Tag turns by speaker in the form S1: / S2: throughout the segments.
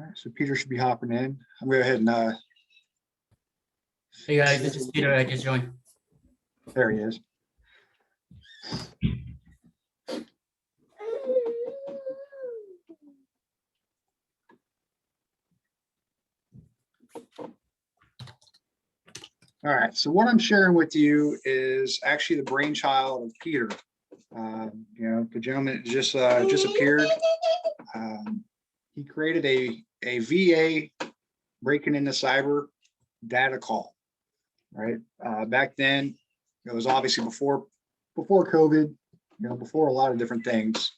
S1: right, so Peter should be hopping in. I'm going to go ahead and
S2: Hey guys, this is Peter. I just joined.
S1: there he is. All right, so what I'm sharing with you is actually the brainchild of Peter. The gentleman just appeared. He created a VA breaking into cyber data call, right? Back then, it was obviously before COVID, before a lot of different things,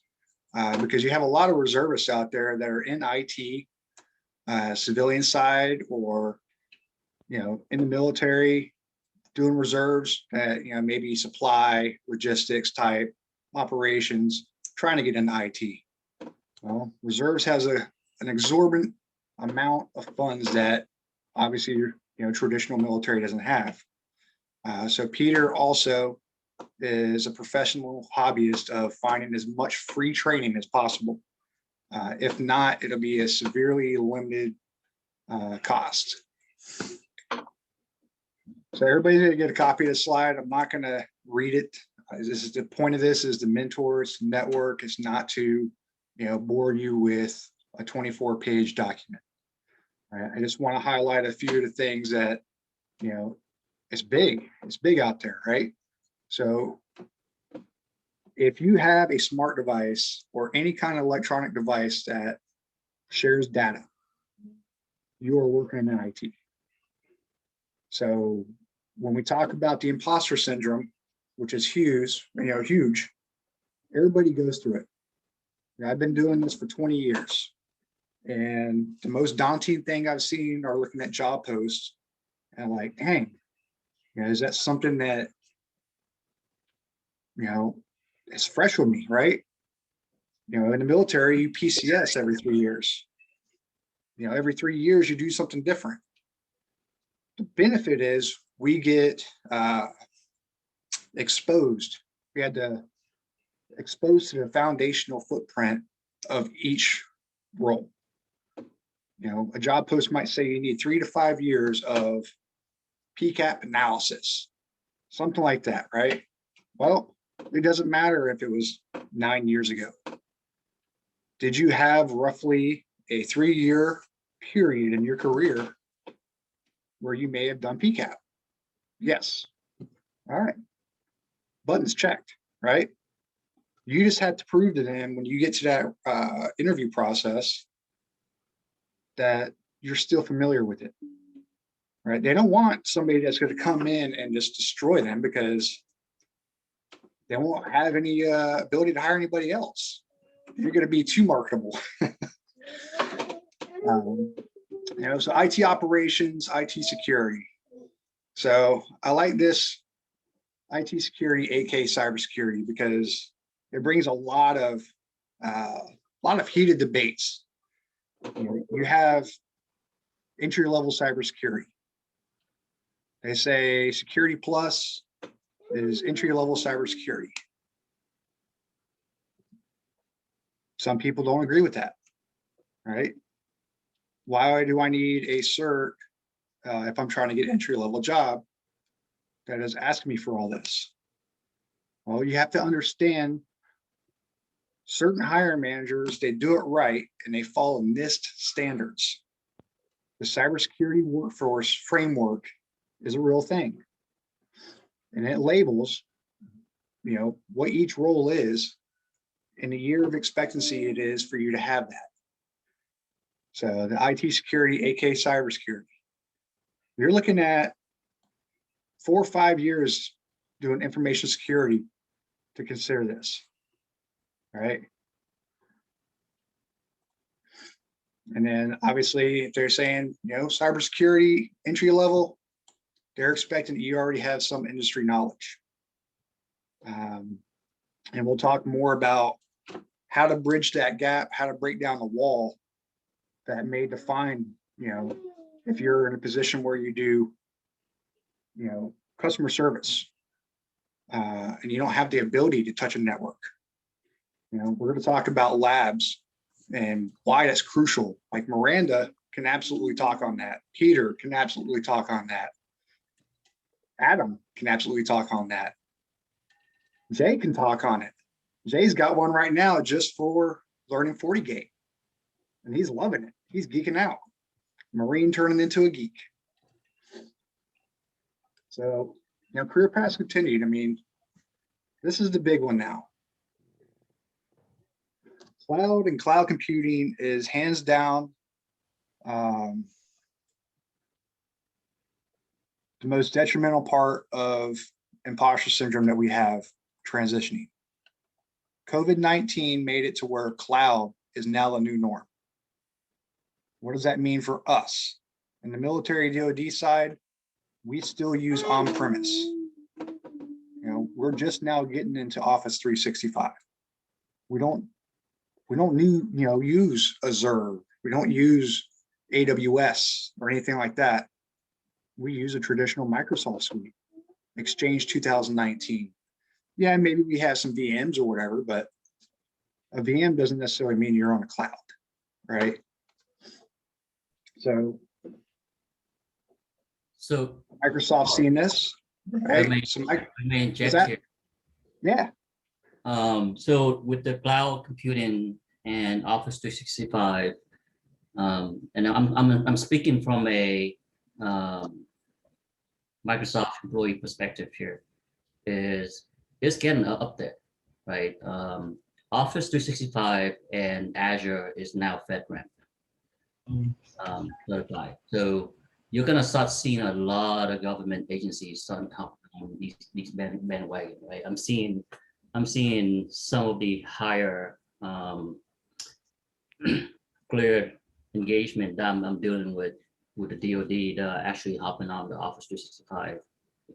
S1: because you have a lot of reservists out there that are in IT, civilian side, or in the military, doing reserves, maybe supply, logistics type operations, trying to get into IT. Well, reserves has an exorbitant amount of funds that obviously traditional military doesn't have. So Peter also is a professional hobbyist of finding as much free training as possible. If not, it'll be a severely limited cost. So everybody's going to get a copy of the slide. I'm not going to read it. This is the point of this is to mentor, it's to network. It's not to, bore you with a 24-page document. All right? I just want to highlight a few of the things that, it's big. It's big out there, right? So if you have a smart device or any kind of electronic device that shares data, you are working in IT. So when we talk about the imposter syndrome, which is huge, everybody goes through it. I've been doing this for 20 years. And the most daunting thing I've seen are looking at job posts and like, dang, is that something that, is fresh with me, right? In the military, you PCS every 3 years. Every 3 years you do something different. The benefit is we get exposed. We had to expose to the foundational footprint of each role. A job post might say you need 3 to 5 years of PCAP analysis, something like that, right? Well, it doesn't matter if it was 9 years ago. Did you have roughly a 3-year period in your career where you may have done PCAP? Yes. All right. Buttons checked, right? You just had to prove to them when you get to that interview process that you're still familiar with it, right? They don't want somebody that's going to come in and just destroy them because they won't have any ability to hire anybody else. You're going to be too marketable. So IT operations, IT security. So I like this IT security, aka cybersecurity, because it brings a lot of heated debates. You have entry-level cybersecurity. They say security plus is entry-level cybersecurity. Some people don't agree with that, right? Why do I need a cert if I'm trying to get entry-level job that is asking me for all this? Well, you have to understand certain hiring managers, they do it right and they follow NIST standards. The cybersecurity workforce framework is a real thing. And it labels, what each role is and the year of expectancy it is for you to have that. So the IT security, aka cybersecurity, you're looking at 4 or 5 years doing information security to consider this, right? And then obviously if they're saying, cybersecurity entry level, they're expecting that you already have some industry knowledge. And we'll talk more about how to bridge that gap, how to break down the wall that may define, if you're in a position where you do, customer service, and you don't have the ability to touch a network. We're going to talk about labs and why that's crucial. Like Maranda can absolutely talk on that. Peter can absolutely talk on that. Adam can absolutely talk on that. Jay can talk on it. Jay's got one right now just for learning FortiGate, and he's loving it. He's geeking out. Marine turning into a geek. So, you know, career paths continued. I mean, this is the big one now. Cloud and cloud computing is hands down the most detrimental part of imposter syndrome that we have transitioning. COVID-19 made it to where cloud is now the new norm. What does that mean for us? In the military DoD side, we still use on-premise. You know, we're just now getting into Office 365. We don't use Azure. We don't use AWS or anything like that. We use a traditional Microsoft suite. Exchange 2019. Yeah, maybe we have some VMs or whatever, but a VM doesn't necessarily mean you're on a cloud, right? So Microsoft seeing this, right?
S2: I may inject here.
S1: Yeah.
S2: So with the cloud computing and Office 365, and I'm speaking from a Microsoft employee perspective here, it's getting up there, right? Office 365 and Azure is now FedRAMP certified. So you're gonna start seeing a lot of government agencies starting to come on these bandwagon, right? I'm seeing some of the higher cleared engagement that I'm dealing with the DoD that are actually hopping on the Office 365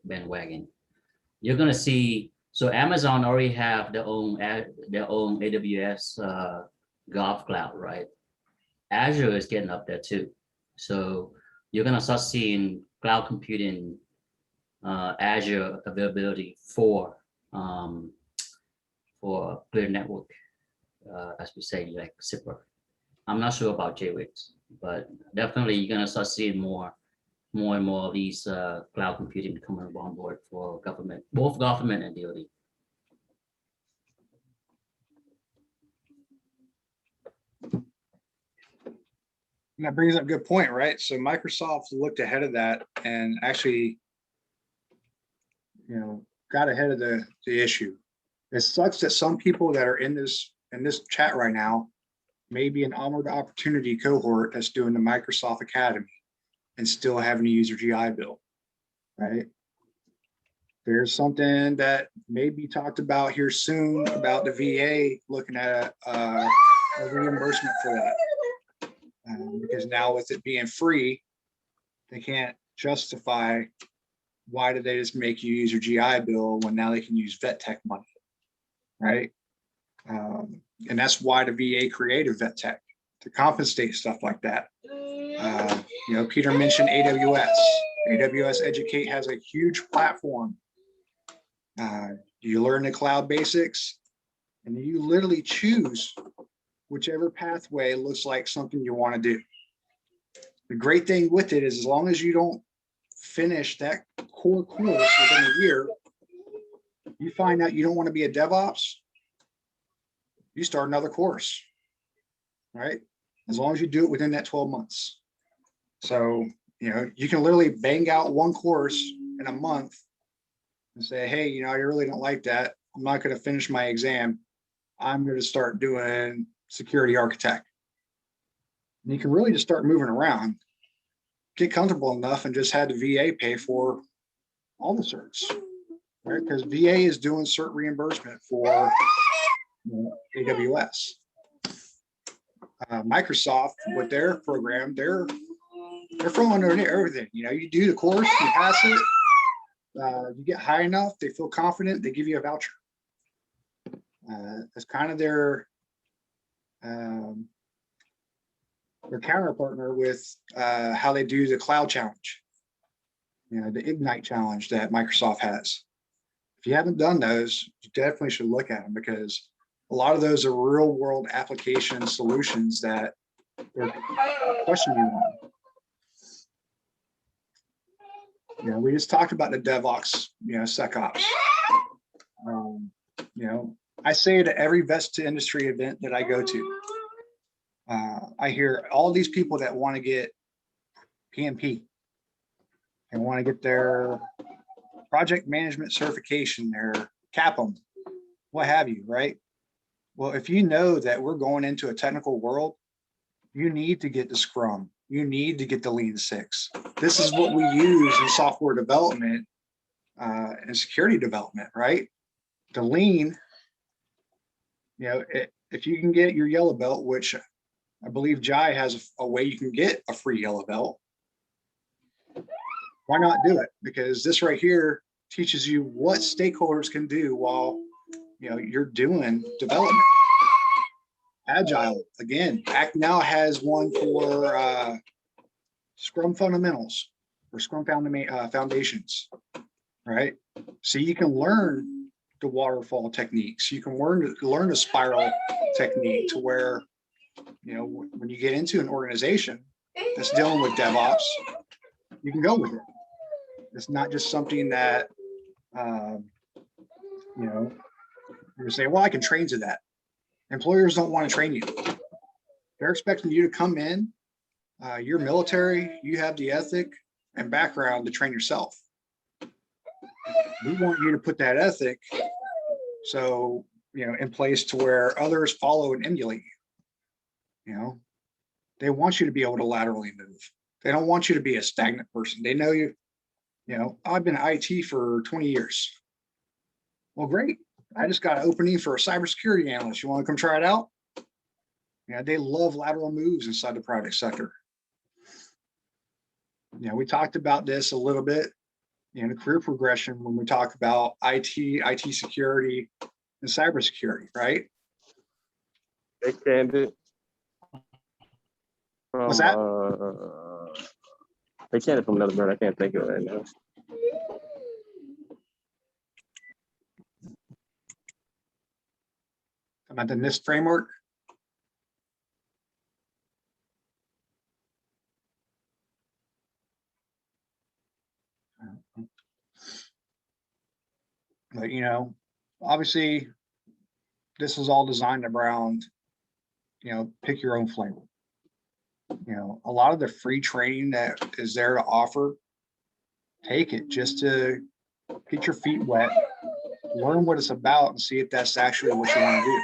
S2: bandwagon. You're gonna see, so Amazon already have their own AWS Gov Cloud, right? Azure is getting up there too. So you're gonna start seeing cloud computing, Azure availability for clear network, as we say, like SIPR. I'm not sure about JWICs, but definitely you're gonna start seeing more and more of these cloud computing coming on board for government, both government and DoD.
S1: And that brings up a good point, right? So Microsoft looked ahead of that and actually, you know, got ahead of the issue. It sucks that some people that are in this chat right now may be an onward opportunity cohort that's doing the Microsoft Academy and still having to use your GI Bill, right? There's something that may be talked about here soon about the VA looking at a reimbursement for that. Because now with it being free, they can't justify why did they just make you use your GI Bill when now they can use vet tech money, right? And that's why the VA created vet tech, to compensate stuff like that. You know, Peter mentioned AWS. AWS Educate has a huge platform. You learn the cloud basics, and you literally choose whichever pathway looks like something you want to do. The great thing with it is, as long as you don't finish that core course within a year, you find out you don't want to be a DevOps, you start another course, right? As long as you do it within that 12 months. So, you know, you can literally bang out one course in a month and say, hey, you know, I really don't like that. I'm not going to finish my exam. I'm going to start doing security architect. And you can really just start moving around, get comfortable enough, and just have the VA pay for all the certs, right? Because VA is doing cert reimbursement for, you know, AWS. Microsoft, with their program, they're throwing under everything. You know, you do the course, you pass it, you get high enough, they feel confident, they give you a voucher. That's kind of their counter partner with how they do the cloud challenge, you know, the Ignite challenge that Microsoft has. If you haven't done those, you definitely should look at them, because a lot of those are real world application solutions that they're questioning you on. You know, we just talked about the DevOps, you know, SecOps. You know, I say it at every Vest to Industry event that I go to. I hear all these people that want to get PMP and want to get their project management certification, their CAPM, what have you, right? Well, if you know that we're going into a technical world, you need to get the Scrum. You need to get the Lean Six. This is what we use in software development and security development, right? The Lean, you know, if you can get your yellow belt, which I believe Jai has a way you can get a free yellow belt, why not do it? Because this right here teaches you what stakeholders can do while, you know, you're doing development. Agile, again, Act Now has one for Scrum fundamentals or Scrum foundations, right? So you can learn the waterfall techniques. You can learn the spiral technique to where, you know, when you get into an organization that's dealing with DevOps, you can go with it. It's not just something that, you know, you're saying, well, I can train to that. Employers don't want to train you. They're expecting you to come in, you're military, you have the ethic and background to train yourself. We want you to put that ethic, so, you know, in place to where others follow and emulate you. You know, they want you to be able to laterally move. They don't want you to be a stagnant person. They know you, you know, I've been in IT for 20 years. Well, great. I just got an opening for a cybersecurity analyst. You want to come try it out? Yeah, they love lateral moves inside the private sector. You know, we talked about this a little bit in a career progression when we talk about IT security, and cybersecurity, right?
S3: They canned it.
S1: What's that?
S3: They canned it from another bird. I can't think of it right now.
S1: About the NIST framework. But, you know, obviously this is all designed around, you know, pick your own flavor. You know, a lot of the free training that is there to offer, take it just to get your feet wet, learn what it's about and see if that's actually what you want to do.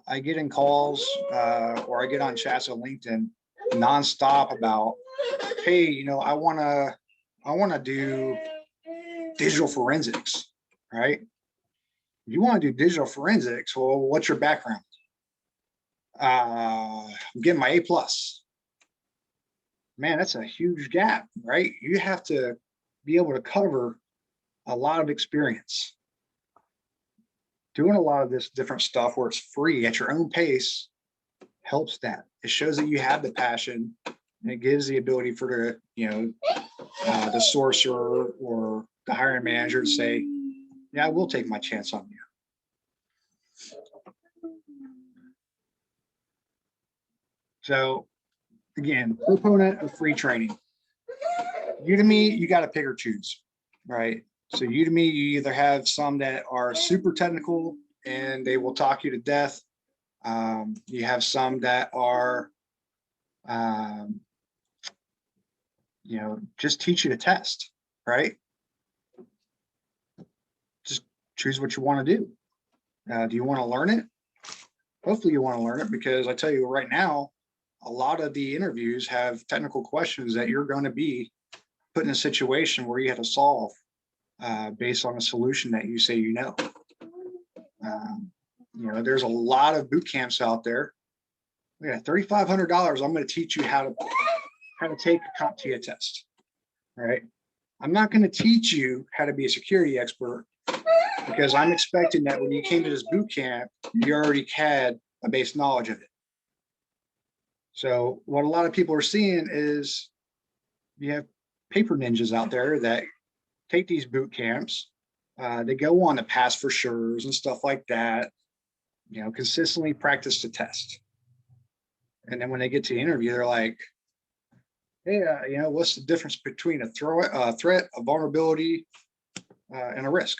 S1: I get in calls or I get on chats on LinkedIn nonstop about, hey, you know, I want to do digital forensics, right? You want to do digital forensics? Well, what's your background? I'm getting my A+. Man, that's a huge gap, right? You have to be able to cover a lot of experience. Doing a lot of this different stuff where it's free at your own pace helps that. It shows that you have the passion and it gives the ability for the, you know, the sorcerer or the hiring manager to say, yeah, I will take my chance on you. So again, proponent of free training. Udemy, you got to pick or choose, right? So Udemy, you either have some that are super technical and they will talk you to death. You have some that are, you know, just teach you to test, right? Just choose what you want to do. Do you want to learn it? Hopefully you want to learn it, because I tell you right now, a lot of the interviews have technical questions that you're going to be put in a situation where you have to solve based on a solution that you say you know. You know, there's a lot of boot camps out there. Yeah, $3,500. I'm going to teach you how to take a CompTIA test. Right? I'm not going to teach you how to be a security expert, because I'm expecting that when you came to this boot camp, you already had a base knowledge of it. So what a lot of people are seeing is you have paper ninjas out there that take these boot camps. They go on to pass for sures and stuff like that. consistently practice the test. And then when they get to the interview, they're like, hey, what's the difference between a threat, a vulnerability, and a risk?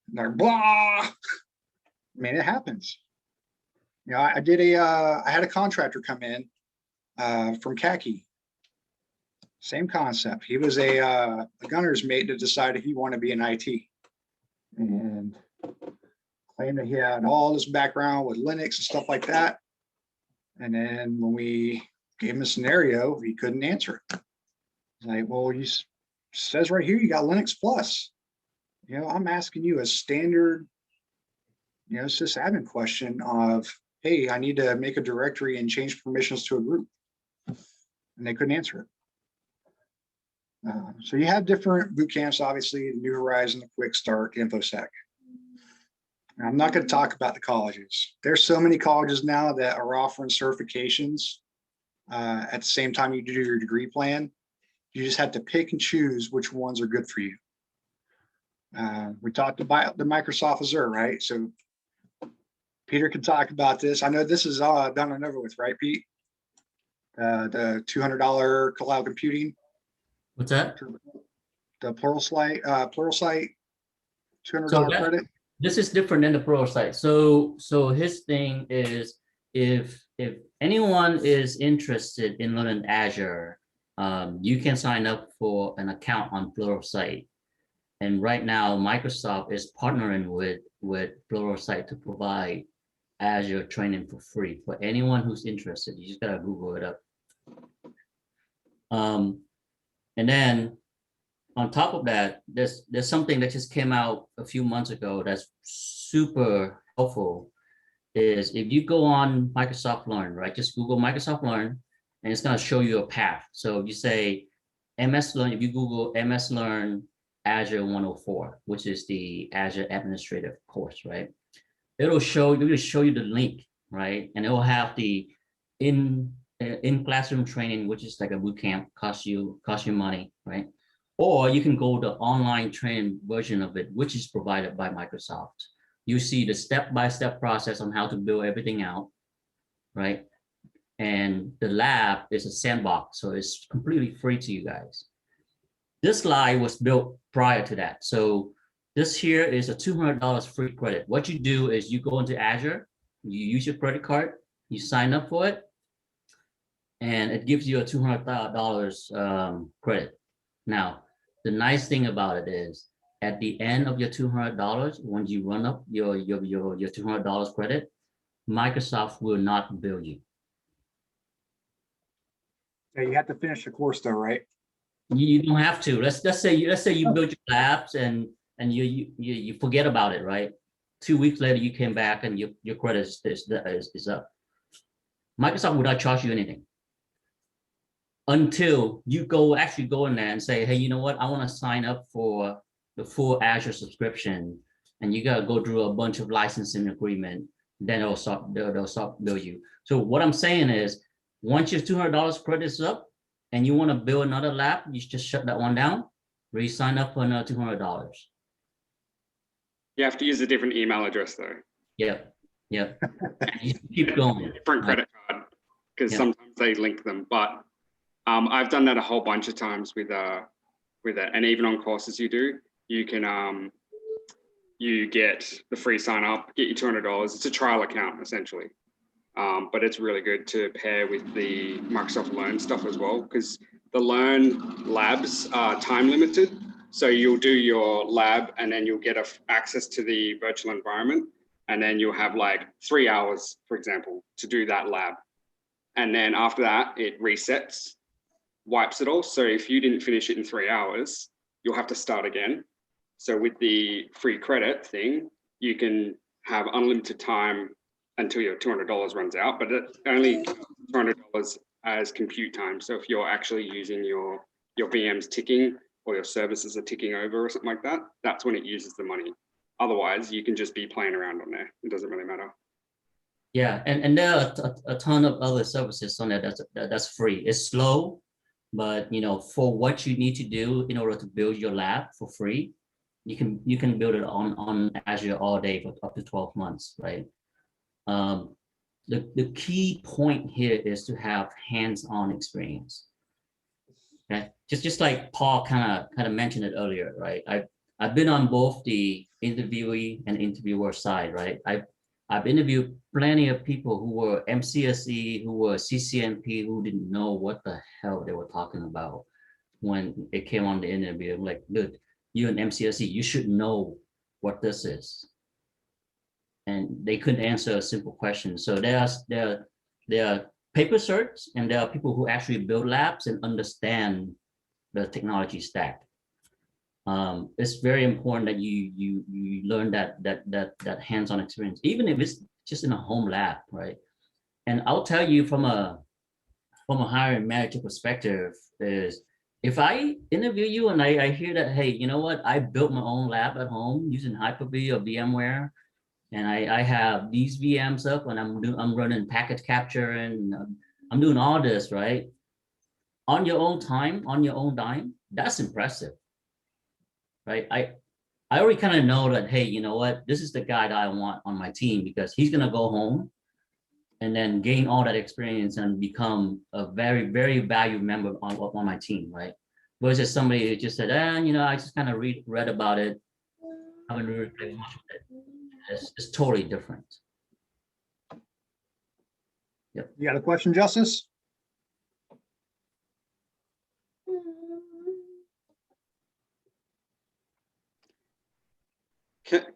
S1: And they're blah. I mean, it happens. I had a contractor come in from khaki. Same concept. He was a gunner's mate that decided he wanted to be in IT and claimed that he had all this background with Linux and stuff like that. And then when we gave him a scenario, he couldn't answer it. Like, well, he says right here, you got Linux Plus. I'm asking you a standard, sysadmin question of, hey, I need to make a directory and change permissions to a group. And they couldn't answer it. So you have different boot camps, obviously, the New Horizon, the Quick Start, the InfoSec. Now, I'm not going to talk about the colleges. There's so many colleges now that are offering certifications at the same time you do your degree plan. You just have to pick and choose which ones are good for you. We talked about the Microsoft Azure, right? So Peter can talk about this. I know this is done and over with, right, Pete? The $200 cloud computing.
S2: What's that?
S1: The Pluralsight $200
S2: So
S1: credit.
S2: this is different than the Pluralsight. So his thing is, if anyone is interested in learning Azure, you can sign up for an account on Pluralsight. And right now, Microsoft is partnering with Pluralsight to provide Azure training for free for anyone who's interested. You just gotta Google it up. And then on top of that, there's something that just came out a few months ago that's super helpful. Is if you go on Microsoft Learn, right? Just Google Microsoft Learn, and it's gonna show you a path. So if you say MS Learn, if you Google MS Learn Azure 104, which is the Azure administrative course, right? It'll show you the link, right? And it will have the in classroom training, which is like a boot camp, cost you money, right? Or you can go the online training version of it, which is provided by Microsoft. You see the step-by-step process on how to build everything out, right? And the lab is a sandbox, so it's completely free to you guys. This slide was built prior to that. So this here is a $200 free credit. What you do is you go into Azure, you use your credit card, you sign up for it, and it gives you a $200 credit. Now, the nice thing about it is, at the end of your $200, when you run up your $200 credit, Microsoft will not bill you.
S1: Yeah, you have to finish the course though, right?
S2: You don't have to. Let's say you build your labs and you forget about it, right? 2 weeks later, you came back and your credit is up. Microsoft will not charge you anything until you actually go in there and say, hey, you know what? I want to sign up for the full Azure subscription, and you got to go through a bunch of licensing agreement. Then they'll start bill you. So what I'm saying is, once your $200 credit is up and you want to build another lab, you just shut that one down, re-sign up for another $200.
S4: You have to use a different email address though.
S2: Yep. You keep going.
S4: Different credit card, because sometimes they link them. But I've done that a whole bunch of times with it, and even on courses you can you get the free sign up, get you $200. It's a trial account essentially. But it's really good to pair with the Microsoft Learn stuff as well, because the Learn labs are time limited. So you'll do your lab and then you'll get access to the virtual environment. And then you'll have like 3 hours, for example, to do that lab. And then after that, it resets, wipes it all. So if you didn't finish it in 3 hours, you'll have to start again. So with the free credit thing, you can have unlimited time until your $200 runs out, but it's only $200 as compute time. So if you're actually using your VMs ticking or your services are ticking over or something like that, that's when it uses the money. Otherwise, you can just be playing around on there. It doesn't really matter.
S2: Yeah, and there are a ton of other services on there that's free. It's slow, but for what you need to do in order to build your lab for free, you can build it on Azure all day for up to 12 months, right? The key point here is to have hands-on experience. Okay, just like Paul kind of mentioned it earlier, right? I've been on both the interviewee and interviewer side, right? I've interviewed plenty of people who were MCSE, who were CCNP, who didn't know what the hell they were talking about when it came on the interview. I'm like, dude, you're an MCSE, you should know what this is. And they couldn't answer a simple question. So there are paper certs, and there are people who actually build labs and understand the technology stack. It's very important that you learn that hands-on experience, even if it's just in a home lab, right? And I'll tell you from a hiring manager perspective is, if I interview you and I hear that, hey, you know what, I built my own lab at home using Hyper-V or VMware, and I have these VMs up, and I'm running packet capture, and I'm doing all this, right? On your own time, on your own dime, that's impressive, right? I already kind of know that, hey, you know what, this is the guy that I want on my team, because he's gonna go home and then gain all that experience and become a very, very valued member on my team, right? Versus somebody who just said, you know, I just kind of read about it, I haven't really played much of it. It's totally different. Yep.
S1: You got a question, Justice?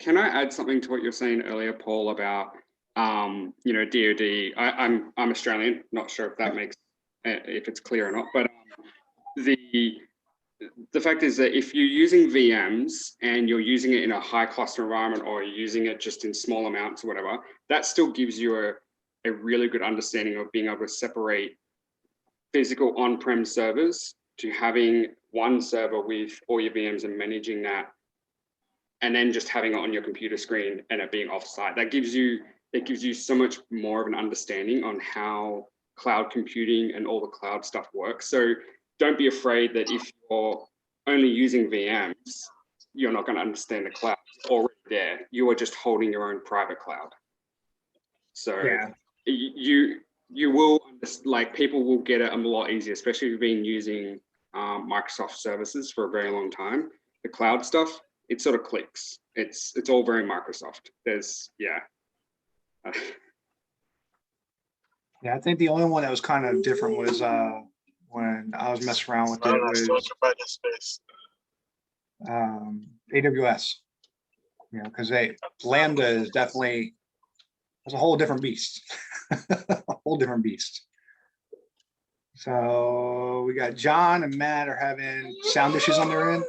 S4: Can I add something to what you're saying earlier, Paul, about you know, DoD? I'm Australian. Not sure if that makes if it's clear or not, but the fact is that if you're using VMs and you're using it in a high cluster environment, or you're using it just in small amounts or whatever, that still gives you a really good understanding of being able to separate physical on-prem servers to having one server with all your VMs and managing that, and then just having it on your computer screen and it being offsite. It gives you so much more of an understanding on how cloud computing and all the cloud stuff works. So don't be afraid that if you're only using VMs, you're not going to understand the cloud. It's already there. You are just holding your own private cloud. So yeah, you will, like, people will get it a lot easier, especially if you've been using Microsoft services for a very long time. The cloud stuff, it sort of clicks. It's all very Microsoft. Yeah,
S1: I think the only one that was kind of different was when I was messing around with it was AWS. You know, because Lambda is definitely, it's a whole different beast. A whole different beast. So we got John and Matt are having sound issues on their end.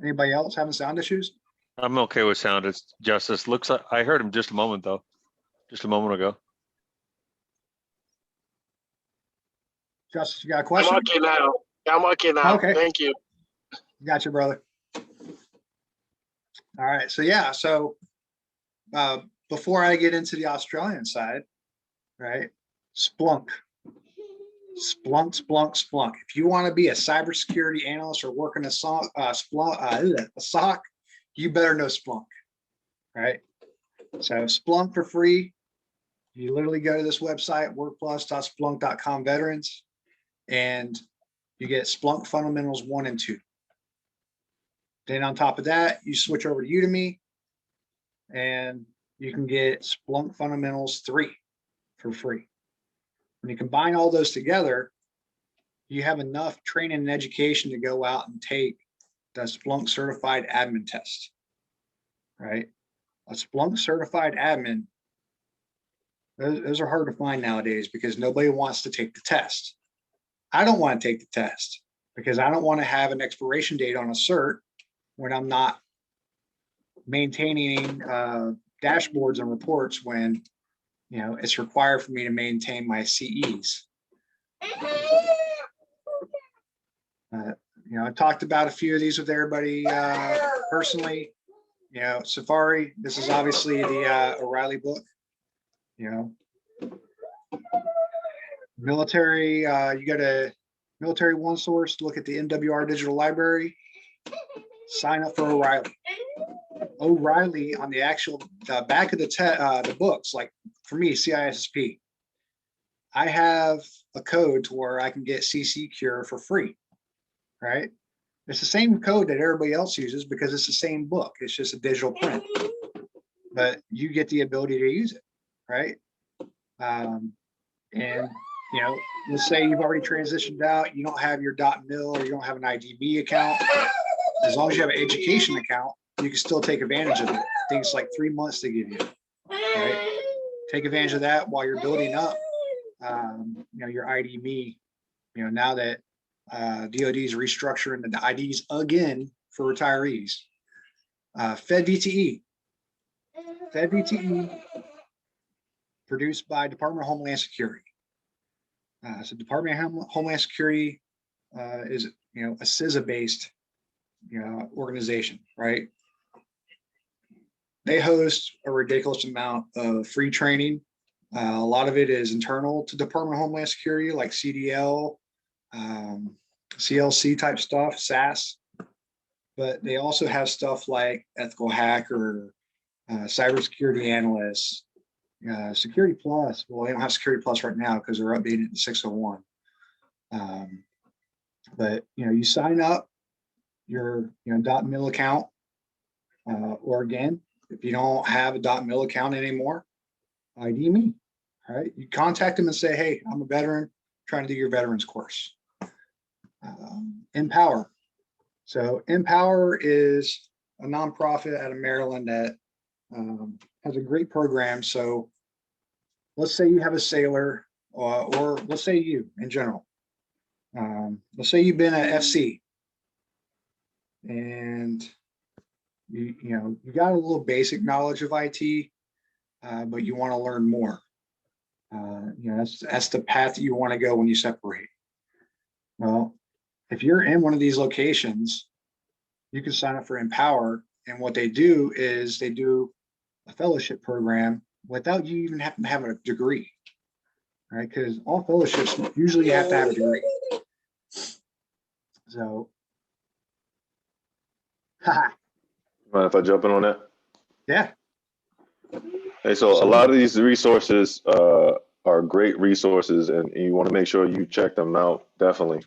S1: Anybody else having sound issues?
S5: I'm okay with sound. It's Justice. Looks like I heard him just a moment ago.
S1: Justice, you got a question?
S6: I'm okay now. I'm okay now.
S1: Okay.
S6: Thank you.
S1: Gotcha, brother. All right. So yeah. So before I get into the Australian side, right? Splunk. If you want to be a cybersecurity analyst or work in a SOC, you better know Splunk, right? So Splunk for free. You literally go to this website, workplus.splunk.com veterans, and you get Splunk Fundamentals 1 and 2. Then on top of that, you switch over to Udemy, and you can get Splunk Fundamentals 3 for free. When you combine all those together, you have enough training and education to go out and take the Splunk certified admin test, right? A Splunk certified admin, those are hard to find nowadays because nobody wants to take the test. I don't want to take the test because I don't want to have an expiration date on a cert when I'm not maintaining dashboards and reports when, you know, it's required for me to maintain my CEs. You know, I talked about a few of these with everybody personally. You know, Safari, this is obviously the O'Reilly book. You know, military, you got a military OneSource, look at the MWR digital library, sign up for O'Reilly. O'Reilly on the actual back of the books, like for me, CISSP, I have a code to where I can get CC Cure for free, right? It's the same code that everybody else uses because it's the same book. It's just a digital print, but you get the ability to use it, right? And you know, let's say you've already transitioned out, you don't have your .mil or you don't have an IDB account. As long as you have an education account, you can still take advantage of it. Things like 3 months to give you, right? Take advantage of that while you're building up, you know, your IDB. You know, now that DoD is restructuring the IDs again for retirees. Fed VTE produced by Department of Homeland Security. So Department of Homeland Security is, you know, a CISA-based, you know, organization, right? They host a ridiculous amount of free training. A lot of it is internal to Department of Homeland Security, like CDL, CLC type stuff, SAS. But they also have stuff like ethical hacker, cybersecurity analysts, Security Plus. Well, they don't have Security Plus right now because they're updating it to 601. But you know, you sign up your .mil account, or again, if you don't have a .mil account anymore, ID me. All right, you contact them and say, hey, I'm a veteran trying to do your veterans course. Empower. So Empower is a nonprofit out of Maryland that has a great program. So let's say you have a sailor, or let's say you in general. Let's say you've been at FC and you got a little basic knowledge of IT, but you want to learn more. You know, that's the path that you want to go when you separate. Well, if you're in one of these locations, you can sign up for Empower, and what they do is they do a fellowship program without you even having to have a degree, right? Because all fellowships usually you have to have a degree. So,
S7: Mind if I jump in on that?
S1: yeah.
S7: Hey, so a lot of these resources are great resources, and you want to make sure you check them out. Definitely.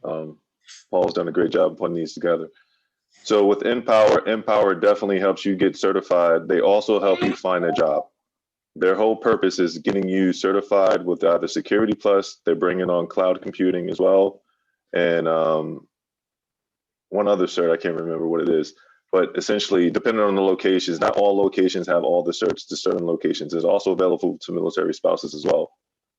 S7: Paul's done a great job putting these together. So with Empower definitely helps you get certified. They also help you find a job. Their whole purpose is getting you certified with either Security Plus. They're bringing on cloud computing as well, and one other cert, I can't remember what it is. But essentially, depending on the locations, not all locations have all the certs to certain locations. It's also available to military spouses as well.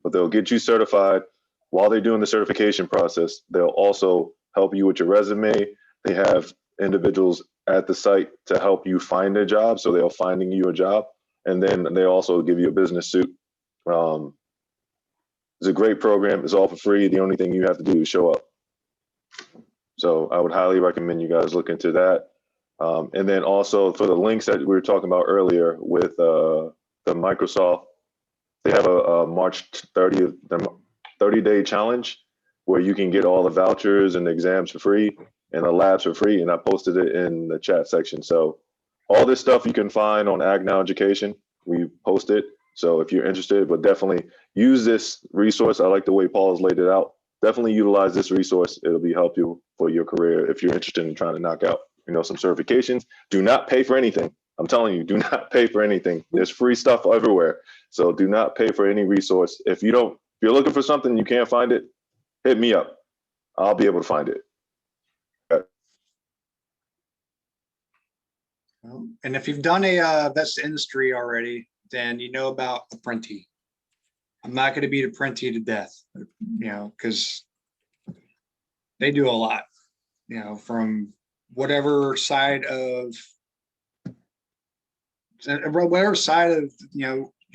S7: But they'll get you certified. While they're doing the certification process, they'll also help you with your resume. They have individuals at the site to help you find a job. So they're finding you a job. And then they also give you a business suit. It's a great program. It's all for free. The only thing you have to do is show up. So I would highly recommend you guys look into that. And then also for the links that we were talking about earlier with the Microsoft, they have a March 30th, 30-day challenge where you can get all the vouchers and the exams for free and the labs for free. And I posted it in the chat section. So all this stuff you can find on Ag Now Education. We post it. So if you're interested, but definitely use this resource. I like the way Paul has laid it out. Definitely utilize this resource. It'll be help you for your career if you're interested in trying to knock out, some certifications. Do not pay for anything. I'm telling you, do not pay for anything. There's free stuff everywhere. So do not pay for any resource. If you're looking for something, you can't find it, hit me up. I'll be able to find it. Okay.
S1: And if you've done a vets industry already, then you know about Apprenti. I'm not going to beat Apprenti to death, because they do a lot, from whatever side of you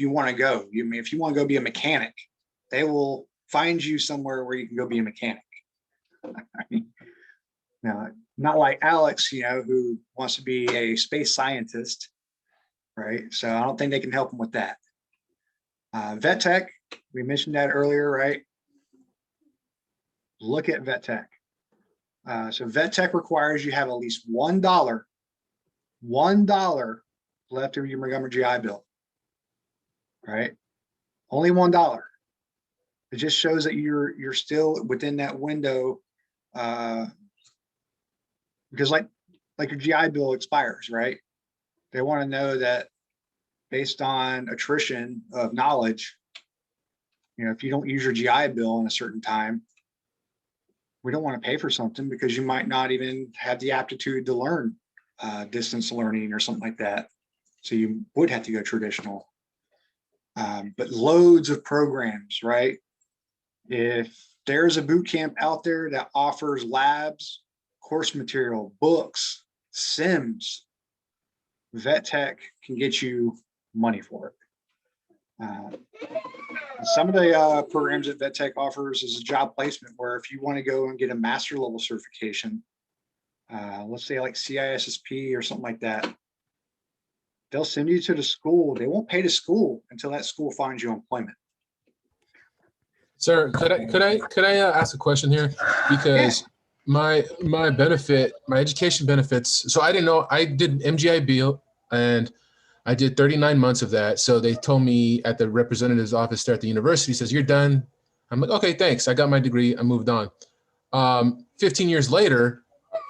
S1: want to go. If you want to go be a mechanic, they will find you somewhere where you can go be a mechanic. Not like Alex, who wants to be a space scientist, right? So I don't think they can help him with that. Vet Tech, we mentioned that earlier, right? Look at Vet Tech. So Vet Tech requires you have at least $1 left of your Montgomery GI Bill, right? Only $1. It just shows that you're still within that window, because like your GI Bill expires, right? They want to know that based on attrition of knowledge, if you don't use your GI Bill in a certain time, we don't want to pay for something because you might not even have the aptitude to learn distance learning or something like that. So you would have to go traditional. But loads of programs, right? If there's a boot camp out there that offers labs, course material, books, sims, Tech can get you money for it. Some of the programs that Tech offers is a job placement where if you want to go and get a master level certification, let's say like CISSP or something like that, they'll send you to the school. They won't pay the school until that school finds you employment.
S8: Sir, could I ask a question here? Because my education benefits. So I didn't know, I did MGIB and I did 39 months of that. So they told me at the representative's office there at the university, says, you're done. I'm like, okay, thanks. I got my degree. I moved on. 15 years later,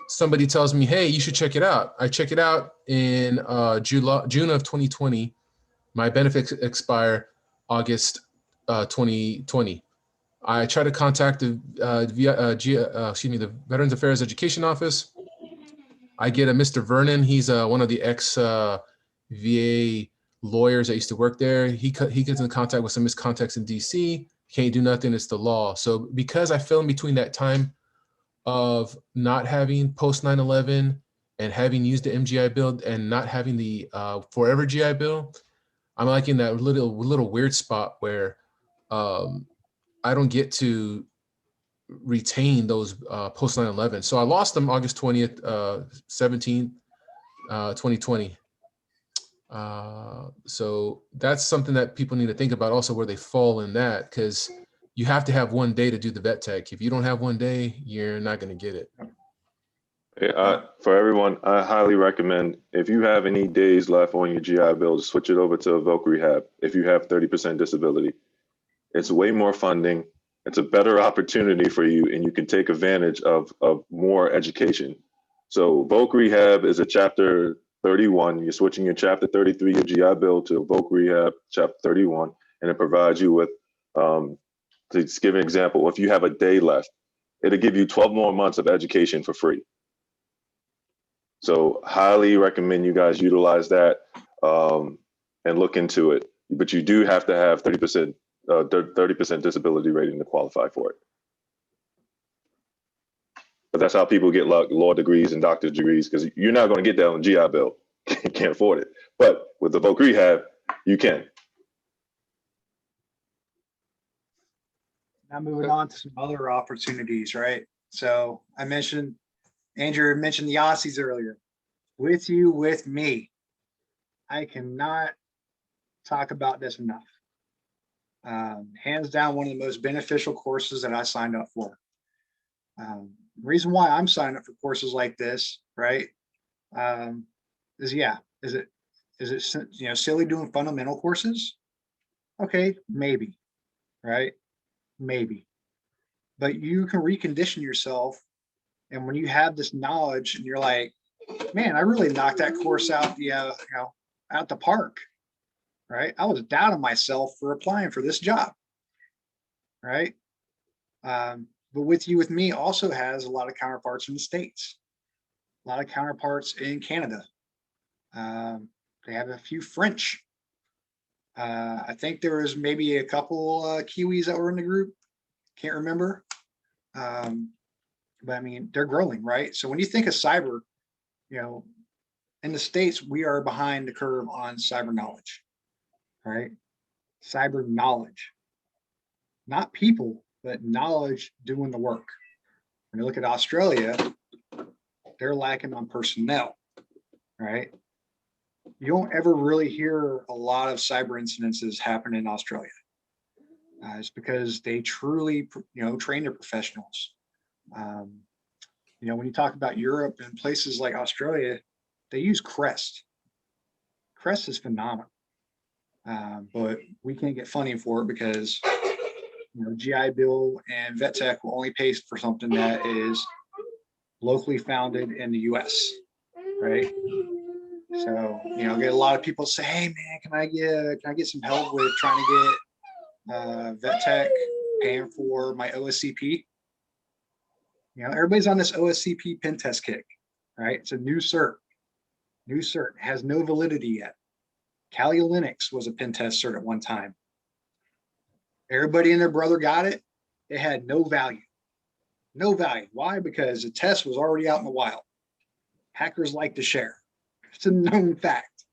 S8: somebody tells me, hey, you should check it out. I check it out in June of 2020. My benefits expire August 2020. I try to contact the Veterans Affairs Education Office. I get a Mr. Vernon. He's one of the ex VA lawyers that used to work there. He gets in contact with some miscontacts in DC. Can't do nothing. It's the law. So because I fell in between that time of not having post 9/11 and having used the MGI Bill and not having the forever GI Bill, I'm like in that little weird spot where I don't get to retain those post 9/11. So I lost them August 20th, 2020. So that's something that people need to think about also where they fall in that, because you have to have one day to do the vet tech. If you don't have one day, you're not going to get it.
S7: For everyone, I highly recommend, if you have any days left on your GI Bill, switch it over to Voc Rehab if you have 30% disability. It's way more funding. It's a better opportunity for you, and you can take advantage of more education. So Voc Rehab is a chapter 31. You're switching your chapter 33, your GI Bill, to Voc Rehab chapter 31, and it provides you with, to just give an example, if you have a day left, it'll give you 12 more months of education for free. So highly recommend you guys utilize that and look into it. But you do have to have 30% disability rating to qualify for it. But that's how people get law degrees and doctor's degrees, because you're not going to get that on GI Bill. You can't afford it. But with the Voc Rehab, you can.
S1: Now moving on to some other opportunities, right? So Andrew mentioned the Aussies earlier. With you, with me. I cannot talk about this enough. Hands down, one of the most beneficial courses that I signed up for. The reason why I'm signing up for courses like this, right, is it silly doing fundamental courses? Okay, maybe, right? Maybe. But you can recondition yourself, and when you have this knowledge and you're like, man, I really knocked that course out out the park, right? I was doubting myself for applying for this job, right? But with you, with me also has a lot of counterparts in the States, a lot of counterparts in Canada. They have a few French. I think there was maybe a couple Kiwis that were in the group. Can't remember. But I mean, they're growing, right? So when you think of cyber, in the States, we are behind the curve on cyber knowledge, right? Cyber knowledge, not people, but knowledge doing the work. When you look at Australia, they're lacking on personnel, right? You don't ever really hear a lot of cyber incidences happen in Australia. It's because they truly, train their professionals. When you talk about Europe and places like Australia, they use Crest. press is phenomenal. But we can't get funding for it because GI Bill and Vet Tech will only pay for something that is locally founded in the US, right? So, get a lot of people say, hey man, can I get some help with trying to get Vet Tech paying for my OSCP? Everybody's on this OSCP pen test kick, right? It's a new cert. New cert has no validity yet. Kali Linux was a pen test cert at one time. Everybody and their brother got it. It had no value. No value. Why? Because the test was already out in the wild. Hackers like to share. It's a known fact.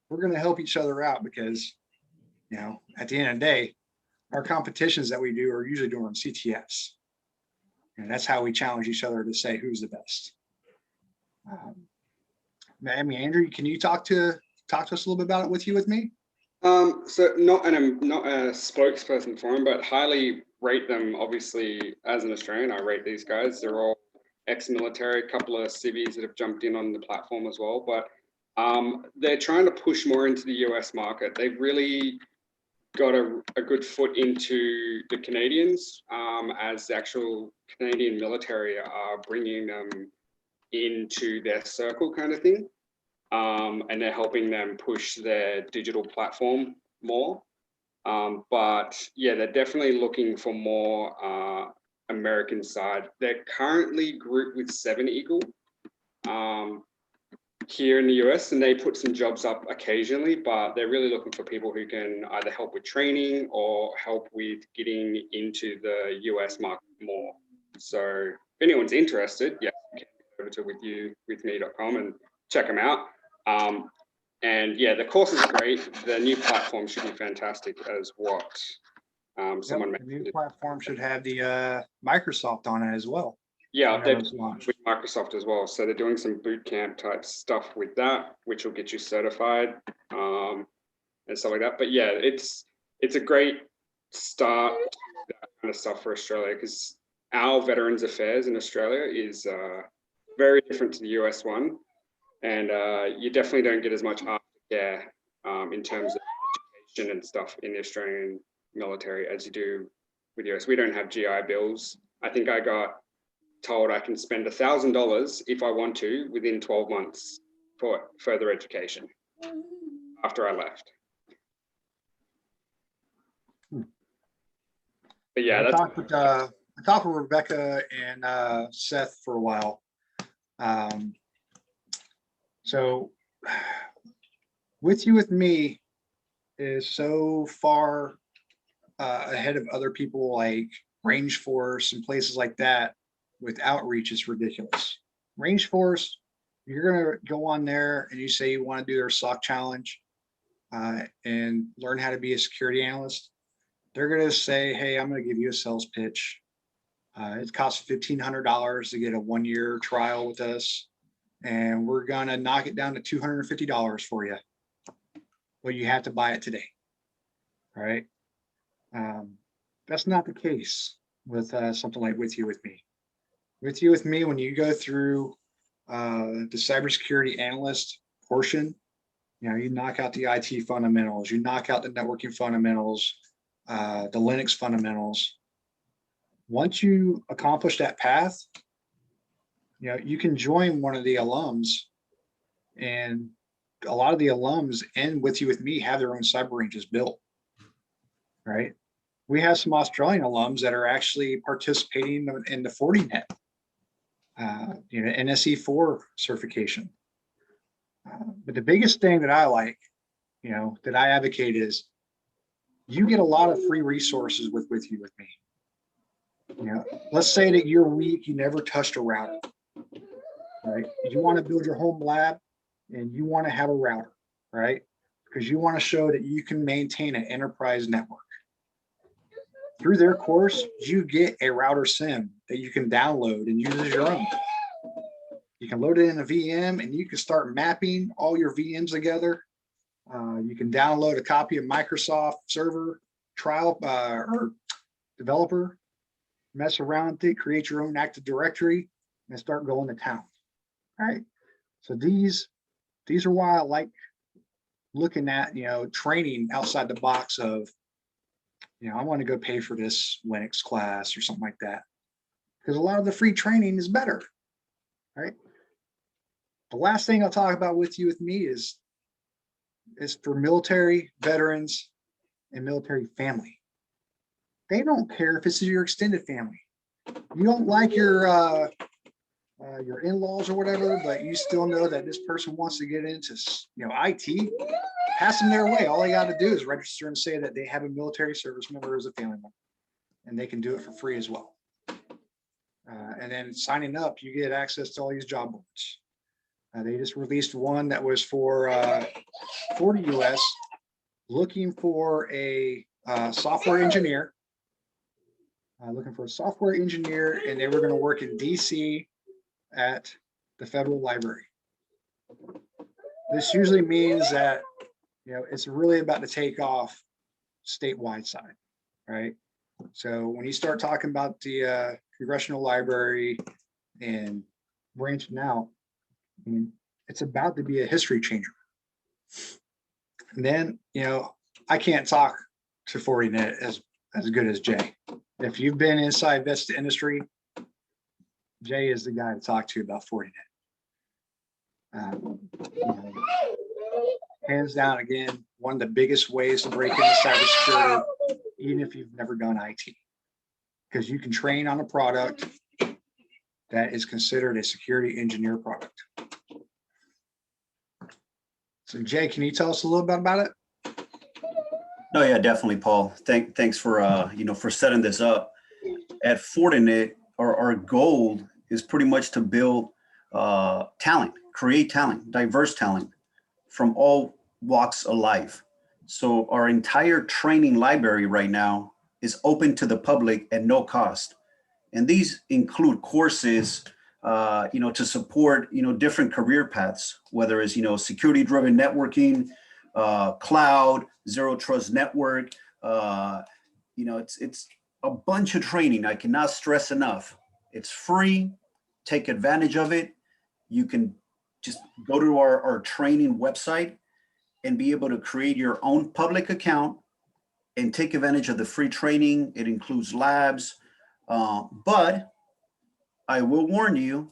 S1: We're going to help each other out because, at the end of the day, our competitions that we do are usually doing CTFs. And that's how we challenge each other to say who's the best. Andrew, can you talk to us a little bit about it with me?
S4: So I'm not a spokesperson for them, but highly rate them. Obviously, as an Australian, I rate these guys. They're all ex-military, a couple of civvies that have jumped in on the platform as well. But they're trying to push more into the US market. They've really got a good foot into the Canadians, as the actual Canadian military are bringing them into their circle kind of thing. And they're helping them push their digital platform more. But yeah, they're definitely looking for more American side. They're currently grouped with 7 Eagle here in the US, and they put some jobs up occasionally, but they're really looking for people who can either help with training or help with getting into the US market more. So if anyone's interested, yeah, you can go over to withme.com and check them out. And yeah, the course is great. The new platform should be fantastic as what someone
S1: The
S4: mentioned.
S1: new platform should have the Microsoft on it as well.
S4: Yeah, they're
S1: It's launched.
S4: with Microsoft as well. So they're doing some boot camp type stuff with that, which will get you certified and stuff like that. But yeah, it's a great start to that kind of stuff for Australia, because our Veterans Affairs in Australia is very different to the US one. And you definitely don't get as much aftercare in terms of education and stuff in the Australian military as you do with the US. We don't have GI Bills. I think I got told I can spend $1,000 if I want to within 12 months for further education after I left. But yeah,
S1: I talked with Rebecca and Seth for a while. So with me is so far ahead of other people like Range Force and places like that with outreach. Is ridiculous. Range Force, you're going to go on there and you say you want to do their SOC challenge and learn how to be a security analyst. They're going to say, hey, I'm going to give you a sales pitch. It costs $1,500 to get a 1-year trial with us. And we're going to knock it down to $250 for you. Well, you have to buy it today. All right. That's not the case with something like With You With Me. With You With Me, when you go through the cybersecurity analyst portion, you knock out the IT fundamentals, you knock out the networking fundamentals, the Linux fundamentals. Once you accomplish that path, you can join one of the alums, and a lot of the alums and With You With Me have their own cyber ranges built, right? We have some Australian alums that are actually participating in the Fortinet, NSE4 certification. But the biggest thing that I like, that I advocate is you get a lot of free resources with You With Me. Let's say that you're weak, you never touched a router, right? You want to build your home lab and you want to have a router, right? Because you want to show that you can maintain an enterprise network. Through their course, you get a router sim that you can download and use as your own. You can load it in a VM and you can start mapping all your VMs together. You can download a copy of Microsoft Server trial or developer, mess around with it, create your own Active Directory, and start going to town. All right. So these are why I like looking at, training outside the box of, I want to go pay for this Linux class or something like that. Because a lot of the free training is better, right? The last thing I'll talk about with me is for military veterans and military family. They don't care if it's your extended family. You don't like your in-laws or whatever, but you still know that this person wants to get into, IT. Pass them their way. All they got to do is register and say that they have a military service member as a family member, and they can do it for free as well. And then signing up, you get access to all these job boards. They just released one that was for the US, looking for a software engineer. And they were going to work in DC at the Federal Library. This usually means that, it's really about to take off statewide side, right? So when you start talking about the Congressional Library and branching out, it's about to be a history changer. And then, I can't talk to Fortinet as good as Jay. If you've been inside the industry, Jay is the guy to talk to about Fortinet. Hands down, again, one of the biggest ways to break into cybersecurity, even if you've never done IT, because you can train on a product that is considered a security engineer product. So Jay, can you tell us a little bit about it?
S9: No, yeah, definitely, Paul. Thanks for for setting this up. At Fortinet, our goal is pretty much to build talent, create talent, diverse talent from all walks of life. So our entire training library right now is open to the public at no cost, and these include courses, to support different career paths, whether it's security-driven networking, cloud, zero trust network. It's a bunch of training. I cannot stress enough. It's free. Take advantage of it. You can just go to our training website and be able to create your own public account and take advantage of the free training. It includes labs, but I will warn you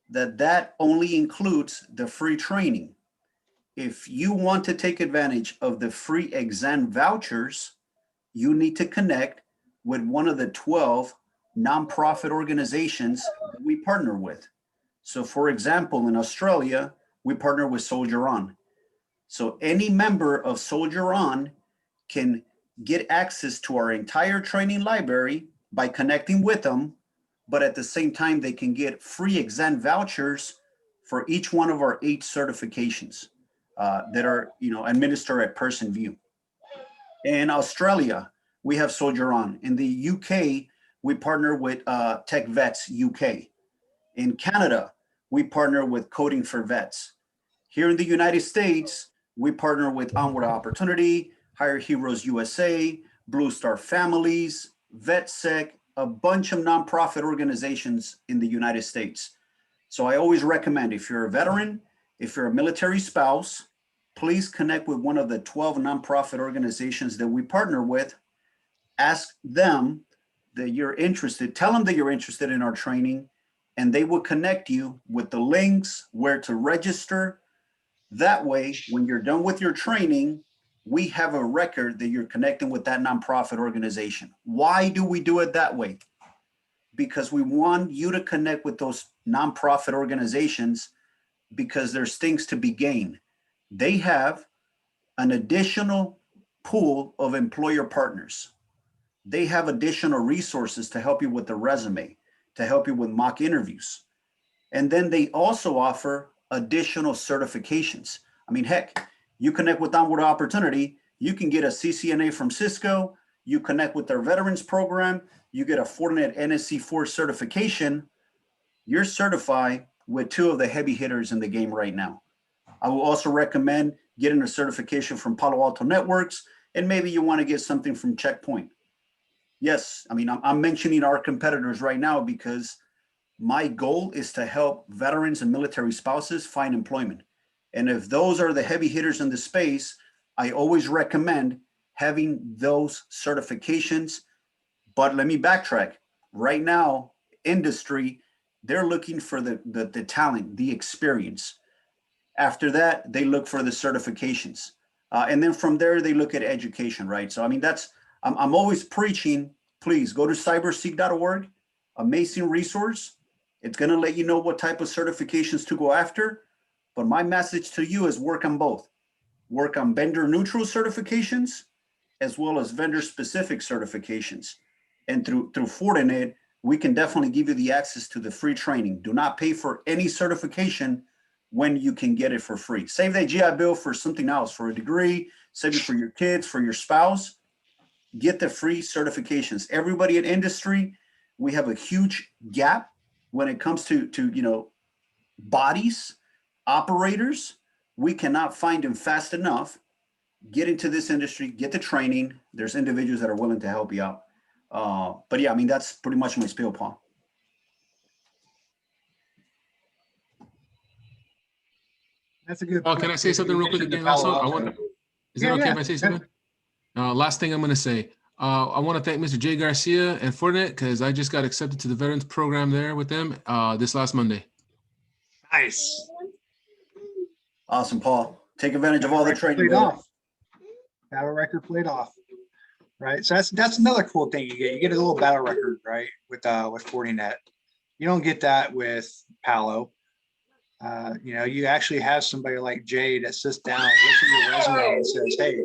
S9: that only includes the free training. If you want to take advantage of the free exam vouchers, you need to connect with one of the 12 nonprofit organizations that we partner with. So for example, in Australia, we partner with Soldier On. So any member of Soldier On can get access to our entire training library by connecting with them, but at the same time, they can get free exam vouchers for each one of our 8 certifications that are administered at Person View. In Australia, we have Soldier On. In the UK, we partner with Tech Vets UK. In Canada, we partner with Coding for Vets. Here in the United States, we partner with Onward Opportunity, Hire Heroes USA, Blue Star Families, VetSec, a bunch of nonprofit organizations in the United States. So I always recommend, if you're a veteran, if you're a military spouse, please connect with one of the 12 nonprofit organizations that we partner with. Ask them that you're interested, tell them that you're interested in our training, and they will connect you with the links, where to register. That way, when you're done with your training, we have a record that you're connecting with that nonprofit organization. Why do we do it that way? Because we want you to connect with those nonprofit organizations, because there's things to be gained. They have an additional pool of employer partners. They have additional resources to help you with the resume, to help you with mock interviews. And then they also offer additional certifications. I mean, heck, you connect with Onward Opportunity, you can get a CCNA from Cisco, you connect with their veterans program, you get a Fortinet NSC4 certification, you're certified with 2 of the heavy hitters in the game right now. I will also recommend getting a certification from Palo Alto Networks, and maybe you want to get something from Checkpoint. Yes, I mean, I'm mentioning our competitors right now because my goal is to help veterans and military spouses find employment. And if those are the heavy hitters in the space, I always recommend having those certifications. But let me backtrack. Right now, industry, they're looking for the talent, the experience. After that, they look for the certifications. And then from there, they look at education, right? So, I mean, I'm always preaching, please go to cyberseek.org, amazing resource. It's going to let you know what type of certifications to go after. But my message to you is work on both. Work on vendor neutral certifications as well as vendor specific certifications. And through Fortinet, we can definitely give you the access to the free training. Do not pay for any certification when you can get it for free. Save that GI Bill for something else, for a degree, save it for your kids, for your spouse. Get the free certifications. Everybody in industry, we have a huge gap when it comes to bodies, operators. We cannot find them fast enough. Get into this industry, get the training. There's individuals that are willing to help you out. But yeah, I mean, that's pretty much my spiel, Paul.
S1: That's a good.
S8: Paul, can I say something real quick again also? Is it okay if I say something? Last thing I'm going to say. I want to thank Mr. Jay Garcia and Fortinet because I just got accepted to the veterans program there with them this last Monday.
S1: Nice.
S9: Awesome, Paul. Take advantage of all the training.
S1: Battle record played off. Right. So that's another cool thing you get. You get a little battle record, right? With Fortinet. You don't get that with Palo. You actually have somebody like Jay that sits down, looks at your resume and says, hey,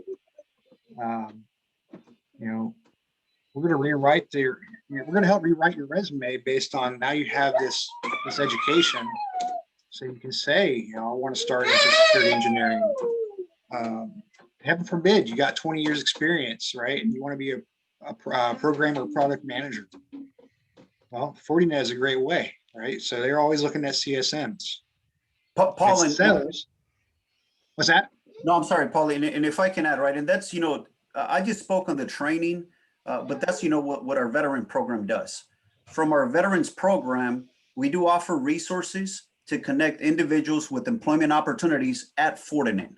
S1: we're going to rewrite we're going to help rewrite your resume based on now you have this education. So you can say, I want to start into security engineering. Heaven forbid, you got 20 years experience, right? And you want to be a programmer, product manager. Well, Fortinet is a great way, right? So they're always looking at CSMs.
S9: Paul, and
S1: sellers. What's that?
S9: No, I'm sorry, Paul. And if I can add, right, and that's, I just spoke on the training, but that's, what our veteran program does. From our veterans program, we do offer resources to connect individuals with employment opportunities at Fortinet.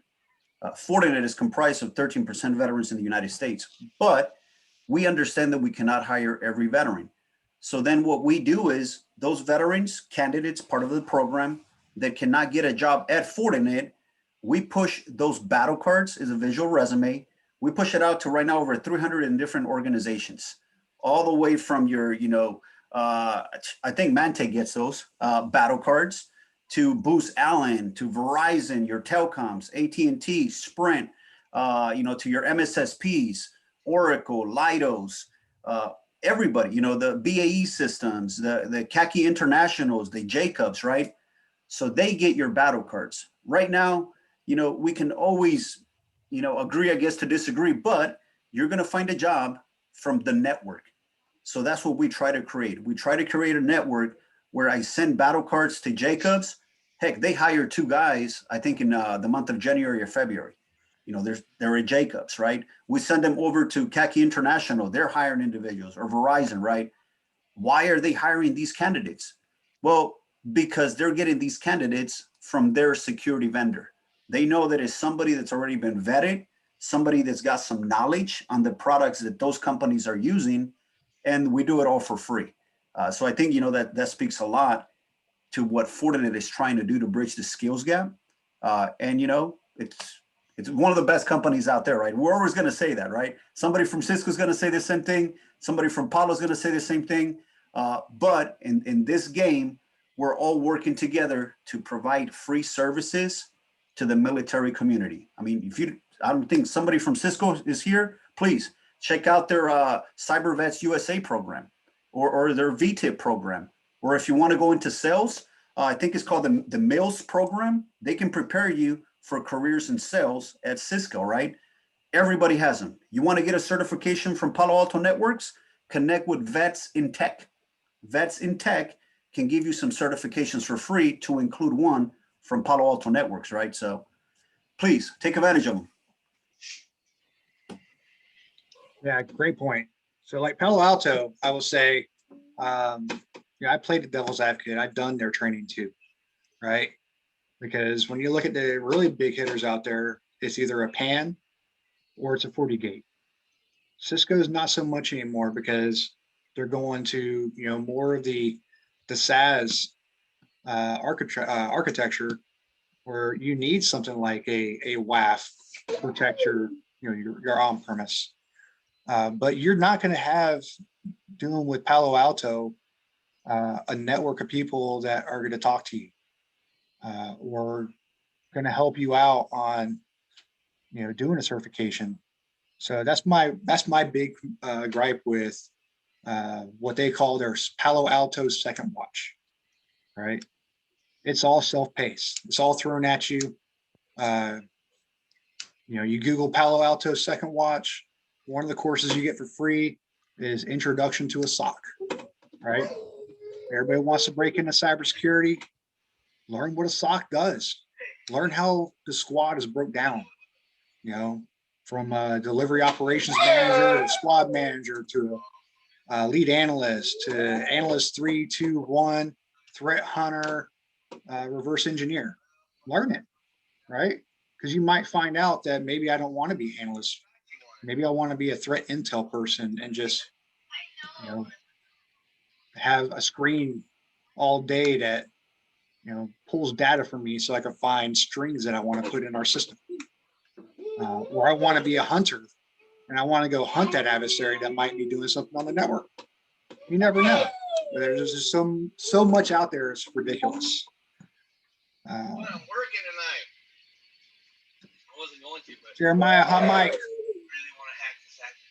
S9: Fortinet is comprised of 13% veterans in the United States, but we understand that we cannot hire every veteran. So then what we do is those veterans, candidates, part of the program that cannot get a job at Fortinet, we push those battle cards as a visual resume. We push it out to right now over 300 in different organizations, all the way from your, I think Mantech gets those battle cards, to Booz Allen, to Verizon, your telecoms, AT&T, Sprint, to your MSSPs, Oracle, Leidos, everybody, the BAE systems, the Khaki Internationals, the Jacobs, right? So they get your battle cards. Right now, we can always, agree, I guess, to disagree, but you're going to find a job from the network. So that's what we try to create. We try to create a network where I send battle cards to Jacobs. Heck, they hired 2 guys, I think in the month of January or February. They're at Jacobs, right? We send them over to Khaki International. They're hiring individuals, or Verizon, right? Why are they hiring these candidates? Well, because they're getting these candidates from their security vendor. They know that it's somebody that's already been vetted, somebody that's got some knowledge on the products that those companies are using, and we do it all for free. So I think, that speaks a lot to what Fortinet is trying to do to bridge the skills gap. And, it's one of the best companies out there, right? We're always going to say that, right? Somebody from Cisco is going to say the same thing. Somebody from Palo is going to say the same thing. But in this game, we're all working together to provide free services to the military community. I mean, I don't think somebody from Cisco is here, please check out their Cyber Vets USA program or their VTIP program. Or if you want to go into sales, I think it's called the MILS program. They can prepare you for careers in sales at Cisco, right? Everybody has them. You want to get a certification from Palo Alto Networks? Connect with Vets in Tech. Vets in Tech can give you some certifications for free, to include one from Palo Alto Networks, right? So please take advantage of them.
S1: Yeah, great point. So like Palo Alto, I will say, I played the devil's advocate. I've done their training too, right? Because when you look at the really big hitters out there, it's either a PAN or it's a FortiGate. Cisco's not so much anymore because they're going to, more of the SaaS architecture, where you need something like a WAF to protect your on premise. But you're not going to have, dealing with Palo Alto, a network of people that are going to talk to you or going to help you out on, doing a certification. So that's my big gripe with what they call their Palo Alto second watch, right? It's all self-paced. It's all thrown at you. You Google Palo Alto second watch. One of the courses you get for free is Introduction to a SOC, right? Everybody wants to break into cybersecurity. Learn what a SOC does. Learn how the squad is broke down, from a delivery operations manager to squad manager to a lead analyst to analyst 3, 2, 1, threat hunter, reverse engineer. Learn it, right? Because you might find out that maybe I don't want to be analyst. Maybe I want to be a threat intel person and just, have a screen all day that, pulls data from me so I can find strings that I want to put in our system. Or I want to be a hunter and I want to go hunt that adversary that might be doing something on the network. You never know. There's just so much out there. It's ridiculous.
S6: I'm working tonight. I wasn't going to, but
S1: Jeremiah, hot mic.
S6: I really want to hack this Active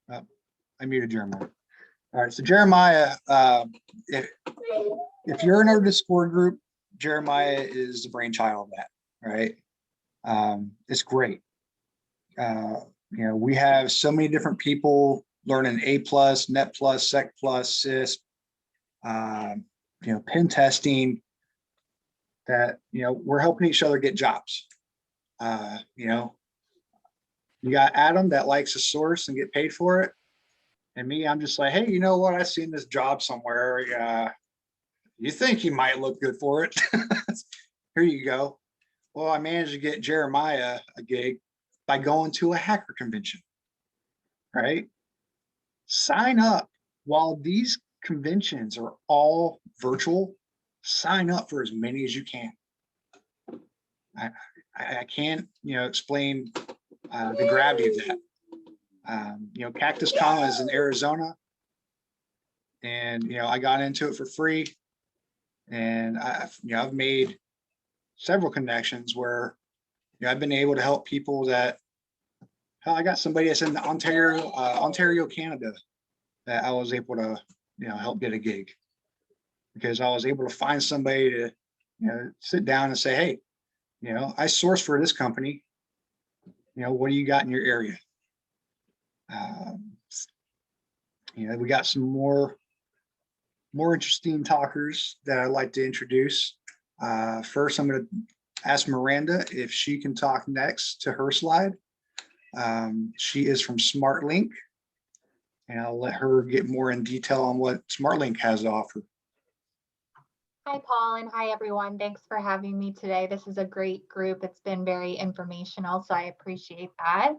S6: Directory.
S1: I muted Jeremiah. All right, so Jeremiah, if you're in our Discord group, Jeremiah is the brainchild of that, right? It's great. We have so many different people learning A+, Net+, Sec+, CISP, pen testing, that, we're helping each other get jobs. You got Adam that likes to source and get paid for it. And me, I'm just like, hey, you know what? I've seen this job somewhere. You think you might look good for it. Here you go. Well, I managed to get Jeremiah a gig by going to a hacker convention, right? Sign up. While these conventions are all virtual, sign up for as many as you can. I can't, explain the gravity of that. Cactus Con is in Arizona, and I got into it for free, and I've made several connections where I've been able to help people that, hell, I got somebody that's in Ontario, Canada, that I was able to help get a gig, because I was able to find somebody to sit down and say, hey, I source for this company, what do you got in your area? We got some more interesting talkers that I'd like to introduce. First, I'm going to ask Maranda if she can talk next to her slide. She is from SmartLink, and I'll let her get more in detail on what SmartLink has to offer.
S10: Hi, Paul, and hi, everyone. Thanks for having me today. This is a great group. It's been very informational, so I appreciate that.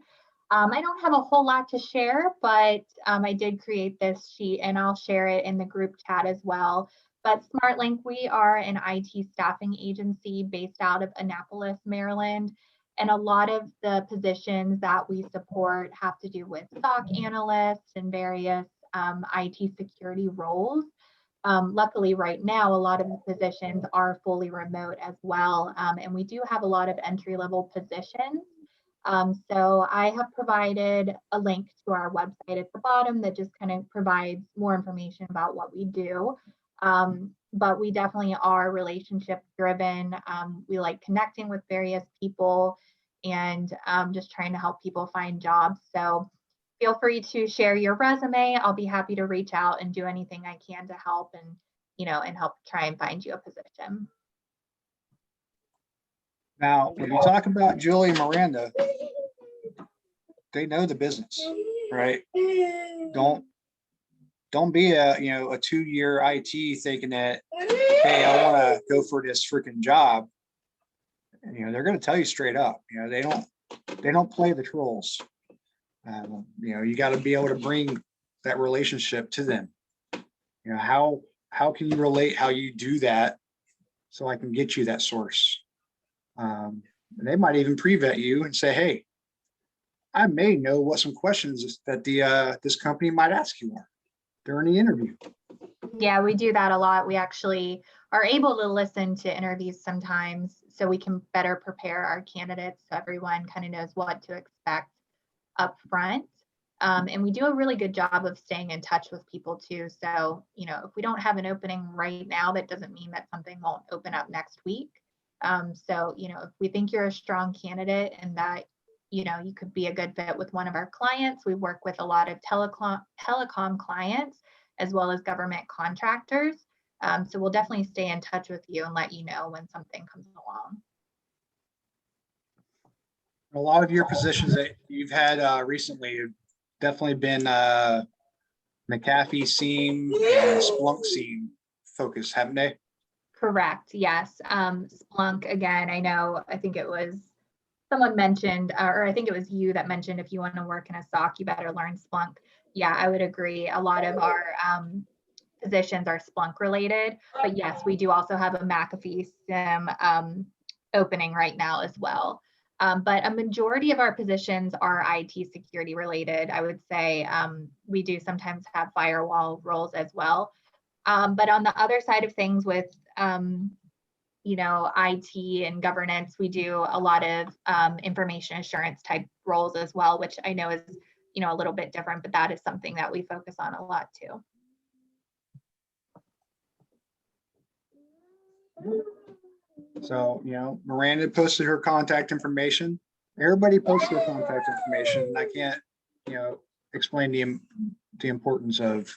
S10: I don't have a whole lot to share, but I did create this sheet, and I'll share it in the group chat as well. But SmartLink, we are an IT staffing agency based out of Annapolis, Maryland. And a lot of the positions that we support have to do with SOC analysts and various IT security roles. Luckily, right now, a lot of the positions are fully remote as well. And we do have a lot of entry-level positions. So I have provided a link to our website at the bottom that just kind of provides more information about what we do. But we definitely are relationship driven. We like connecting with various people and just trying to help people find jobs. So feel free to share your resume. I'll be happy to reach out and do anything I can to help and, and help try and find you a position.
S1: Now, when you talk about Julie and Miranda, they know the business, right? Don't don't be a 2-year IT thinking that, hey, I want to go for this freaking job. And, they're going to tell you straight up. They don't play the trolls. You got to be able to bring that relationship to them. How can you relate how you do that so I can get you that source? And they might even pre-vet you and say, hey, I may know what some questions that this company might ask you are during the interview.
S10: Yeah, we do that a lot. We actually are able to listen to interviews sometimes so we can better prepare our candidates so everyone kind of knows what to expect up front. And we do a really good job of staying in touch with people too. So, if we don't have an opening right now, that doesn't mean that something won't open up next week. So, if we think you're a strong candidate and that, you could be a good fit with one of our clients, we work with a lot of telecom clients as well as government contractors. So we'll definitely stay in touch with you and let you know when something comes along.
S1: A lot of your positions that you've had recently have definitely been McAfee SIEM and Splunk SIEM focus, haven't they?
S10: Correct. Yes. Splunk, again, I think it was someone mentioned, or I think it was you that mentioned, if you want to work in a SOC, you better learn Splunk. Yeah, I would agree. A lot of our positions are Splunk related, but yes, we do also have a McAfee SIEM opening right now as well. But a majority of our positions are IT security related. I would say we do sometimes have firewall roles as well. But on the other side of things with, IT and governance, we do a lot of information assurance type roles as well, which I know is, a little bit different, but that is something that we focus on a lot too.
S1: So, Miranda posted her contact information. Everybody posts their contact information. And I can't, explain the importance of,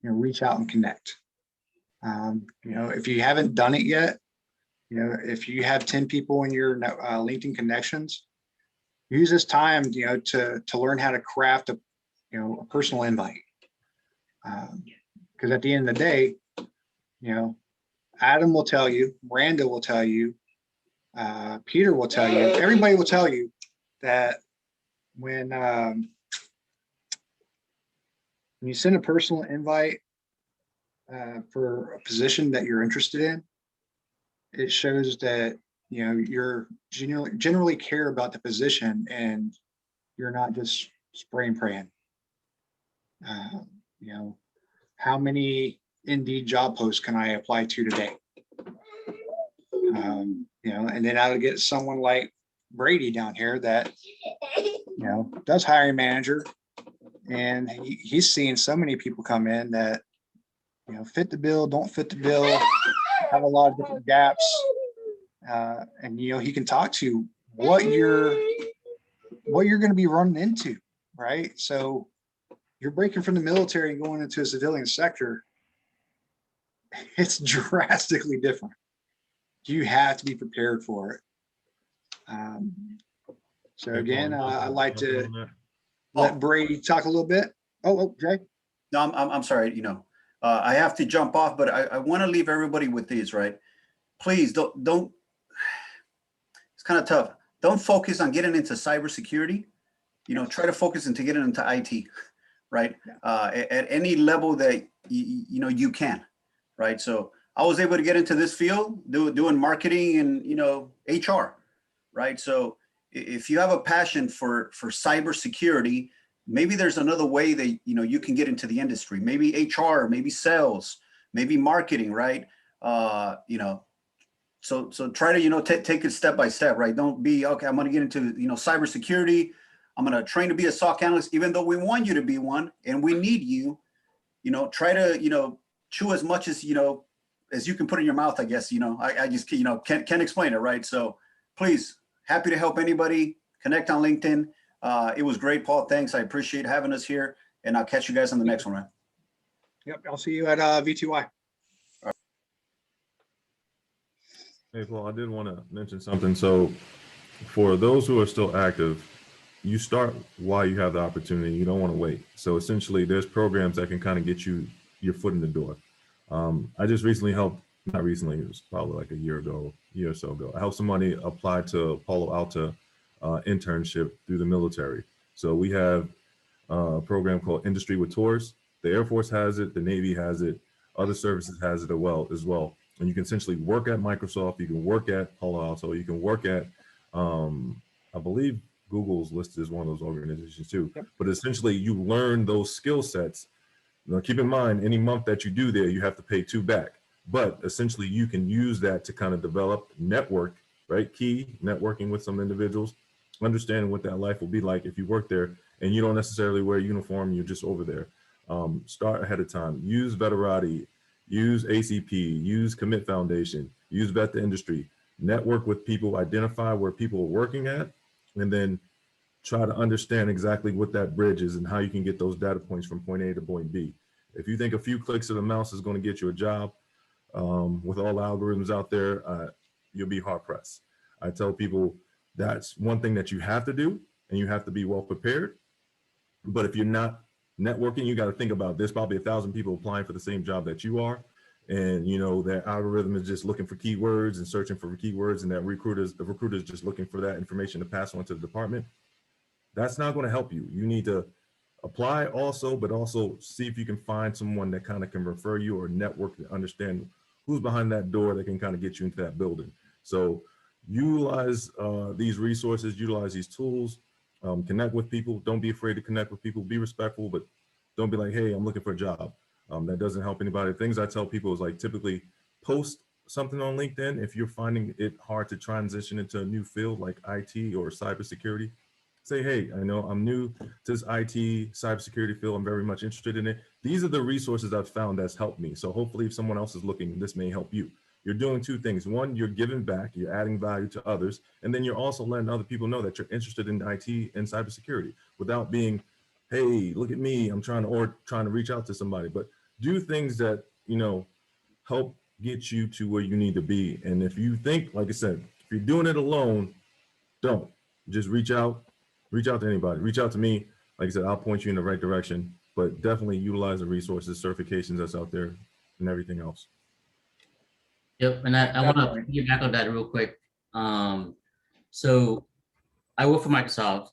S1: reach out and connect. If you haven't done it yet, if you have 10 people in your LinkedIn connections, use this time, to learn how to craft a personal invite. Because at the end of the day, Adam will tell you, Miranda will tell you, Peter will tell you, everybody will tell you that when you send a personal invite for a position that you're interested in, it shows that you're generally care about the position and you're not just spray and praying. How many Indeed job posts can I apply to today? And then I would get someone like Brady down here that does hiring manager, and he's seeing so many people come in that fit the bill, don't fit the bill, have a lot of different gaps, and he can talk to what you're going to be running into, right? So you're breaking from the military and going into a civilian sector. It's drastically different. You have to be prepared for it. So again, I'd like to let Brady talk a little bit. Oh, Jay.
S9: No, I'm sorry. I have to jump off, but I want to leave everybody with these, right? Please don't. It's kind of tough. Don't focus on getting into cybersecurity. Try to focus into getting into IT, right? At any level that you can, right? So I was able to get into this field doing marketing and HR, right? So if you have a passion for cybersecurity, maybe there's another way that you can get into the industry. Maybe HR, maybe sales, maybe marketing, right? So try to take it step by step, right? Don't be okay. I'm going to get into cybersecurity. I'm going to train to be a SOC analyst, even though we want you to be one and we need you. Try to chew as much as as you can put in your mouth. I guess I just can't explain it, right? So please, happy to help anybody. Connect on LinkedIn. It was great, Paul. Thanks. I appreciate having us here, and I'll catch you guys on the next one, right?
S1: Yep, I'll see you at V2Y.
S11: Hey, Paul, I did want to mention something. So for those who are still active, you start while you have the opportunity. You don't want to wait. So essentially, there's programs that can kind of get you your foot in the door. I just recently helped, not recently, it was probably like a year or so ago. I helped somebody apply to Palo Alto internship through the military. So we have a program called Industry with Tours. The Air Force has it, the Navy has it, other services has it as well. And you can essentially work at Microsoft, you can work at Palo Alto, you can work at, I believe Google's listed as one of those organizations too.
S1: Yep.
S11: But essentially you learn those skill sets. Now keep in mind, any month that you do there, you have to pay 2 back. But essentially you can use that to kind of develop network, right? Key networking with some individuals, understanding what that life will be like if you work there and you don't necessarily wear a uniform, you're just over there. Start ahead of time, use Veterati, use ACP, use Commit Foundation, use Vet the Industry, network with people, identify where people are working at, and then try to understand exactly what that bridge is and how you can get those data points from point A to point B. If you think a few clicks of the mouse is going to get you a job, with all the algorithms out there, you'll be hard pressed. I tell people that's one thing that you have to do, and you have to be well prepared. But if you're not networking, you got to think about there's probably 1,000 people applying for the same job that you are. And you know, that algorithm is just looking for keywords and searching for keywords, and that the recruiter's just looking for that information to pass on to the department. That's not going to help you. You need to apply also, but also see if you can find someone that kind of can refer you or network to understand who's behind that door that can kind of get you into that building. So utilize these resources, utilize these tools, connect with people. Don't be afraid to connect with people. Be respectful, but don't be like, hey, I'm looking for a job. That doesn't help anybody. Things I tell people is like typically post something on LinkedIn if you're finding it hard to transition into a new field like IT or cybersecurity. Say, hey, I know I'm new to this IT cybersecurity field. I'm very much interested in it. These are the resources I've found that's helped me. So hopefully if someone else is looking, this may help you. You're doing 2 things. One, you're giving back, you're adding value to others. And then you're also letting other people know that you're interested in IT and cybersecurity without being, hey, look at me, I'm trying to reach out to somebody. But do things that, you know, help get you to where you need to be. And if you think, like I said, if you're doing it alone, don't. Just reach out to anybody, reach out to me. Like I said, I'll point you in the right direction, but definitely utilize the resources, certifications that's out there and everything else.
S2: Yep, and I want to get back on that real quick. So I work for Microsoft,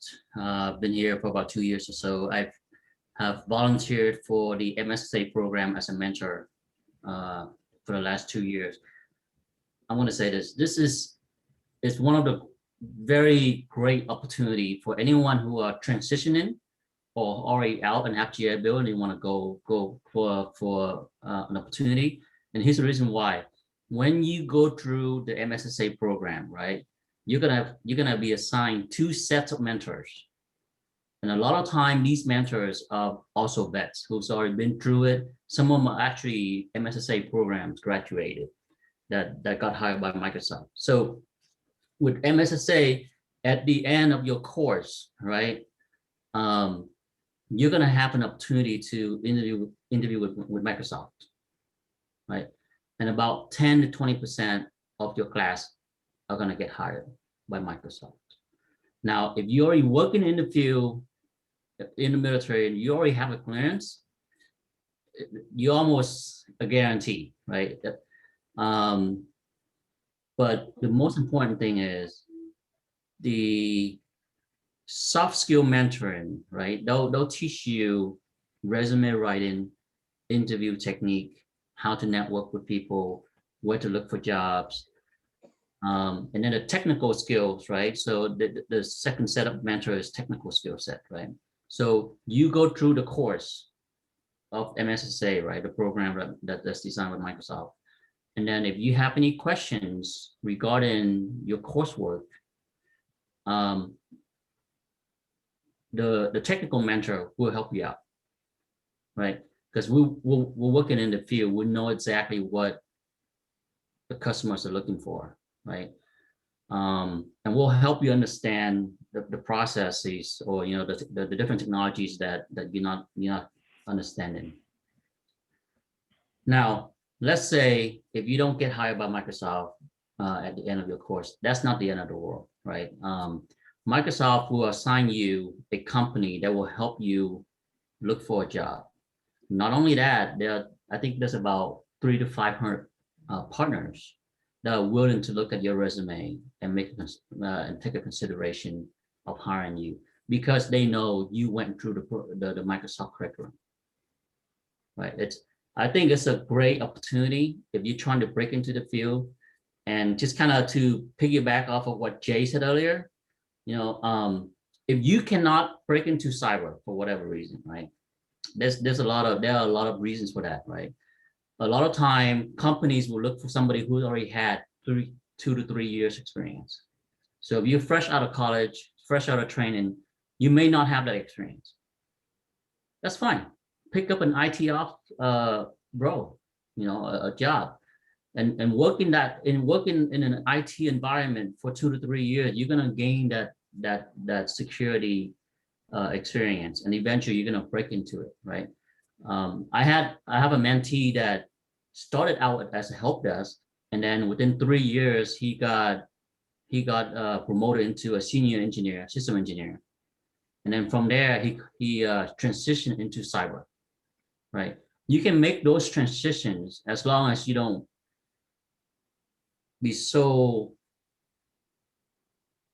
S2: been here for about 2 years or so. I have volunteered for the MSSA program as a mentor for the last 2 years. I want to say this is one of the very great opportunity for anyone who are transitioning or already out and have GI Bill and they want to go for an opportunity. And here's the reason why. When you go through the MSSA program, right, you're gonna be assigned 2 sets of mentors. And a lot of time, these mentors are also vets who's already been through it. Some of them are actually MSSA programs graduated that got hired by Microsoft. So with MSSA, at the end of your course, right, you're gonna have an opportunity to interview with Microsoft, right? And about 10 to 20% of your class are gonna get hired by Microsoft. Now, if you're already working in the field, in the military, and you already have a clearance, you're almost a guarantee, right? But the most important thing is the soft skill mentoring, right? They'll teach you resume writing, interview technique, how to network with people, where to look for jobs, and then the technical skills, right? So the second set of mentor is technical skill set, right? So you go through the course of MSSA, right? The program that's designed with Microsoft. And then if you have any questions regarding your coursework, the technical mentor will help you out, right? Because we're working in the field, we know exactly what the customers are looking for, right? And we'll help you understand the processes, or the different technologies that you're not understanding. Now, let's say if you don't get hired by Microsoft at the end of your course, that's not the end of the world, right? Microsoft will assign you a company that will help you look for a job. Not only that, I think there's about 300 to 500 partners that are willing to look at your resume and and take a consideration of hiring you because they know you went through the Microsoft curriculum. Right? I think it's a great opportunity if you're trying to break into the field. And just kind of to piggyback off of what Jay said earlier, if you cannot break into cyber for whatever reason, right? There are a lot of reasons for that, right? A lot of time companies will look for somebody who already had 2 to 3 years experience. So if you're fresh out of college, fresh out of training, you may not have that experience. That's fine. Pick up an IT ops role, a job, and work in an IT environment for 2 to 3 years. You're gonna gain that security experience, and eventually you're gonna break into it, right? I have a mentee that started out as a help desk, and then within 3 years he got promoted into a senior engineer, system engineer, and then from there he transitioned into cyber. Right? You can make those transitions as long as you don't be so,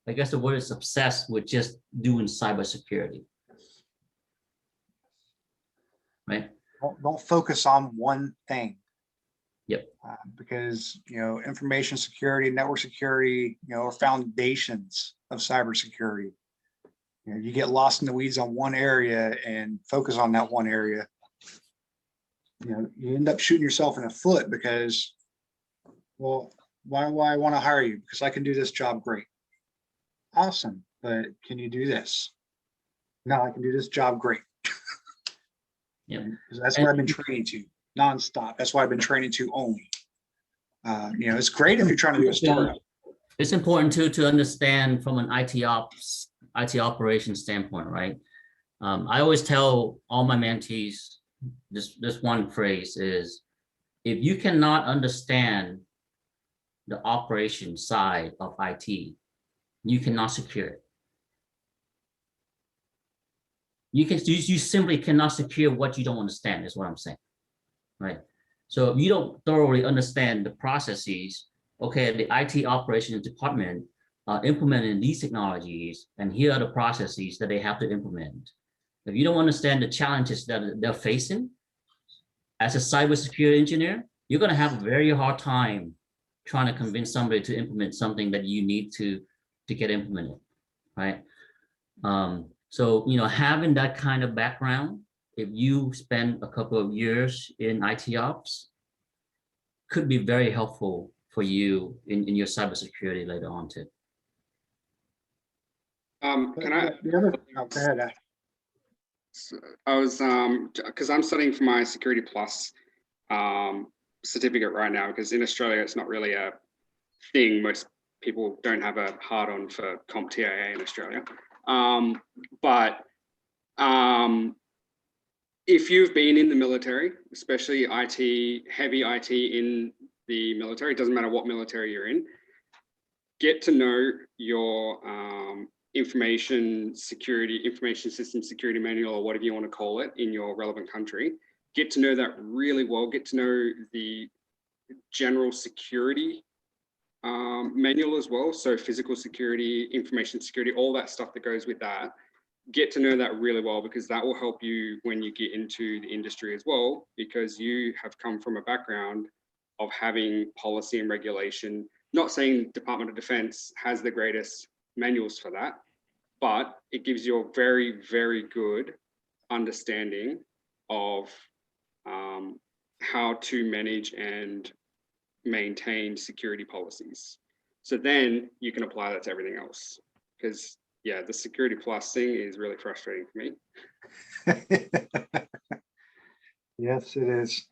S2: I guess the word is obsessed with just doing cybersecurity. Right?
S1: Don't focus on one thing.
S2: Yep.
S1: Because, information security, network security, are foundations of cybersecurity. You get lost in the weeds on one area and focus on that one area. You end up shooting yourself in the foot because, well, why do I want to hire you? Because I can do this job great. Awesome, but can you do this? No, I can do this job great.
S2: Yeah,
S1: that's what I've been training to nonstop. That's what I've been training to only. It's great if you're trying to do a startup.
S2: It's important to understand from an IT operations standpoint, right? I always tell all my mentees, this one phrase is, if you cannot understand the operation side of IT, you cannot secure it. You simply cannot secure what you don't understand, is what I'm saying, right? So if you don't thoroughly understand the processes, okay, the IT operations department implementing these technologies, and here are the processes that they have to implement. If you don't understand the challenges that they're facing, as a cybersecurity engineer, you're going to have a very hard time trying to convince somebody to implement something that you need to get implemented, right? So, having that kind of background, if you spend a couple of years in IT ops, could be very helpful for you in your cybersecurity later on too.
S4: Can I?
S1: The other thing, go ahead.
S4: I was because I'm studying for my Security Plus certificate right now, because in Australia it's not really a thing. Most people don't have a hard-on for CompTIA in Australia. But if you've been in the military, especially IT, heavy IT in the military, it doesn't matter what military you're in, get to know your information system security manual, or whatever you want to call it, in your relevant country. Get to know that really well. Get to know the general security manual as well. So physical security, information security, all that stuff that goes with that. Get to know that really well, because that will help you when you get into the industry as well, because you have come from a background of having policy and regulation. Not saying Department of Defense has the greatest manuals for that, but it gives you a very, very good understanding of how to manage and maintain security policies. So then you can apply that to everything else. Because yeah, the Security Plus thing is really frustrating for me.
S1: Yes, it is.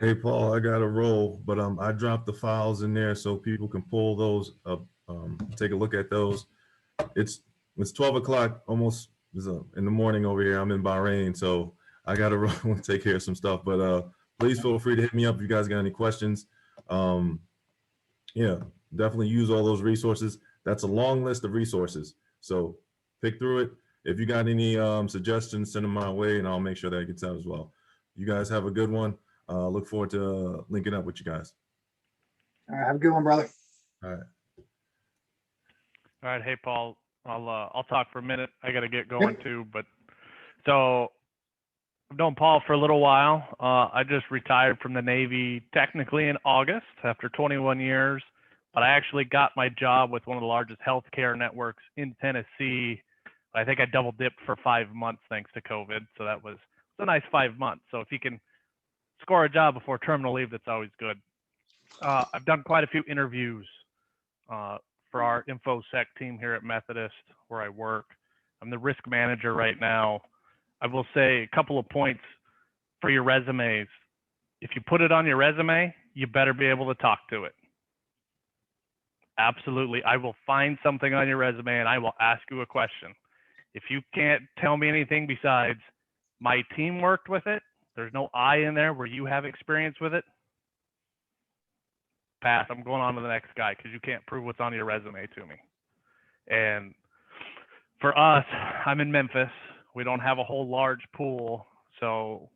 S11: Hey, Paul, I got a roll, but I dropped the files in there so people can pull those up, take a look at those. It's 12 o'clock almost in the morning over here. I'm in Bahrain, so I got to run take care of some stuff. But please feel free to hit me up if you guys got any questions. Yeah, definitely use all those resources. That's a long list of resources. So pick through it. If you got any suggestions, send them my way and I'll make sure that it gets out as well. You guys have a good one. Look forward to linking up with you guys.
S1: All right, have a good one, brother.
S11: All right.
S12: All right, hey Paul, I'll talk for a minute. I got to get going too, but so I've known Paul for a little while. I just retired from the Navy technically in August after 21 years, but I actually got my job with one of the largest healthcare networks in Tennessee. I think I double dipped for 5 months thanks to COVID, so that was a nice 5 months. So if you can score a job before terminal leave, that's always good. I've done quite a few interviews for our InfoSec team here at Methodist, where I work. I'm the risk manager right now. I will say a couple of points for your resumes. If you put it on your resume, you better be able to talk to it. Absolutely. I will find something on your resume and I will ask you a question. If you can't tell me anything besides my team worked with it, there's no I in there where you have experience with it, pass. I'm going on to the next guy because you can't prove what's on your resume to me. And for us, I'm in Memphis. We don't have a whole large pool. So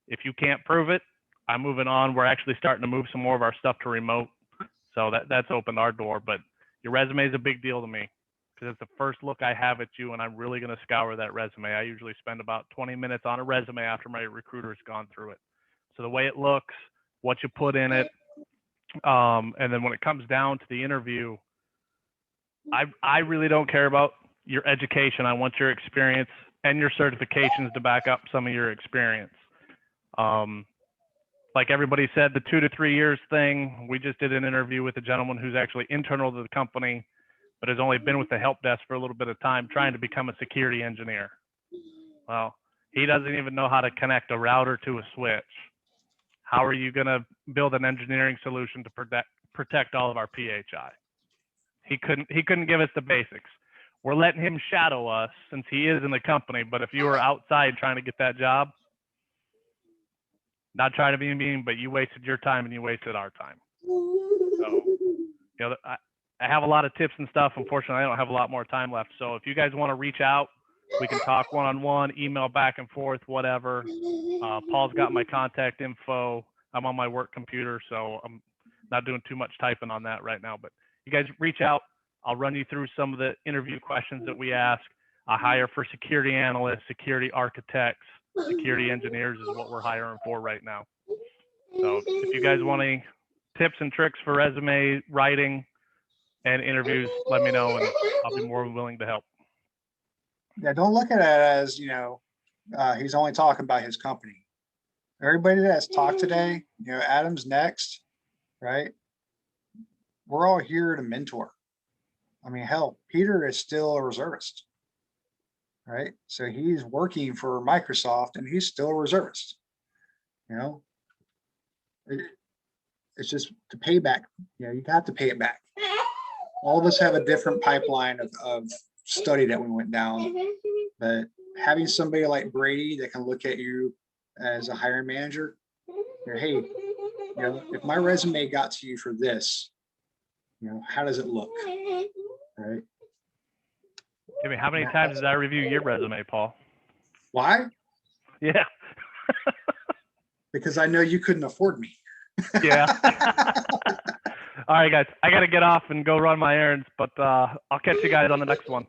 S12: if you can't prove it, I'm moving on. We're actually starting to move some more of our stuff to remote. So that's opened our door. But your resume is a big deal to me because it's the first look I have at you, and I'm really going to scour that resume. I usually spend about 20 minutes on a resume after my recruiter's gone through it. So the way it looks, what you put in it, and then when it comes down to the interview, I really don't care about your education. I want your experience and your certifications to back up some of your experience. Like everybody said, the 2 to 3 years thing, we just did an interview with a gentleman who's actually internal to the company, but has only been with the help desk for a little bit of time trying to become a security engineer. Well, he doesn't even know how to connect a router to a switch. How are you going to build an engineering solution to protect all of our PHI? He couldn't give us the basics. We're letting him shadow us since he is in the company. But if you were outside trying to get that job, not trying to be mean, but you wasted your time and you wasted our time. So, I have a lot of tips and stuff. Unfortunately, I don't have a lot more time left. So if you guys want to reach out, we can talk one-on-one, email back and forth, whatever. Paul's got my contact info. I'm on my work computer, so I'm not doing too much typing on that right now. But you guys reach out. I'll run you through some of the interview questions that we ask. I hire for security analysts, security architects, security engineers is what we're hiring for right now. So if you guys want any tips and tricks for resume writing and interviews, let me know, and I'll be more than willing to help.
S1: Yeah, don't look at it as, he's only talking about his company. Everybody that's talked today, Adam's next, right? We're all here to mentor. I mean, hell, Peter is still a reservist, right? So he's working for Microsoft and he's still a reservist. It's just to pay back. You got to pay it back. All of us have a different pipeline of study that we went down, but having somebody like Brady that can look at you as a hiring manager, hey, if my resume got to you for this, how does it look, right?
S12: I mean, how many times did I review your resume, Paul?
S1: Why?
S12: Yeah.
S1: Because I know you couldn't afford me.
S12: Yeah. All right, guys, I got to get off and go run my errands, but I'll catch you guys on the next one.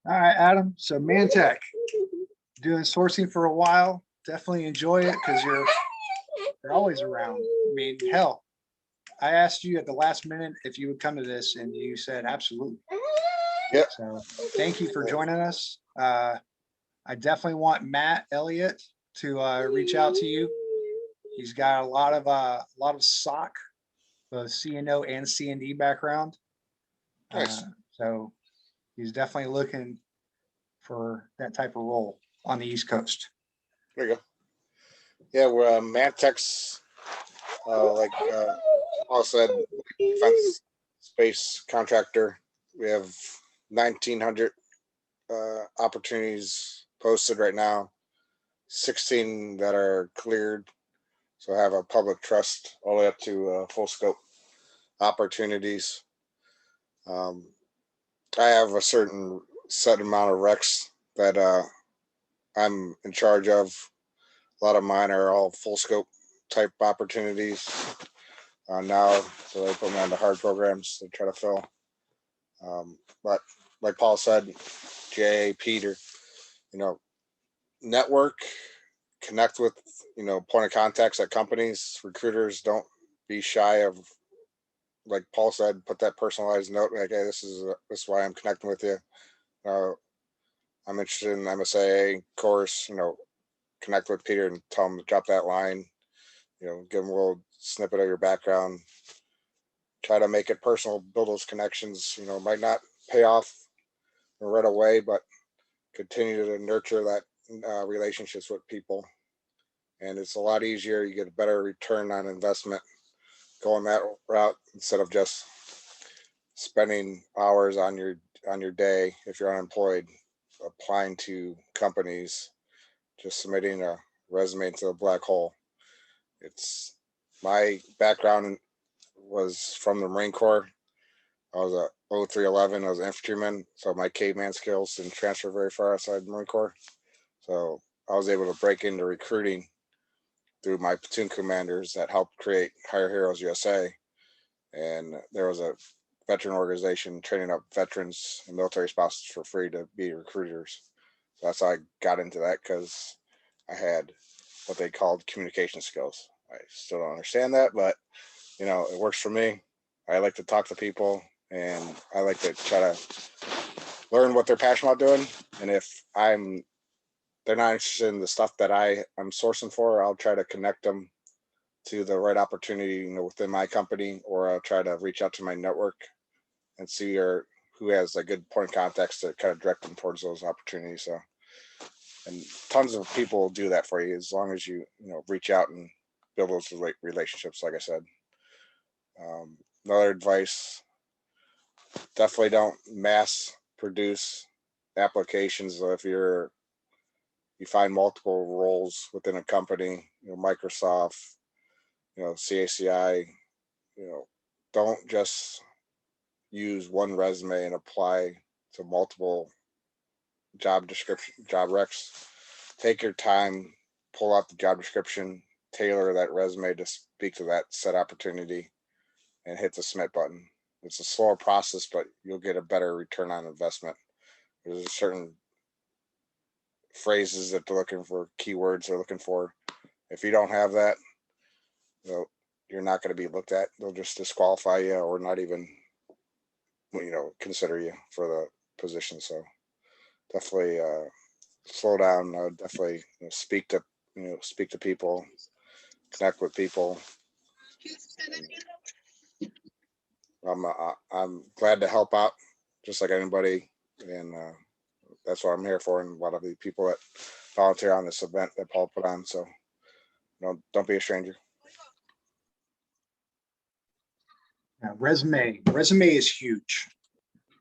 S1: All right, Adam. So Mantech, doing sourcing for a while. Definitely enjoy it because you're always around. I mean, hell, I asked you at the last minute if you would come to this, and you said absolutely.
S13: Yep.
S1: So thank you for joining us. I definitely want Matt Elliott to reach out to you. He's got a lot of SOC, both CNO and CND background.
S13: Nice.
S1: So he's definitely looking for that type of role on the East Coast.
S13: There you go. Yeah, we're Mantech's, like Paul said, defense space contractor. We have 1,900 opportunities posted right now, 16 that are cleared. So I have a public trust all the way up to full scope. opportunities. I have a certain set amount of recs that I'm in charge of. A lot of mine are all full scope type opportunities now, so they put me on the hard programs to try to fill. But like Paul said, Jay, Peter, network, connect with, point of contacts at companies, recruiters. Don't be shy of, like Paul said, put that personalized note, like, hey, this is why I'm connecting with you. I'm interested in MSA course, connect with Peter and tell him to drop that line, give him a little snippet of your background, try to make it personal, build those connections. Might not pay off right away, but continue to nurture that relationships with people. And it's a lot easier. You get a better return on investment going that route instead of just spending hours on your day if you're unemployed applying to companies, just submitting a resume into a black hole. It's my background was from the Marine Corps. I was a 0311. I was an infantryman, so my caveman skills didn't transfer very far outside the Marine Corps. So I was able to break into recruiting through my platoon commanders that helped create Hire Heroes USA. And there was a veteran organization training up veterans and military spouses for free to be recruiters. So that's how I got into that, because I had what they called communication skills. I still don't understand that, but it works for me. I like to talk to people, and I like to try to learn what they're passionate about doing. And if they're not interested in the stuff that I'm sourcing for, I'll try to connect them to the right opportunity, within my company, or I'll try to reach out to my network and see who has a good point of contacts to kind of direct them towards those opportunities. So, and tons of people will do that for you as long as you, reach out and build those relationships. Like I said, another advice, definitely don't mass produce applications. So if you find multiple roles within a company, Microsoft, CACI, don't just use one resume and apply to multiple job recs. Take your time, pull out the job description, tailor that resume to speak to that set opportunity, and hit the submit button. It's a slower process, but you'll get a better return on investment. There's certain phrases that they're looking for, keywords they're looking for. If you don't have that, you're not going to be looked at. They'll just disqualify you or not even, consider you for the position. So definitely slow down. Definitely speak to people, connect with people. I'm glad to help out, just like anybody, and that's what I'm here for. And a lot of the people that volunteer on this event that Paul put on. So don't be a stranger.
S1: Now, resume is huge.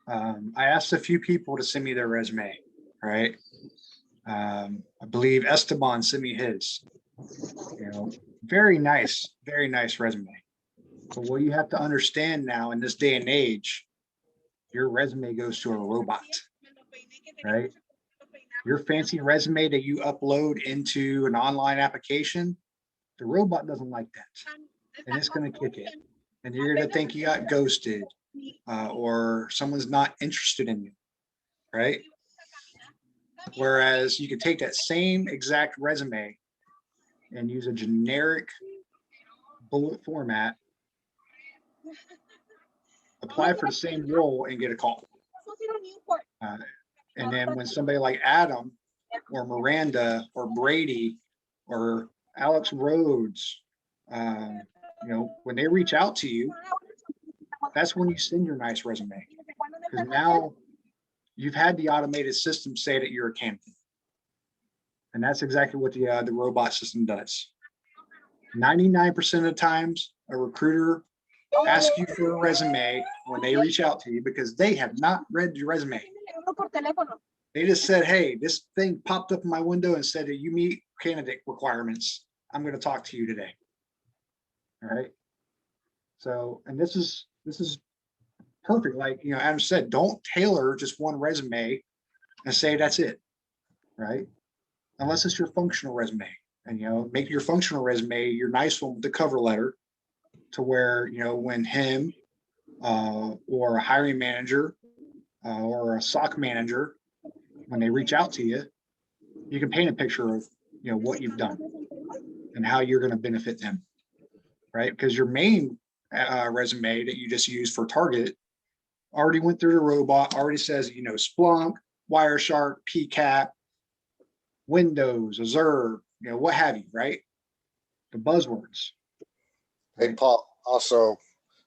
S1: I asked a few people to send me their resume, right? I believe Esteban sent me his. Very nice resume. But what you have to understand now in this day and age, your resume goes to a robot, right? Your fancy resume that you upload into an online application, the robot doesn't like that, and it's going to kick it. And you're going to think you got ghosted, or someone's not interested in you, right? Whereas you could take that same exact resume and use a generic bullet format, apply for the same role, and get a call. And then when somebody like Adam or Miranda or Brady or Alex Rhodes, when they reach out to you, that's when you send your nice resume, because now you've had the automated system say that you're a candidate. And that's exactly what the robot system does. 99% of the times, a recruiter asks you for a resume when they reach out to you because they have not read your resume. They just said, hey, this thing popped up in my window and said that you meet candidate requirements. I'm going to talk to you today. All right. So, and this is this is perfect. Like, you know, Adam said, don't tailor just one resume and say that's it, right? Unless it's your functional resume. And, you know, make your functional resume your nice one with the cover letter to where, you know, when him or a hiring manager or a SOC manager, when they reach out to you, you can paint a picture of, you know, what you've done and how you're going to benefit them, right? Because your main resume that you just used for Target already went through the robot, already says, you know, Splunk, Wireshark, PCAP, Windows, Azure, you know, what have you, right? The buzzwords.
S13: Hey, Paul, also,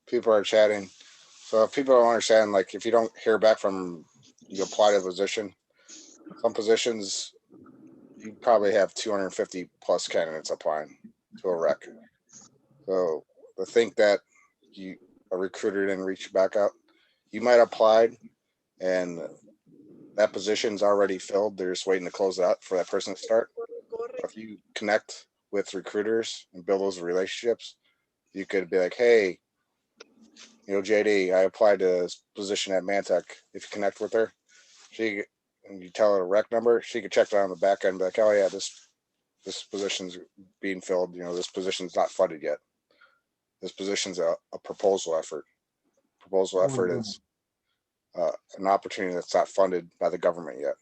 S13: people are chatting. So if people don't understand, like, if you don't hear back from, you apply to a position, some positions, you probably have 250 plus candidates applying to a rec. So to think that a recruiter didn't reach back out, you might have applied and that position's already filled. They're just waiting to close it out for that person to start. If you connect with recruiters and build those relationships, you could be like, hey, you know, JD, I applied to this position at Mantech. If you connect with her, and you tell her a rec number, she could check it on the back end and be like, oh yeah, this position's being filled. You know, this position's not funded yet. This position's a proposal effort. Proposal effort is an opportunity that's not funded by the government yet.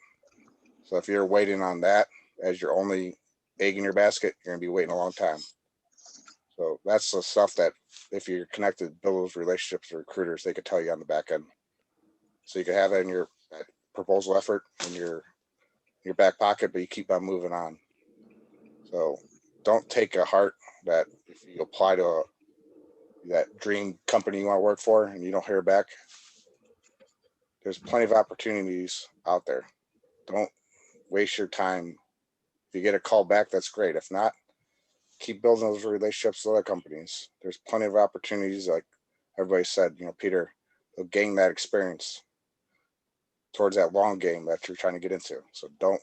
S13: So if you're waiting on that as your only egg in your basket, you're gonna be waiting a long time. So that's the stuff that if you're connected, build those relationships with recruiters, they could tell you on the back end. So you can have it in your proposal effort in your back pocket, but you keep on moving on. So don't take a heart that if you apply to that dream company you want to work for and you don't hear back, there's plenty of opportunities out there. Don't waste your time. If you get a call back, that's great. If not, keep building those relationships with other companies. There's plenty of opportunities, like everybody said, you know, Peter, they'll gain that experience towards that long game that you're trying to get into. So don't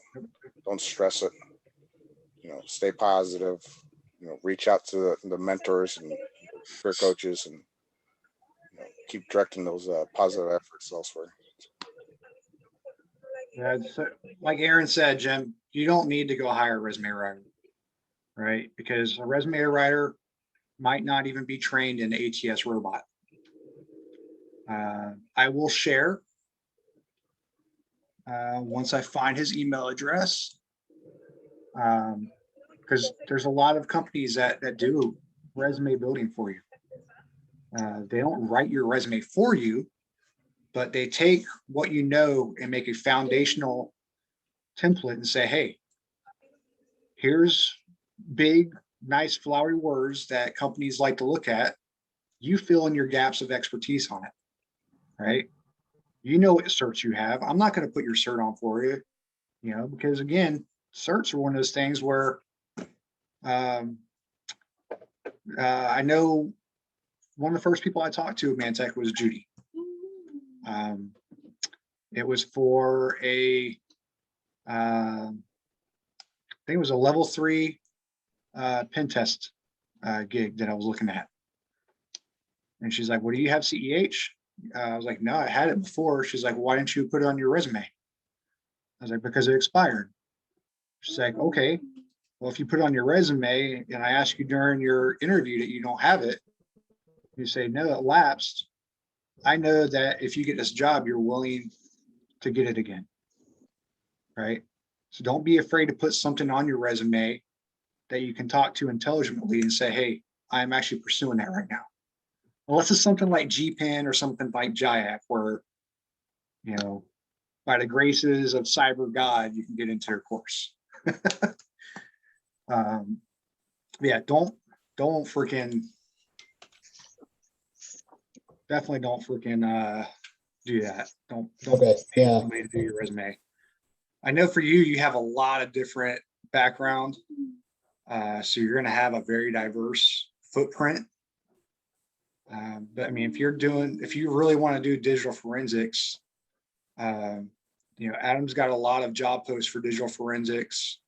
S13: stress it. You know, stay positive. You know, reach out to the mentors and career coaches, and you know, keep directing those positive efforts elsewhere.
S1: Yeah, so like Aaron said, Jim, you don't need to go hire a resume writer, right? Because a resume writer might not even be trained in ATS robot. I will share once I find his email address, because there's a lot of companies that do resume building for you. They don't write your resume for you, but they take what you know and make a foundational template and say, hey, here's big, nice, flowery words that companies like to look at. You fill in your gaps of expertise on it, right? You know what certs you have. I'm not going to put your cert on for you, you know, because again, certs are one of those things where I know one of the first people I talked to at Mantech was Judy. It was for I think it was a level 3 pen test gig that I was looking at. And she's like, well, do you have CEH? I was like, no, I had it before. She's like, why didn't you put it on your resume? I was like, because it expired. She's like, okay, well, if you put it on your resume and I ask you during your interview that you don't have it, you say, no, it lapsed. I know that if you get this job, you're willing to get it again, right? So don't be afraid to put something on your resume that you can talk to intelligently and say, hey, I'm actually pursuing that right now. Unless it's something like GPen or something like JIAC, where, you know, by the graces of cyber God, you can get into your course. Yeah, don't freaking, definitely don't freaking do that. Don't
S8: Okay,
S1: pay
S8: yeah.
S1: somebody to do your resume. I know for you, you have a lot of different background. So you're going to have a very diverse footprint. But I mean, if you really want to do digital forensics, you know, Adam's got a lot of job posts for digital forensics.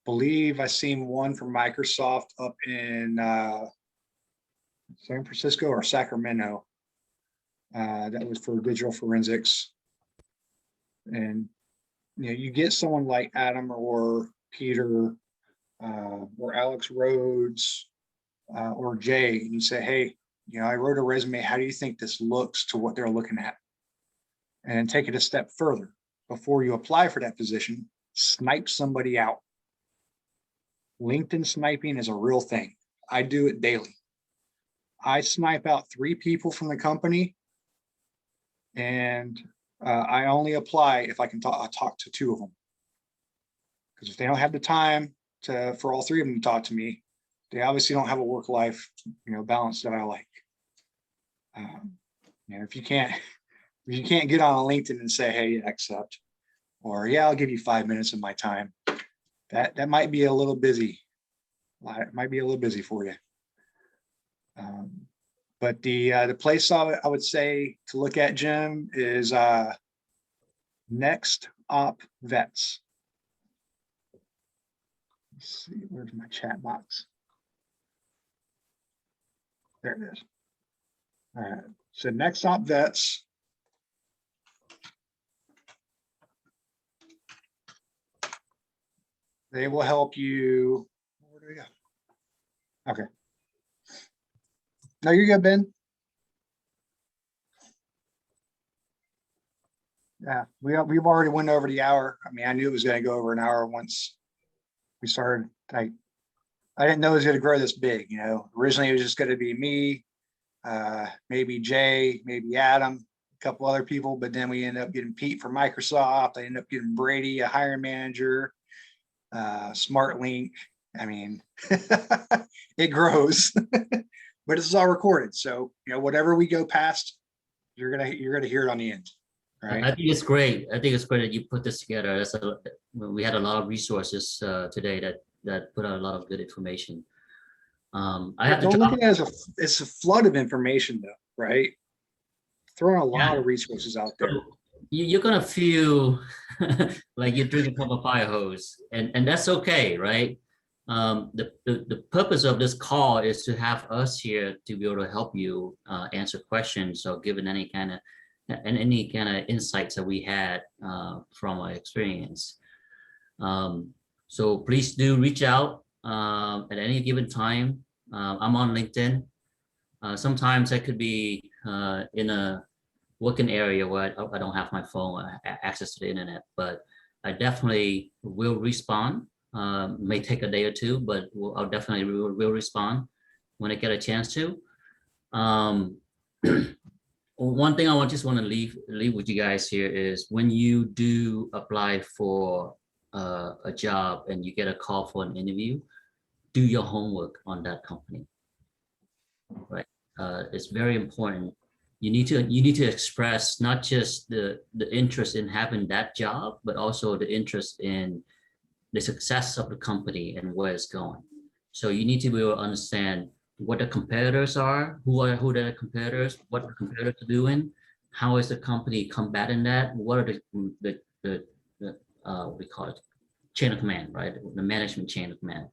S1: Believe I seen one from Microsoft up in San Francisco or Sacramento. That was for digital forensics. And you get someone like Adam or Peter or Alex Rhodes or Jay, and you say, hey, I wrote a resume. How do you think this looks to what they're looking at? And then take it a step further. Before you apply for that position, snipe somebody out. LinkedIn sniping is a real thing. I do it daily. I snipe out 3 people from the company, and I only apply if I can talk to 2 of them. Because if they don't have the time for all 3 of them to talk to me, they obviously don't have a work-life balance that I like. If you can't get on LinkedIn and say, hey, accept, or yeah, I'll give you 5 minutes of my time, that might be a little busy. It might be a little busy for you. But the place I would say to look at, Jim, is Next Op Vets. Let's see, where's my chat box? There it is. All right, so Next Op Vets. They will help you. Where do we go? Okay. No, you're good, Ben. Yeah, we've already went over the hour. I mean, I knew it was going to go over an hour once we started. I didn't know it was going to grow this big. Originally it was just going to be me, maybe Jay, maybe Adam, a couple other people, but then we ended up getting Pete from Microsoft. I ended up getting Brady, a hiring manager, SmartLink. I mean, it grows. But it's all recorded, so whatever we go past, you're gonna hear it on the end, right?
S2: I think it's great. I think it's great that you put this together. We had a lot of resources today that put out a lot of good information. I have
S1: Don't look at it as it's a flood of information, though, right? Throwing a lot of resources out there.
S2: You're gonna feel like you're drinking from a fire hose, and that's okay, right? The purpose of this call is to have us here to be able to help you answer questions or given any kind of insights that we had from our experience. So please do reach out at any given time. I'm on LinkedIn. Sometimes I could be in a working area where I don't have my phone or access to the internet, but I definitely will respond. May take a day or 2, but I'll definitely will respond when I get a chance to. One thing I just want to leave with you guys here is when you do apply for a job and you get a call for an interview, do your homework on that company, right? It's very important. You need to express not just the interest in having that job, but also the interest in the success of the company and where it's going. So you need to be able to understand what the competitors are, who the competitors, what the competitors are doing, how is the company combating that, what are the we call it chain of command, right? The management chain of command.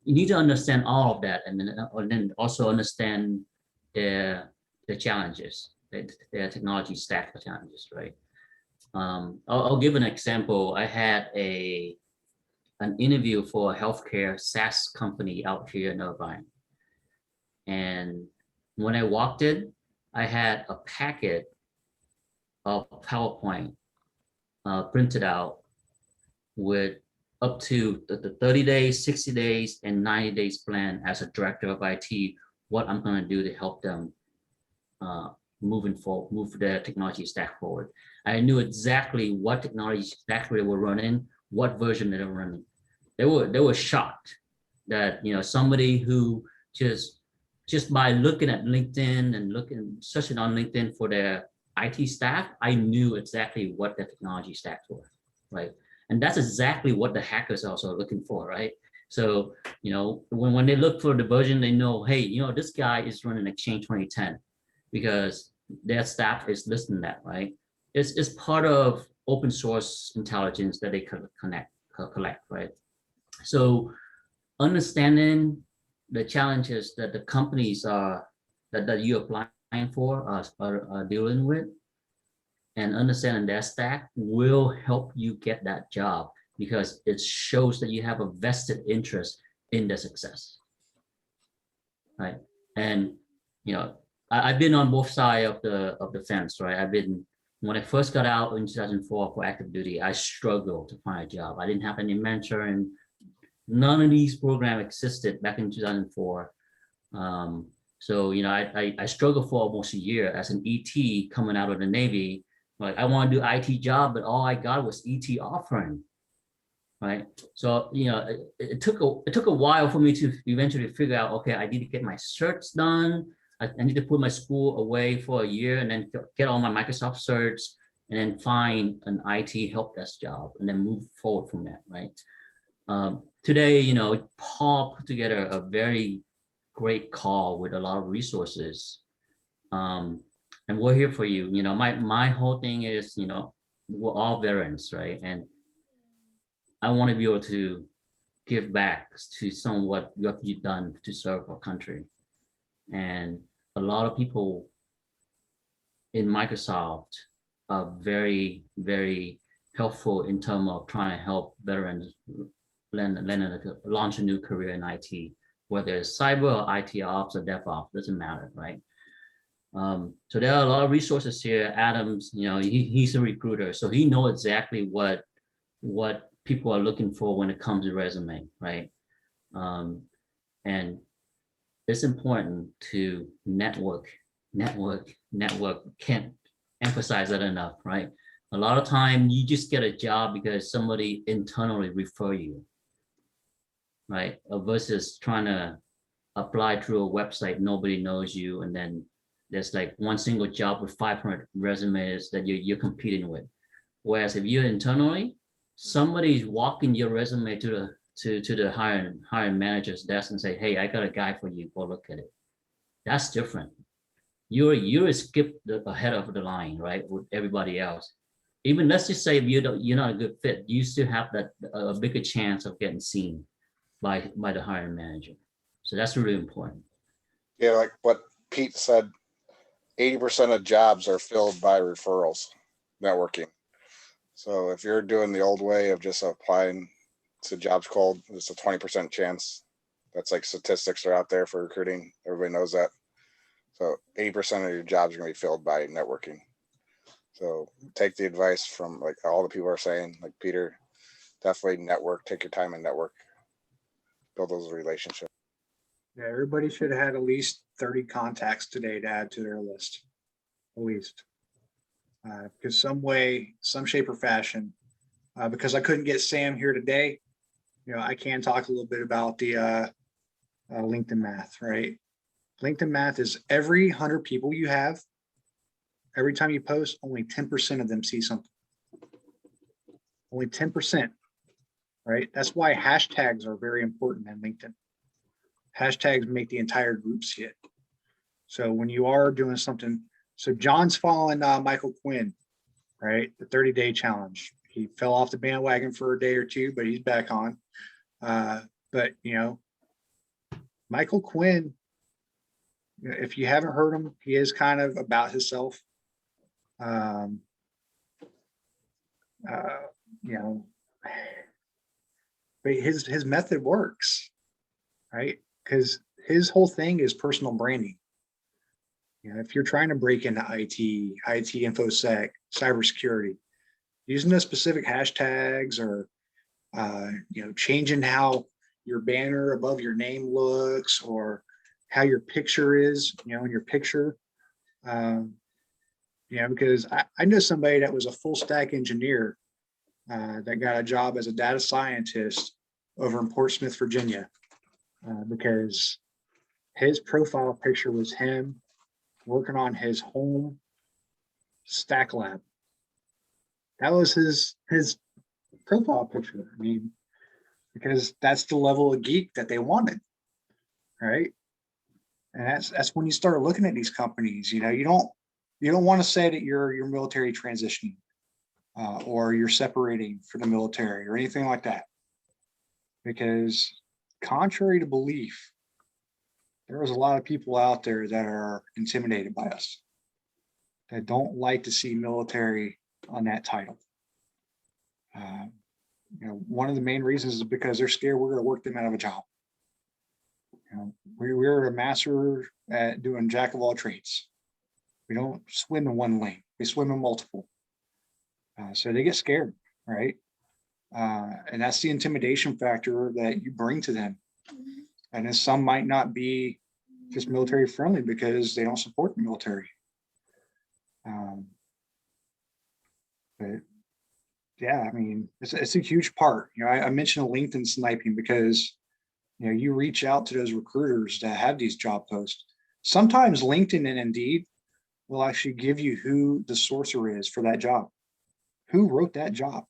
S2: You need to understand all of that, and then also understand their challenges, their technology stack challenges, right? I'll give an example. I had an interview for a healthcare SaaS company out here in Irvine. And when I walked in, I had a packet of PowerPoint printed out with up to the 30 days, 60 days, and 90 days plan as a director of IT, what I'm going to do to help them move their technology stack forward. I knew exactly what technology stack they were running, what version they were running. They were shocked that somebody who just by looking at LinkedIn and searching on LinkedIn for their IT staff, I knew exactly what their technology stacks were, right? And that's exactly what the hackers also are looking for, right? So when they look for the version, they know, hey, this guy is running Exchange 2010 because their staff is listing that, right? It's part of open source intelligence that they collect, right? So understanding the challenges that the companies are that you're applying for are dealing with, and understanding their stack will help you get that job, because it shows that you have a vested interest in their success, right? And you know, I've been on both sides of the fence, right? When I first got out in 2004 for active duty, I struggled to find a job. I didn't have any mentoring. None of these programs existed back in 2004. So, you know, I struggled for almost a year as an ET coming out of the Navy. Like, I want to do IT job, but all I got was ET offering, right? So, you know, it took a while for me to eventually figure out, okay, I need to get my certs done. I need to put my school away for a year and then get all my Microsoft certs and then find an IT help desk job and then move forward from that, right? Today, you know, Paul put together a very great call with a lot of resources. And we're here for you. You know, my whole thing is, you know, we're all veterans, right? And I want to be able to give back to somewhat what you've done to serve our country. And a lot of people in Microsoft are very, very helpful in terms of trying to help veterans launch a new career in IT, whether it's cyber or IT ops or DevOps, doesn't matter, right? So there are a lot of resources here. Adams, you know, he's a recruiter, so he knows exactly what people are looking for when it comes to resume, right? And it's important to network. Can't emphasize that enough, right? A lot of time you just get a job because somebody internally refer you, right? Versus trying to apply through a website, nobody knows you, and then there's like one single job with 500 resumes that you're competing with. Whereas if you're internally, somebody's walking your resume to the hiring manager's desk and say, hey, I got a guy for you, go look at it. That's different. You're skipped ahead of the line, right, with everybody else. Even let's just say if you're not a good fit, you still have a bigger chance of getting seen by the hiring manager. So that's really important.
S13: Yeah, like what Pete said, 80% of jobs are filled by referrals, networking. So if you're doing the old way of just applying to jobs cold, it's a 20% chance. That's like statistics are out there for recruiting. Everybody knows that. So 80% of your jobs are going to be filled by networking. So take the advice from like all the people are saying, like Peter, definitely network, take your time and network, build those relationships.
S1: Yeah, everybody should have had at least 30 contacts today to add to their list, at least. Because some way, some shape or fashion, because I couldn't get Sam here today, you know, I can talk a little bit about the LinkedIn math, right? LinkedIn math is every 100 people you have, every time you post, only 10% of them see something. Only 10%, right? That's why hashtags are very important in LinkedIn. Hashtags make the entire group see it. So when you are doing something, so John's following Michael Quinn, right? The 30-day challenge. He fell off the bandwagon for a day or two, but he's back on. But, you know, Michael Quinn, if you haven't heard him, he is kind of about himself. You know, but his method works, right? Because his whole thing is personal branding. You know, if you're trying to break into IT InfoSec, cybersecurity, using the specific hashtags or you know, changing how your banner above your name looks or how your picture is, you know, in your picture. You know, because I know somebody that was a full stack engineer that got a job as a data scientist over in Portsmouth, Virginia, because his profile picture was him working on his home stack lab. That was his profile picture. I mean, because that's the level of geek that they wanted, right? And that's when you start looking at these companies. You know, you don't want to say that you're military transitioning or you're separating from the military or anything like that, because contrary to belief, there is a lot of people out there that are intimidated by us, that don't like to see military on that title. One of the main reasons is because they're scared we're going to work them out of a job. We're a master at doing jack of all trades. We don't swim in one lane. We swim in multiple. So they get scared, right? And that's the intimidation factor that you bring to them. And then some might not be just military friendly because they don't support the military. But yeah, I mean, it's a huge part. I mentioned LinkedIn sniping because, you reach out to those recruiters that have these job posts. Sometimes LinkedIn and Indeed will actually give you who the sourcer is for that job, who wrote that job,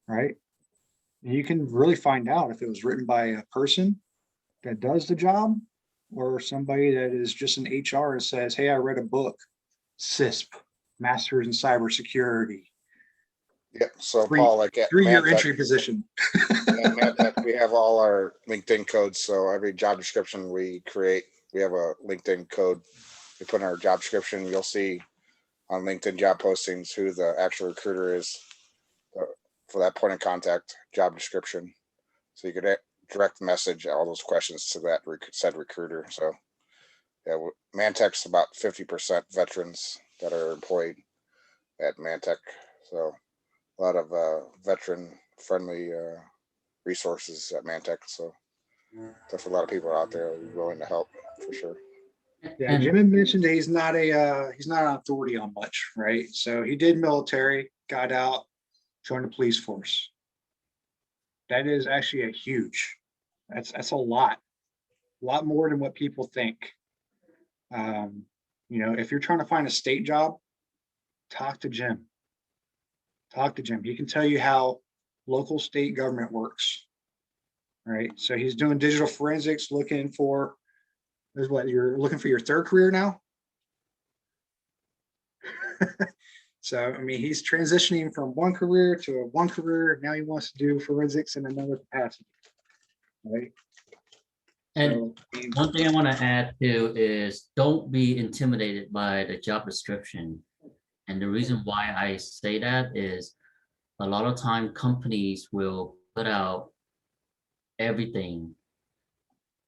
S1: right? And you can really find out if it was written by a person that does the job or somebody that is just an HR and says, hey, I read a book, CISP, Masters in Cybersecurity.
S13: Yep. So Paul, like at
S1: 3-year entry position.
S13: Mantech, we have all our LinkedIn codes. So every job description we create, we have a LinkedIn code. We put in our job description. You'll see on LinkedIn job postings who the actual recruiter is for that point of contact job description. So you could direct message all those questions to that said recruiter. So yeah, Mantech's about 50% veterans that are employed at Mantech. So a lot of veteran friendly resources at Mantech. So definitely a lot of people are out there willing to help for sure.
S1: Yeah, Jim had mentioned that he's not an authority on much, right? So he did military, got out, joined the police force. That is actually that's a lot more than what people think. If you're trying to find a state job, talk to Jim. He can tell you how local state government works, right? So he's doing digital forensics, looking for, you're looking for your third career now? So, I mean, he's transitioning from one career to one career. Now he wants to do forensics in another capacity, right?
S2: And one thing I want to add too is don't be intimidated by the job description. And the reason why I say that is a lot of time companies will put out everything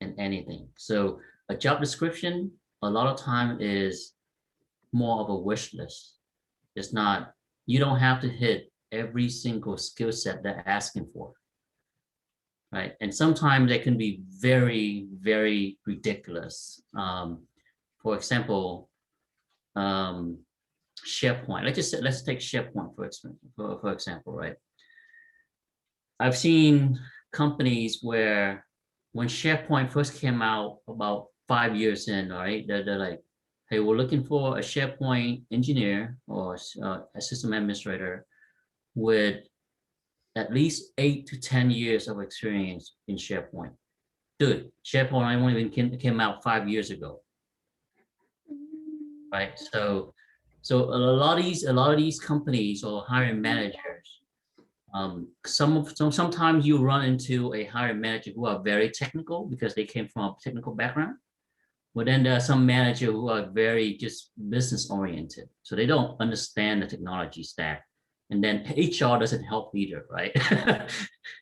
S2: and anything. So a job description, a lot of time is more of a wish list. It's not, you don't have to hit every single skill set they're asking for, right? And sometimes they can be very, very ridiculous. For example, SharePoint. Let's take SharePoint for example, right? I've seen companies where when SharePoint first came out about 5 years in, right, they're like, hey, we're looking for a SharePoint engineer or a system administrator with at least 8 to 10 years of experience in SharePoint. Dude, SharePoint only even came out 5 years ago, right? So a lot of these companies or hiring managers, sometimes you run into a hiring manager who are very technical because they came from a technical background. But then there are some managers who are very just business oriented. So they don't understand the technology stack. And then HR doesn't help either, right?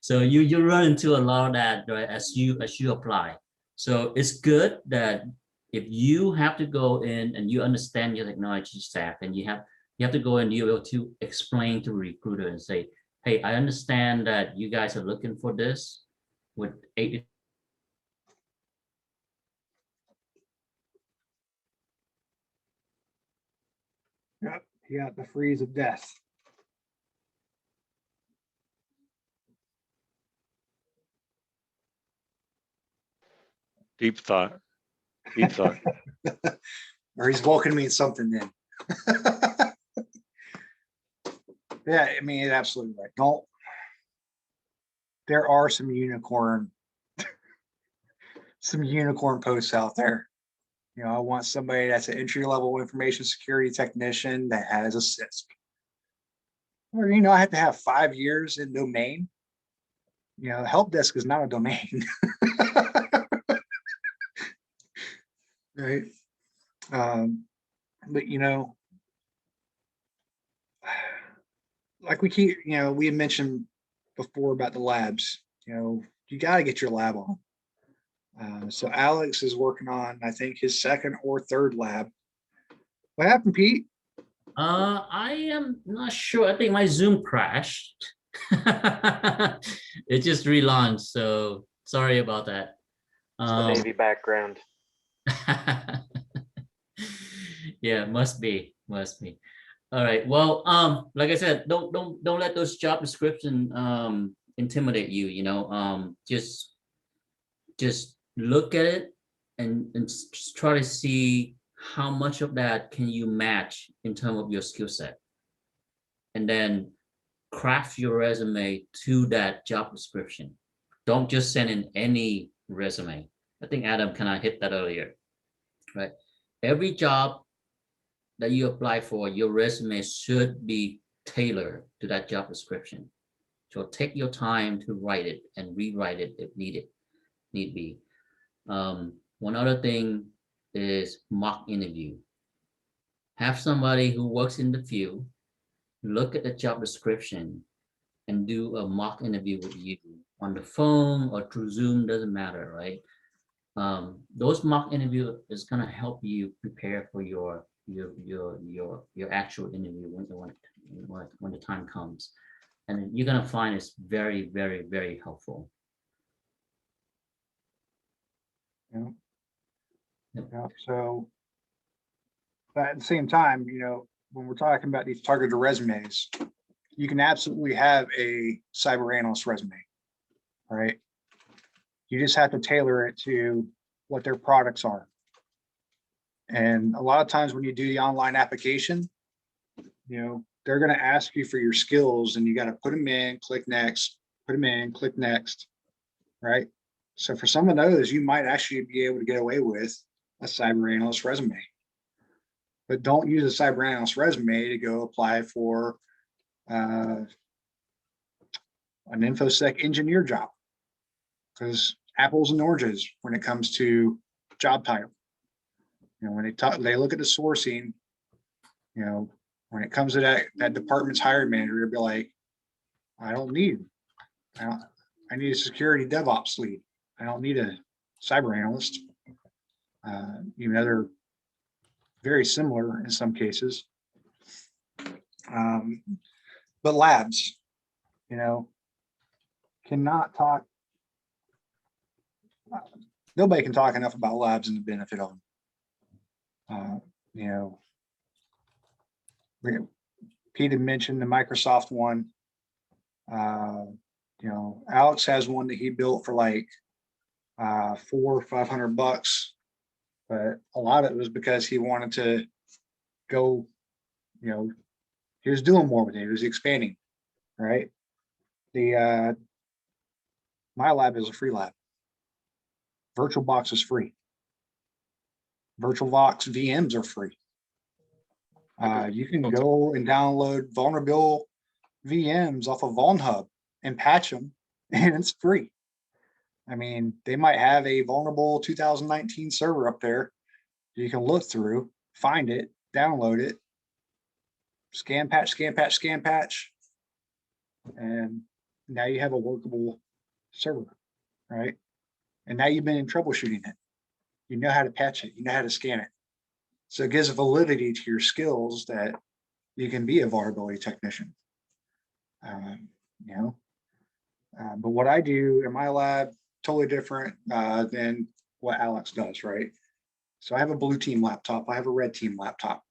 S2: So you run into a lot of that, right, as you apply. So it's good that if you have to go in and you understand your technology stack and you have to go and you're able to explain to a recruiter and say, hey, I understand that you guys are looking for this with 8.
S1: Yep, he got the freeze of death.
S5: Deep thought.
S1: Or he's welcoming me something then. Yeah, I mean, you're absolutely right. There are some unicorn posts out there. I want somebody that's an entry-level information security technician that has a CISP. Or, I have to have 5 years in domain. Help desk is not a domain. right? But like we had mentioned before about the labs, you got to get your lab on. So Alex is working on, I think, his second or third lab. What happened, Pete?
S2: I am not sure. I think my Zoom crashed. It just relaunched, so sorry about that.
S3: It's the Navy background.
S2: Yeah, must be. All right. Well, like I said, don't let those job description intimidate you. Just look at it and try to see how much of that can you match in terms of your skill set, and then craft your resume to that job description. Don't just send in any resume. I think Adam kind of hit that earlier, right? Every job that you apply for, your resume should be tailored to that job description. So take your time to write it and rewrite it if need be. One other thing is mock interview. Have somebody who works in the field look at the job description and do a mock interview with you on the phone or through Zoom, doesn't matter, right? Those mock interview is gonna help you prepare for your actual interview when the time comes, and you're gonna find it's very, very, very helpful.
S1: So, but at the same time, when we're talking about these targeted resumes, you can absolutely have a cyber analyst resume, right? You just have to tailor it to what their products are. And a lot of times when you do the online application, they're going to ask you for your skills, and you got to put them in, click next, put them in, click next, right? So for some of those, you might actually be able to get away with a cyber analyst resume. But don't use a cyber analyst resume to go apply for an InfoSec engineer job, because apples and oranges when it comes to job title. When they look at the sourcing, when it comes to that department's hiring manager, they'll be like, I need a security DevOps lead. I don't need a cyber analyst. Even though they're very similar in some cases. But labs, cannot talk. Nobody can talk enough about labs and the benefit of them. Pete had mentioned the Microsoft one. Alex has one that he built for like $400 or $500, but a lot of it was because he wanted to go, he was doing more with it. He was expanding, right? My lab is a free lab. VirtualBox is free. VirtualBox VMs are free. You can go and download vulnerable VMs off of VulnHub and patch them, and it's free. I mean, they might have a vulnerable 2019 server up there. You can look through, find it, download it, scan patch, and now you have a workable server, right? And now you've been troubleshooting it. You know how to patch it. You know how to scan it. So it gives validity to your skills that you can be a vulnerability technician. But what I do in my lab, totally different than what Alex does, right? So I have a blue team laptop. I have a red team laptop.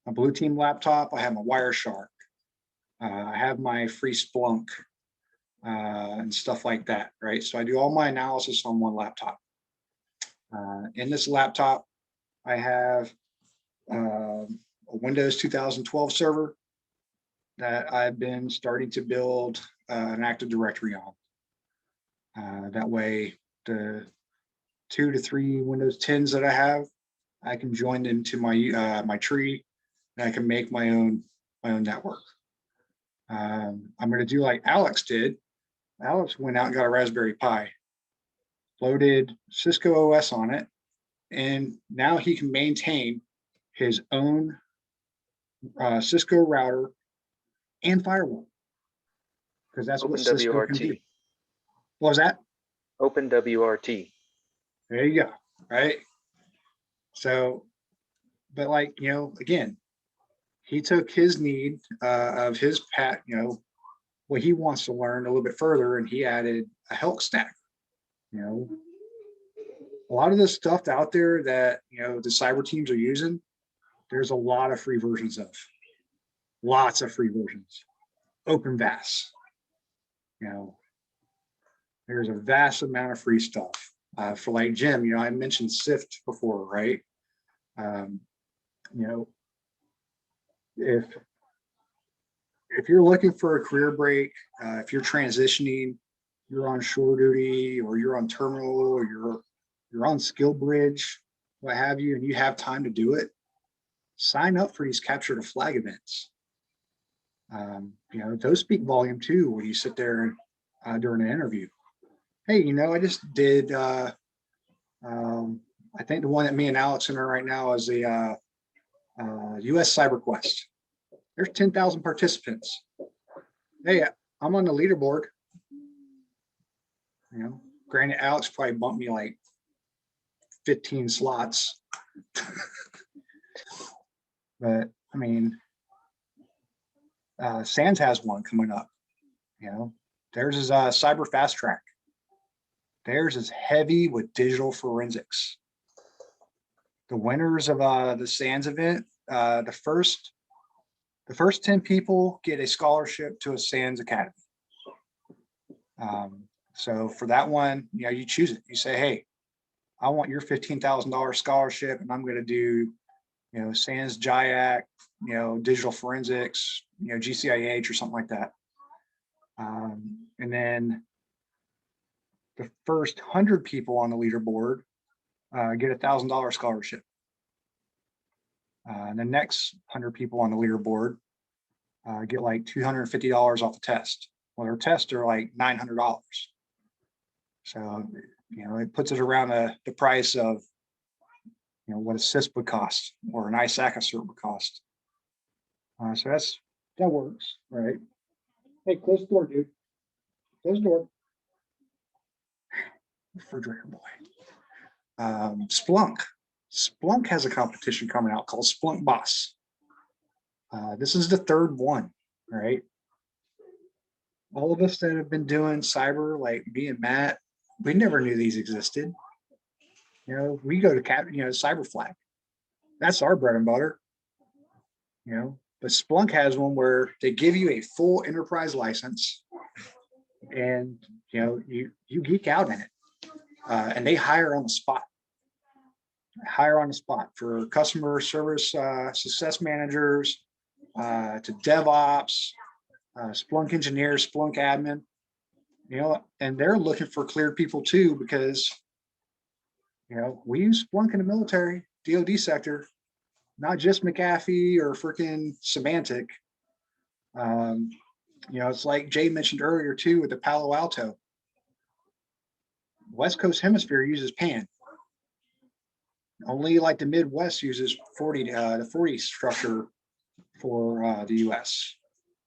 S1: A blue team laptop, I have my Wireshark. I have my free Splunk and stuff like that, right? So I do all my analysis on one laptop. In this laptop, I have a Windows 2012 server that I've been starting to build an Active Directory on. That way, the 2 to 3 Windows 10s that I have, I can join into my my tree, and I can make my own network. I'm going to do like Alex did. Alex went out and got a Raspberry Pi, loaded Cisco OS on it, And now he can maintain his own Cisco router and firewall, because that's what Cisco can do.
S3: OpenWRT.
S1: What was that?
S3: OpenWRT.
S1: There you go. Right. So, but like, again, he took his need of his what he wants to learn a little bit further, and he added a Helk stack. A lot of the stuff out there that the cyber teams are using, there's a lot of free versions of. Lots of free versions. Open VAS. There's a vast amount of free stuff. For like Jim, I mentioned SIFT before, right? If you're looking for a career break, if you're transitioning, you're on shore duty, or you're on terminal, or you're on skill bridge, what have you, and you have time to do it, sign up for these capture the flag events. Those speak volume too when you sit there during an interview. Hey, I just did I think the one that me and Alex are in right now is the US CyberQuest. There's 10,000 participants. Hey, I'm on the leaderboard. Granted, Alex probably bumped me like 15 slots. But I mean, Sands has one coming up. Theirs is Cyber Fast Track. Theirs is heavy with digital forensics. The winners of the Sands event, the first 10 people get a scholarship to a Sands Academy. So for that one, you choose it. You say, hey, I want your $15,000 scholarship, and I'm going to do, Sands GIAC, digital forensics, GCIH or something like that. And then the first 100 people on the leaderboard get $1,000 scholarship. And the next 100 people on the leaderboard get like $250 off the test. Well, their tests are like $900. So, it puts it around the price of, what a CISP would cost or an ISAC cert would cost. So that works, right? Hey, close the door, dude. Close the door. Refrigerator boy. Splunk. Splunk has a competition coming out called Splunk Boss. This is the third one, right? All of us that have been doing cyber, like me and Matt, we never knew these existed. We go to Cyber Flag. That's our bread and butter. But Splunk has one where they give you a full enterprise license, and you geek out in it, and they hire on the spot. For customer service success managers, to DevOps, Splunk engineers, Splunk admin, and they're looking for cleared people too, because we use Splunk in the military, DoD sector, not just McAfee or freaking Symantec. It's like Jay mentioned earlier too with the Palo Alto. West Coast Hemisphere uses PAN. Only like the Midwest uses the 40 structure for the US,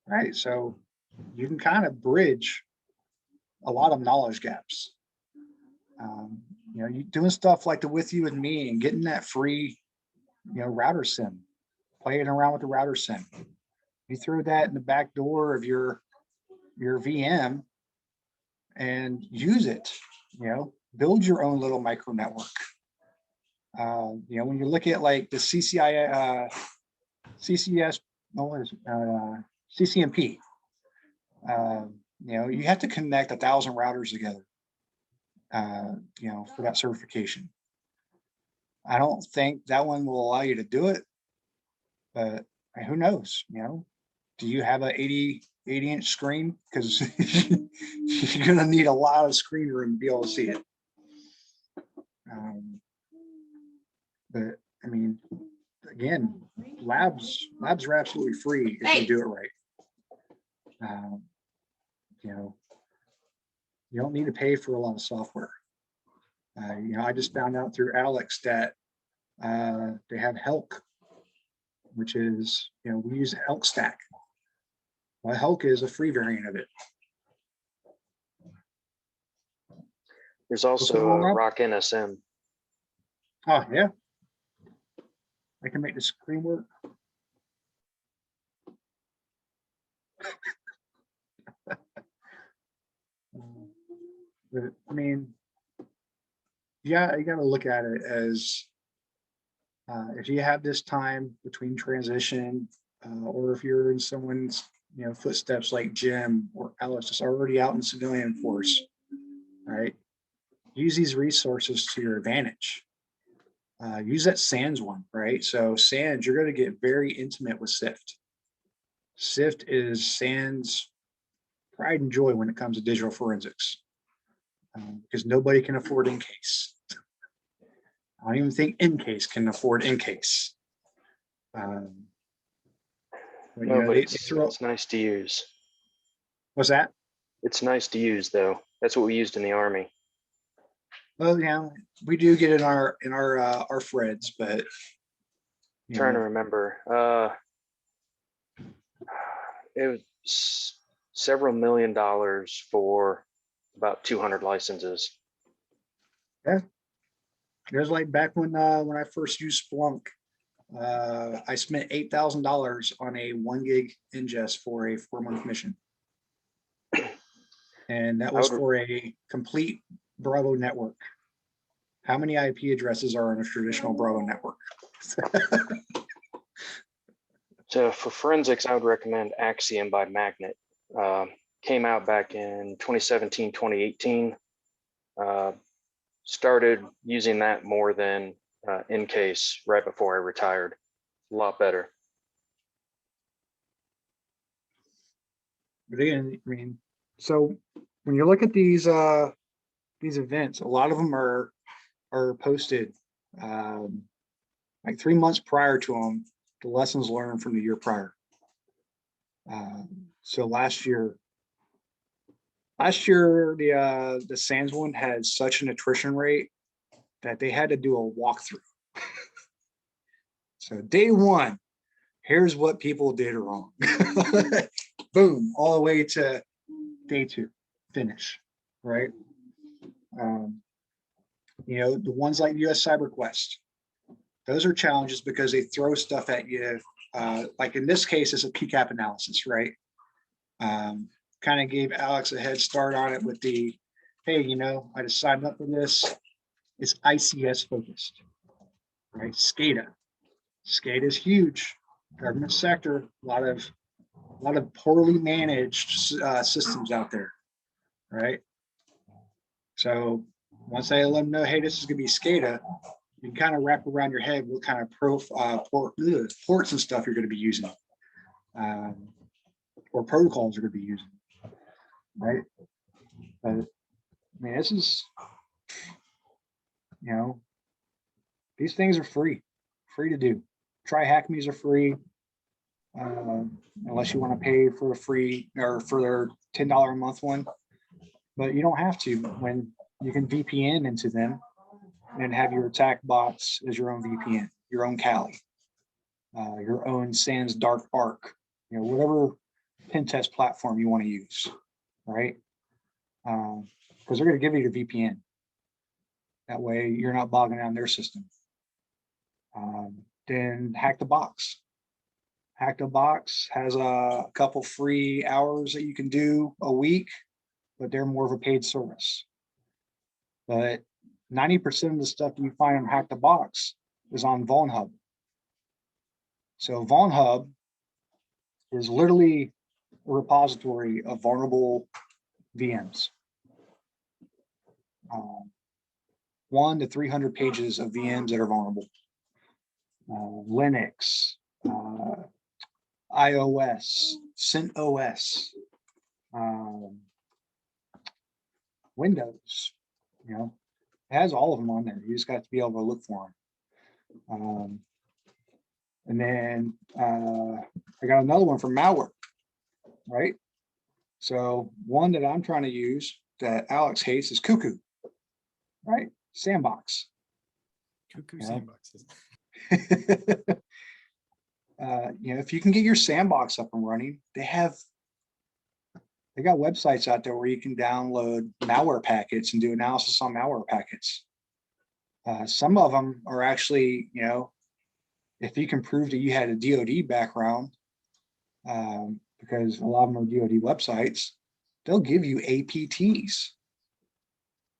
S1: right? So you can kind of bridge a lot of knowledge gaps. You doing stuff like the With You and Me and getting that free, router sim, playing around with the router sim. You throw that in the back door of your VM and use it, build your own little micro network. When you look at like the CCNP, you have to connect 1,000 routers together, for that certification. I don't think that one will allow you to do it, but who knows? Do you have an 80-inch screen? Because you're going to need a lot of screen room to be able to see it. But I mean, again, labs are absolutely free if you do it right. You don't need to pay for a lot of software. I just found out through Alex that they have Helk, which is, we use Elk Stack. Well, Helk is a free variant of it.
S3: There's also Rock NSM.
S1: Oh, yeah. I can make the screen work. But I mean, yeah, you got to look at it as if you have this time between transition, or if you're in someone's footsteps like Jim or Alice is already out in civilian force, right? Use these resources to your advantage. Use that SANS one, right? So SANS, you're going to get very intimate with SIFT. SIFT is SANS pride and joy when it comes to digital forensics, because nobody can afford in-case. I don't even think in-case can afford in-case.
S3: It's nice to use.
S1: What's that?
S3: It's nice to use, though. That's what we used in the Army.
S1: Well, yeah, we do get in our Freds, but
S3: Trying to remember. It was several $1 million for about 200 licenses.
S1: Yeah, it was like back when I first used Splunk. I spent $8,000 on a 1 gig ingest for a 4-month mission, and that was for a complete Bravo network. How many IP addresses are in a traditional Bravo network?
S3: So for forensics, I would recommend Axiom by Magnet. Came out back in 2017, 2018. Started using that more than in-case right before I retired. A lot better.
S1: But again, I mean, so when you look at these events, a lot of them are posted like 3 months prior to them, the lessons learned from the year prior. So last year the SANS one had such an attrition rate that they had to do a walkthrough. So day one, here's what people did wrong. Boom, all the way to day 2, finish, right? The ones like US CyberQuest, those are challenges because they throw stuff at you. Like in this case, it's a PCAP analysis, right? Kind of gave Alex a head start on it with the, hey, I just signed up for this. It's ICS focused, right? SCADA. SCADA is huge. Government sector, a lot of poorly managed systems out there, right? So once I let them know, hey, this is going to be SCADA, you can kind of wrap around your head what kind of ports and stuff you're going to be using, or protocols you're going to be using, right? But I mean, this is, these things are free to do. Try hack me's are free, unless you want to pay for a free or for their $10 a month one. But you don't have to when you can VPN into them and have your attack bots as your own VPN, your own Kali, your own SANS Dark Arc, whatever pen test platform you want to use, right? Because they're going to give you your VPN. That way you're not bogging down their system. Then Hack the Box. Hack the Box has a couple free hours that you can do a week, but they're more of a paid service. But 90% of the stuff you find on Hack the Box is on VulnHub. So VulnHub is literally a repository of vulnerable VMs. 100 to 300 pages of VMs that are vulnerable. Linux, iOS, CentOS, Windows, it has all of them on there. You just got to be able to look for them. And then I got another one for malware, right? So one that I'm trying to use that Alex hates is Cuckoo, right? sandbox.
S14: Cuckoo
S1: Yeah.
S14: sandboxes.
S1: If you can get your sandbox up and running, they got websites out there where you can download malware packets and do analysis on malware packets. Some of them are actually, if you can prove that you had a DoD background, because a lot of them are DoD websites, they'll give you APTs,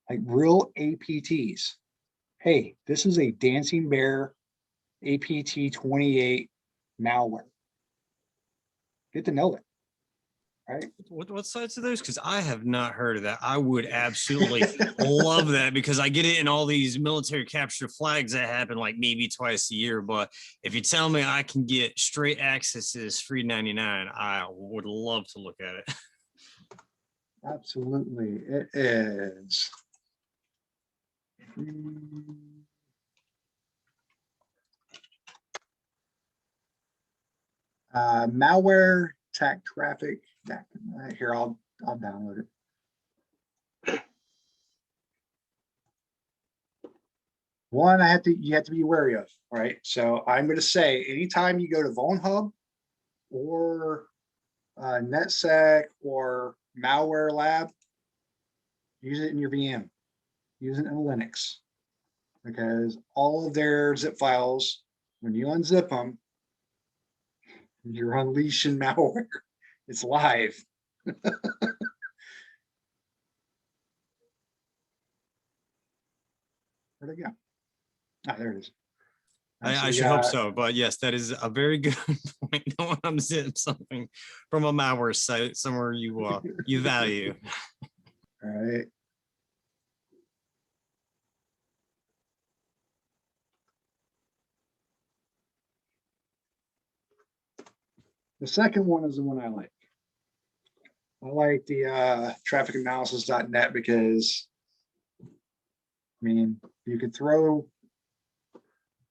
S1: like real APTs. Hey, this is a Dancing Bear APT 28 malware. Get to know it, right?
S14: What sites are those? Because I have not heard of that. I would absolutely love that, because I get it in all these military capture flags that happen like maybe twice a year. But if you tell me I can get straight accesses free 99, I would love to look at it.
S1: Absolutely, it is. Malware attack traffic. Here, I'll download it. One, you have to be wary of, right? So I'm going to say, anytime you go to Vulnhub or NetSec or Malware Lab, use it in your VM, use it in Linux, because all of their zip files, when you unzip them, you're unleashing malware. It's live. Where'd it go? Ah, there it is.
S14: I should hope so, but yes, that is a very good point. Don't want to unzip something from a malware site somewhere you value.
S1: All right. The second one is the one I like. I like the trafficanalysis.net because, I mean, you could throw,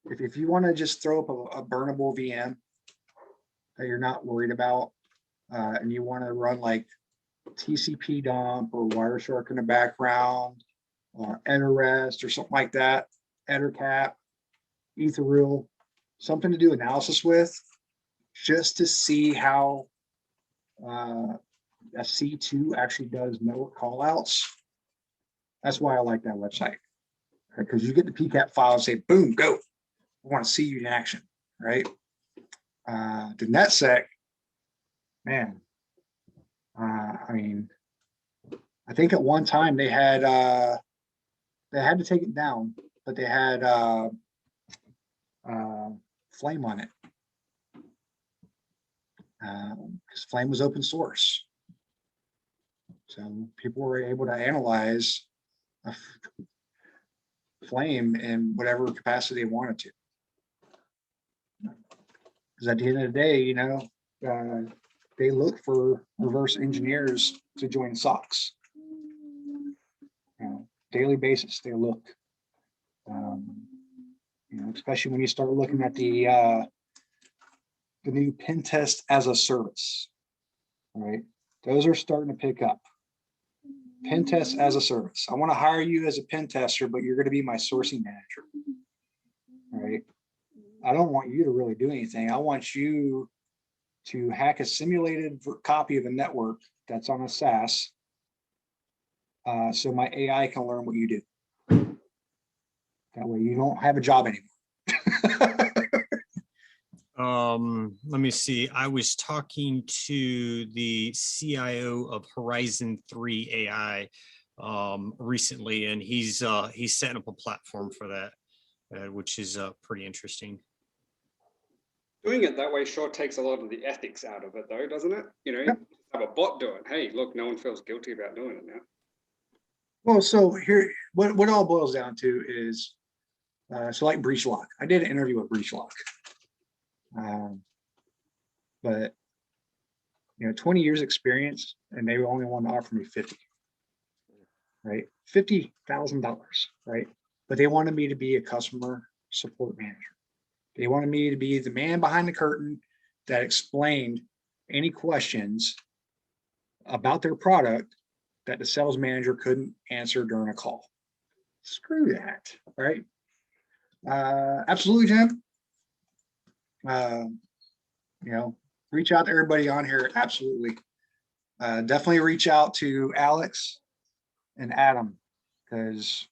S1: if you want to just throw up a burnable VM that you're not worried about, and you want to run like TCP dump or Wireshark in the background, or Etherrest or something like that, Ethercap, Ethereal, something to do analysis with, just to see how a C2 actually does network callouts. That's why I like that website, because you get the PCAP file and say, boom, go. I want to see you in action, right? The NetSec, man, I mean, I think at one time they had to take it down, but they had Flame on it, because Flame was open source. So people were able to analyze Flame in whatever capacity they wanted to. Because at the end of the day, they look for reverse engineers to join SOCs. Daily basis, they look. Especially when you start looking at the new pen test as a service, right? Those are starting to pick up. Pen test as a service. I want to hire you as a pen tester, but you're going to be my sourcing manager, right? I don't want you to really do anything. I want you to hack a simulated copy of a network that's on a SaaS, so my AI can learn what you do. That way you don't have a job anymore.
S14: Let me see. I was talking to the CIO of Horizon 3 AI recently, and he's setting up a platform for that, which is pretty interesting.
S4: Doing it that way sure takes a lot of the ethics out of it, though, doesn't it?
S1: Yep.
S4: Have a bot do it. Hey, look, no one feels guilty about doing it now.
S1: Well, so here, what it all boils down to is, so like BreachLock. I did an interview with BreachLock, but 20 years experience, and they only want to offer me 50, right? $50,000, right? But they wanted me to be a customer support manager. They wanted me to be the man behind the curtain that explained any questions about their product that the sales manager couldn't answer during a call. screw that, right? Absolutely, Jim. You know, reach out to everybody on here. Absolutely. Definitely reach out to Alex and Adam, because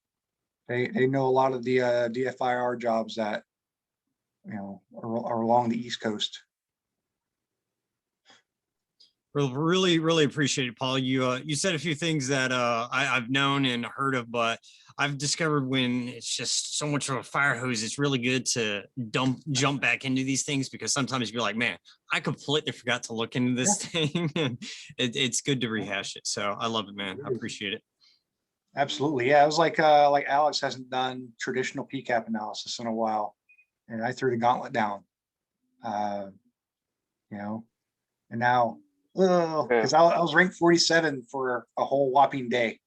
S1: they know a lot of the DFIR jobs that, you know, are along the East Coast.
S14: Well, really appreciate it, Paul. You said a few things that I've known and heard of, but I've discovered when it's just so much of a fire hose, it's really good to jump back into these things, because sometimes you're like, man, I completely forgot to look into this thing. And it's good to rehash it. So I love it, man. I appreciate it.
S1: Absolutely. Yeah, it was like Alex hasn't done traditional PCAP analysis in a while, and I threw the gauntlet down. You know, and now, because I was ranked 47 for a whole whopping day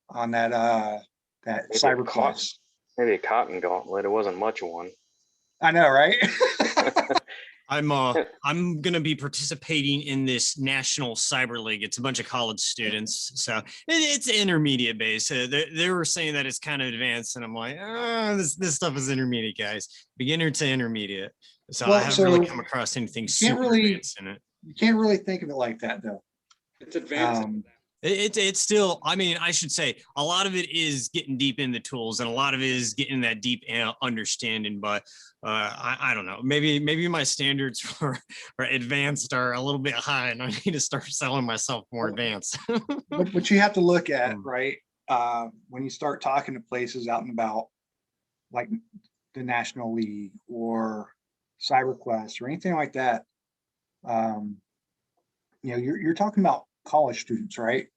S1: on that that cyber class.
S3: Maybe a cotton gauntlet. It wasn't much of one.
S1: I know, right?
S14: I'm gonna be participating in this national cyber league. It's a bunch of college students, so it's intermediate base. They were saying that it's kind of advanced, and I'm like, this stuff is intermediate, guys, beginner to intermediate. So I haven't really come across anything super advanced in it.
S1: You can't really think of it like that, though.
S4: It's advanced.
S14: It's still, I mean, I should say a lot of it is getting deep in the tools, and a lot of it is getting that deep understanding. But I don't know, maybe my standards for advanced are a little bit high, and I need to start selling myself more advanced.
S1: But you have to look at, right, when you start talking to places out and about, like the National League or CyberQuest or anything like that. You know, you're talking about college students, right?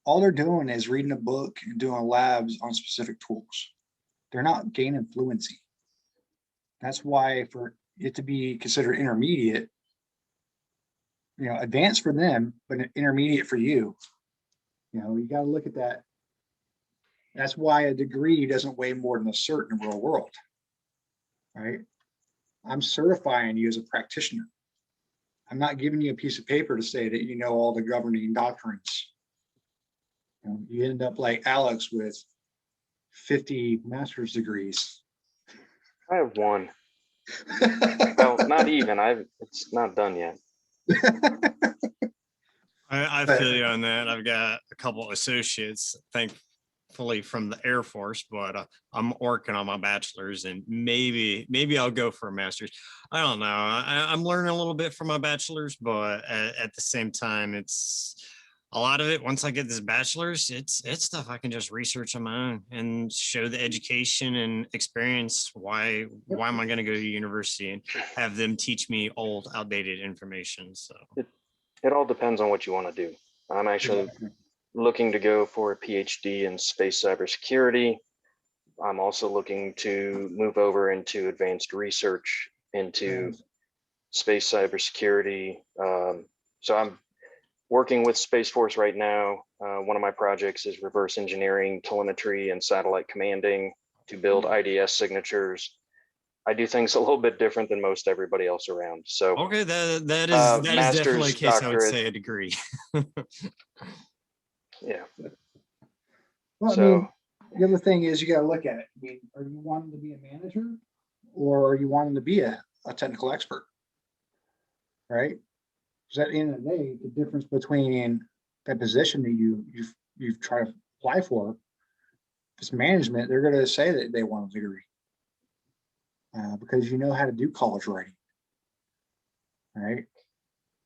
S1: All they're doing is reading a book and doing labs on specific tools. They're not gaining fluency. That's why for it to be considered intermediate, you know, advanced for them, but intermediate for you, you know, you got to look at that. That's why a degree doesn't weigh more than a cert in the real world, right? I'm certifying you as a practitioner. I'm not giving you a piece of paper to say that you know all the governing doctrines. You know, you end up like Alex with 50 master's degrees.
S3: I have one. Well, not even. It's not done yet.
S14: I feel you on that. I've got a couple associates, thankfully from the Air Force, but I'm working on my bachelor's, and maybe I'll go for a master's. I don't know. I'm learning a little bit from my bachelor's, but at the same time, it's a lot of it. Once I get this bachelor's, it's stuff I can just research on my own and show the education and experience. Why am I going to go to university and have them teach me old, outdated information? So
S3: it all depends on what you want to do. I'm actually looking to go for a PhD in space cybersecurity. I'm also looking to move over into advanced research into space cybersecurity. So I'm working with Space Force right now. One of my projects is reverse engineering telemetry and satellite commanding to build IDS signatures. I do things a little bit different than most everybody else around. So
S14: okay, that is definitely a case. I would say a degree.
S3: Yeah.
S1: Well,
S3: So,
S1: I mean, the other thing is you got to look at it. I mean, are you wanting to be a manager, or are you wanting to be a technical expert? Right? Because at the end of the day, the difference between that position that you've tried to apply for, if it's management, they're going to say that they want a degree because you know how to do college writing. Right?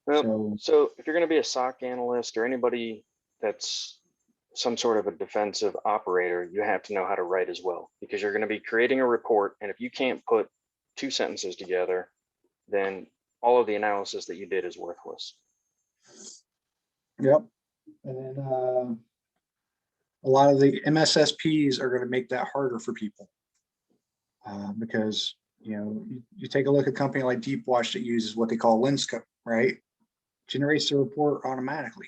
S3: well, so if you're going to be a SOC analyst or anybody that's some sort of a defensive operator, you have to know how to write as well, because you're going to be creating a report. And if you can't put two sentences together, then all of the analysis that you did is worthless.
S1: Yep. And then a lot of the MSSPs are going to make that harder for people because, you know, you take a look at a company like Deepwash that uses what they call Linscope, right? Generates the report automatically.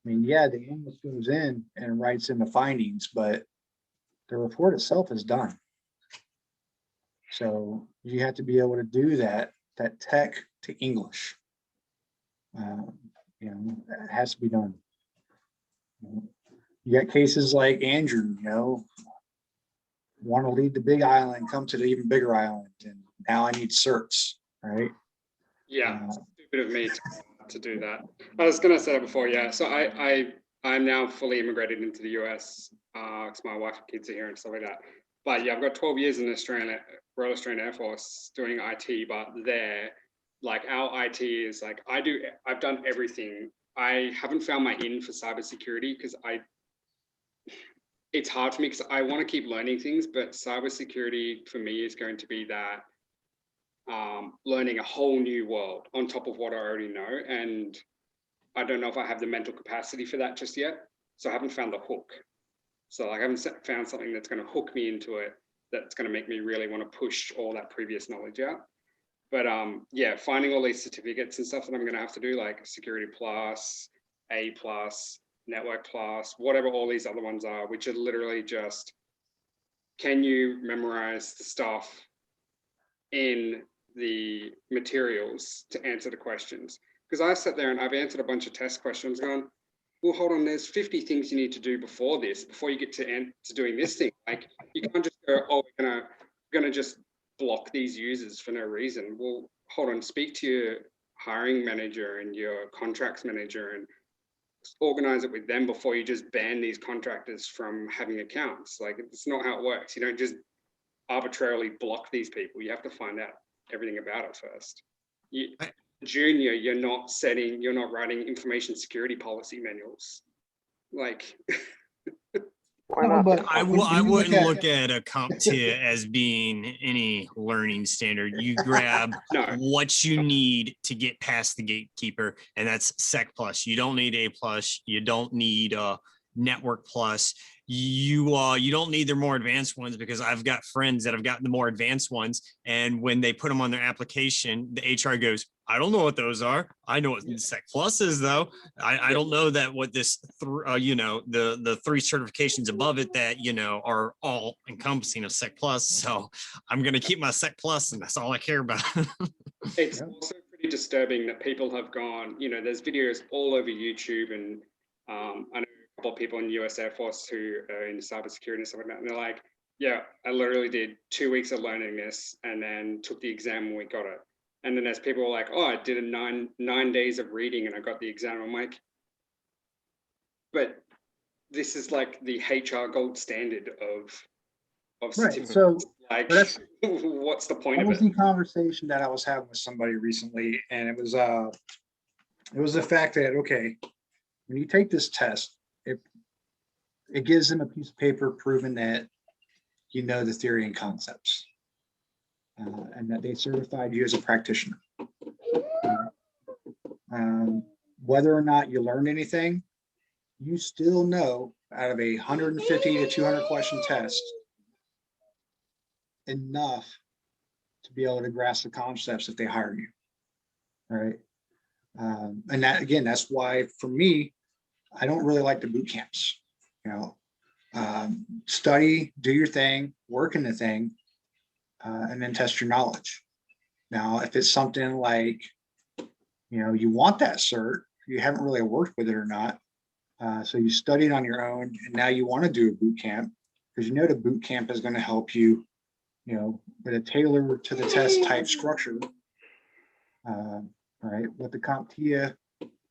S1: I mean, yeah, the analyst goes in and writes in the findings, but the report itself is done. So you have to be able to do that tech to English. You know, it has to be done. You got cases like Andrew, you know, want to leave the big island, come to the even bigger island, and now I need certs, right?
S4: Yeah, stupid of me to do that. I was gonna say that before, yeah. So I'm now fully immigrated into the US because my wife and kids are here and stuff like that. But yeah, I've got 12 years in the Royal Australian Air Force doing IT, but there, like our IT is like, I've done everything. I haven't found my in for cybersecurity because it's hard for me because I want to keep learning things, but cybersecurity for me is going to be that learning a whole new world on top of what I already know. And I don't know if I have the mental capacity for that just yet. So I haven't found the hook. So I haven't found something that's going to hook me into it, that's going to make me really want to push all that previous knowledge out. But yeah, finding all these certificates and stuff that I'm going to have to do, like Security Plus, A Plus, Network Plus, whatever all these other ones are, which are literally just, can you memorize the stuff in the materials to answer the questions? Because I sat there and I've answered a bunch of test questions going, well, hold on, there's 50 things you need to do before this, before you get to doing this thing. Like, you can't just go, oh, we're gonna just block these users for no reason. Well, hold on, speak to your hiring manager and your contracts manager and organize it with them before you just ban these contractors from having accounts. Like, it's not how it works. You don't just arbitrarily block these people. You have to find out everything about it first. Junior, you're not writing information security policy manuals. Like,
S3: Why not?
S1: But
S14: I
S1: when you
S14: wouldn't look at a CompTIA as being any learning standard. You grab what you need to get past the gatekeeper, and that's Sec Plus. You don't need A Plus. You don't need Network Plus. You don't need their more advanced ones, because I've got friends that have gotten the more advanced ones, and when they put them on their application, the HR goes, I don't know what those are. I know what Sec Plus is, though. I don't know that what this, the three certifications above it that, are all encompassing of Sec Plus. So I'm going to keep my Sec Plus, and that's all I care about.
S4: It's also pretty disturbing that people have gone, there's videos all over YouTube, and I know a couple of people in the US Air Force who are in cybersecurity and stuff like that, and they're like, yeah, I literally did 2 weeks of learning this and then took the exam when we got it. And then there's people like, oh, I did a nine days of reading and I got the exam. I'm like, but this is like the HR gold standard of
S1: right. So
S4: like, what's the point
S1: that
S4: of
S1: was
S4: it?
S1: the conversation that I was having with somebody recently, and it was the fact that, okay, when you take this test, it gives them a piece of paper proving that you know the theory and concepts, and that they certified you as a practitioner. Whether or not you learned anything, you still know out of a 150 to 200 question test enough to be able to grasp the concepts if they hire you. All right. And that, again, that's why for me, I don't really like the boot camps. Study, do your thing, work in the thing, and then test your knowledge. Now, if it's something like, you want that cert, you haven't really worked with it or not, so you studied on your own, and now you want to do a boot camp, because the boot camp is going to help you, with a tailor to the test type structure, right? What the CompTIA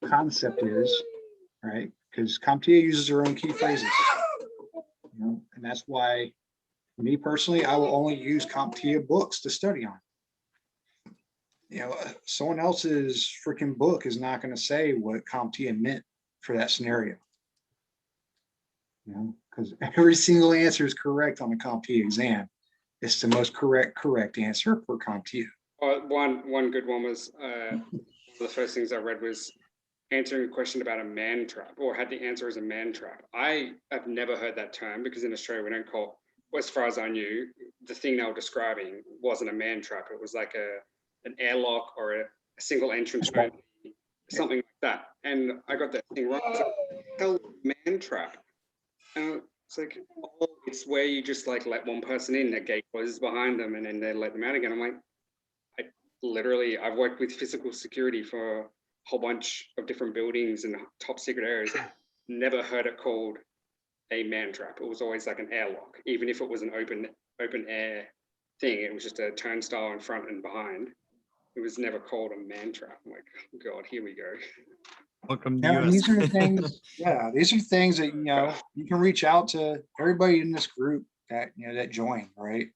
S1: concept is, right? Because CompTIA uses their own key phrases, and that's why, me personally, I will only use CompTIA books to study on. Someone else's freaking book is not going to say what CompTIA meant for that scenario. Because every single answer is correct on the CompTIA exam. It's the most correct answer for CompTIA.
S4: One good one was one of the first things I read was answering a question about a man trap, or had the answer as a man trap. I have never heard that term, because in Australia we don't call, as far as I knew, the thing they were describing wasn't a man trap. It was like an airlock or a single entrance, something like that. And I got that thing wrong. I was like, hell, man trap. And it's like, oh, it's where you just like let one person in, the gate closes behind them, and then they let them out again. I'm like, I've worked with physical security for a whole bunch of different buildings and top secret areas. Never heard it called a man trap. It was always like an airlock, even if it was an open open air thing. It was just a turnstile in front and behind. It was never called a man trap. I'm like, oh God, here we go.
S14: Welcome to
S1: Now,
S14: US.
S1: these are the things, yeah, these are things that, you know, you can reach out to everybody in this group that, you know, that join, right?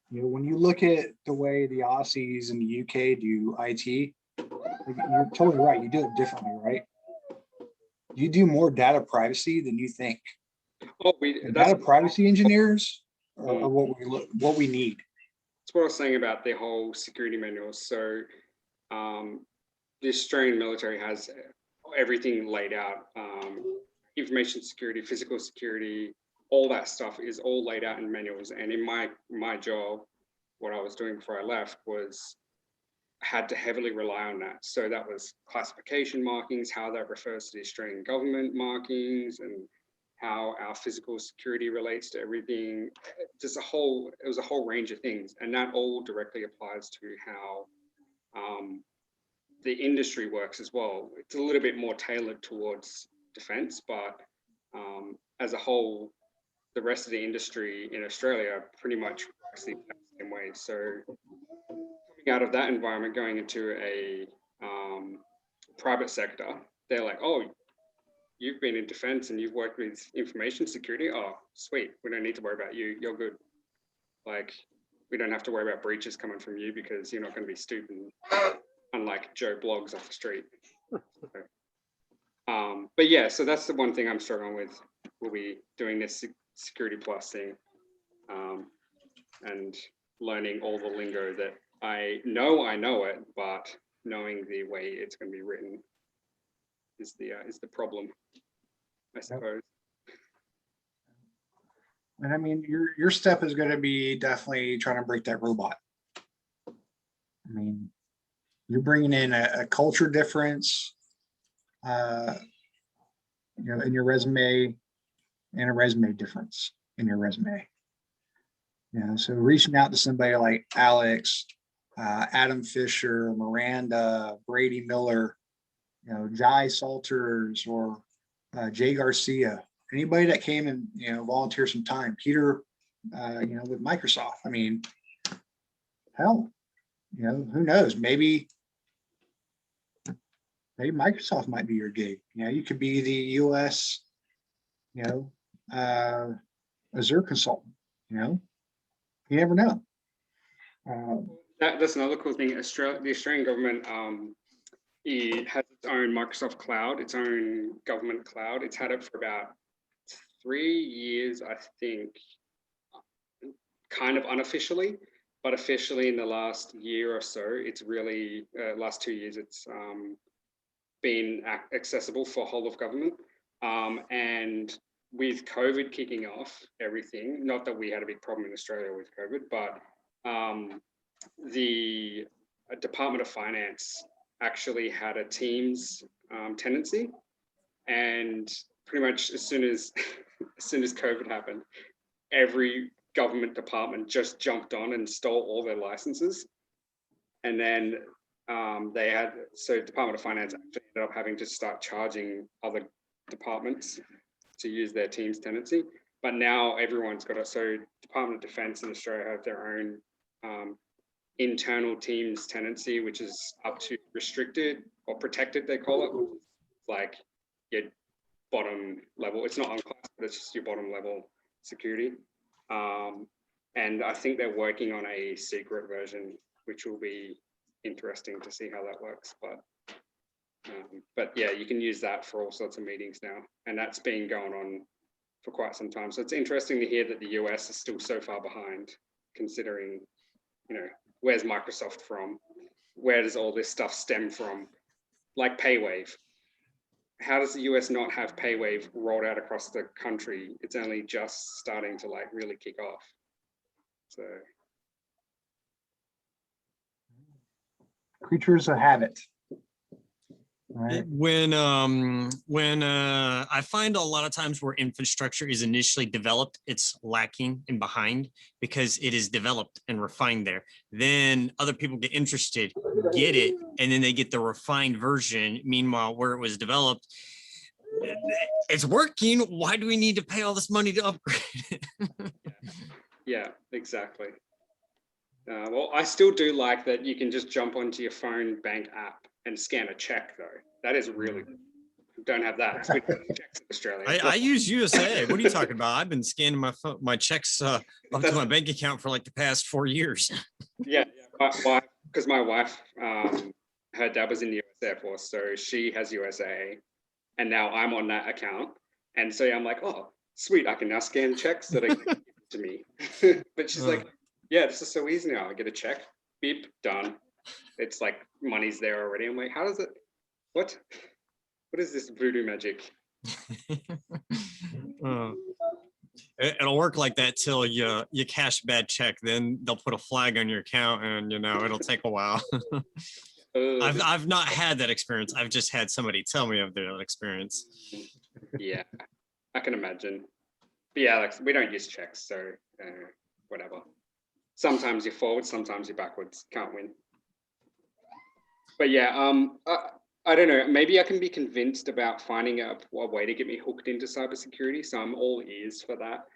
S1: You know, when you look at the way the Aussies and the UK do IT, you're totally right. You do it differently, right? You do more data privacy than you think.
S4: Oh,
S1: The data privacy engineers are what we need.
S4: That's what I was saying about the whole security manuals. So the Australian military has everything laid out. Information security, physical security, all that stuff is all laid out in manuals. And in my job, what I was doing before I left was had to heavily rely on that. So that was classification markings, how that refers to the Australian government markings, and how our physical security relates to everything. Just it was a whole range of things. And that all directly applies to how the industry works as well. It's a little bit more tailored towards defense, but as a whole, the rest of the industry in Australia pretty much works the same way. So coming out of that environment, going into a private sector, they're like, oh, you've been in defense and you've worked with information security. Oh, sweet. We don't need to worry about you. You're good. Like, we don't have to worry about breaches coming from you because you're not going to be stupid, unlike Joe Blogs off the street. But yeah, so that's the one thing I'm struggling with. We'll be doing this Security Plus thing and learning all the lingo that I know it, but knowing the way it's going to be written is the problem, I suppose.
S1: And I mean, your step is going to be definitely trying to break that robot. I mean, you're bringing in a culture difference, you know, in your resume, and a resume difference in your resume. You know, so reaching out to somebody like Alex, Adam Fisher, Maranda, Brady Miller, you know, Jai Salters, or Jay Garcia, anybody that came and, you know, volunteer some time. Peter, you know, with Microsoft. I mean, hell, you know, who knows? Maybe Microsoft might be your gig. You know, you could be the US, you know, Azure consultant. You know, you never know.
S4: That's another cool thing. The Australian government, it has its own Microsoft cloud, its own government cloud. It's had it for about 3 years, I think, kind of unofficially, but officially in the last year or so, it's really, last 2 years, it's been accessible for whole of government. And with COVID kicking off everything, not that we had a big problem in Australia with COVID, but the Department of Finance actually had a Teams tenancy, and pretty much as soon as COVID happened, every government department just jumped on and stole all their licenses. And then Department of Finance actually ended up having to start charging other departments to use their Teams tenancy. But now everyone's got it. So Department of Defense in Australia have their own internal Teams tenancy, which is up to restricted or protected, they call it. Like your bottom level. It's not unclassified, but it's just your bottom level security. And I think they're working on a secret version, which will be interesting to see how that works. But yeah, you can use that for all sorts of meetings now, and that's been going on for quite some time. So it's interesting to hear that the US is still so far behind, considering, you know, where's Microsoft from? Where does all this stuff stem from? Like PayWave. How does the US not have PayWave rolled out across the country? It's only just starting to like really kick off. So
S1: Creatures of habit. Right.
S14: When I find a lot of times where infrastructure is initially developed, it's lacking and behind because it is developed and refined there. Then other people get interested, get it, and then they get the refined version. Meanwhile, where it was developed, it's working. Why do we need to pay all this money to upgrade it?
S4: Yeah, exactly. Well, I still do like that you can just jump onto your phone bank app and scan a check, though. That is really good. Don't have that. We don't have checks in Australia.
S14: I use USA. What are you talking about? I've been scanning my checks up to my bank account for like the past 4 years.
S4: Yeah, because my wife, her dad was in the US Air Force, so she has USA, and now I'm on that account, and so I'm like, oh, sweet, I can now scan checks that are given to me. But she's like, yeah, this is so easy now. I get a check, beep, done. It's like money's there already. I'm like, how does it? What is this voodoo magic?
S14: It'll work like that till you cash a bad check. Then they'll put a flag on your account, and it'll take a while. I've not had that experience. I've just had somebody tell me of their experience.
S4: Yeah, I can imagine. But yeah, like we don't use checks, so whatever. Sometimes you're forward, sometimes you're backwards. Can't win. But yeah, I don't know. Maybe I can be convinced about finding a way to get me hooked into cybersecurity. So I'm all ears for that.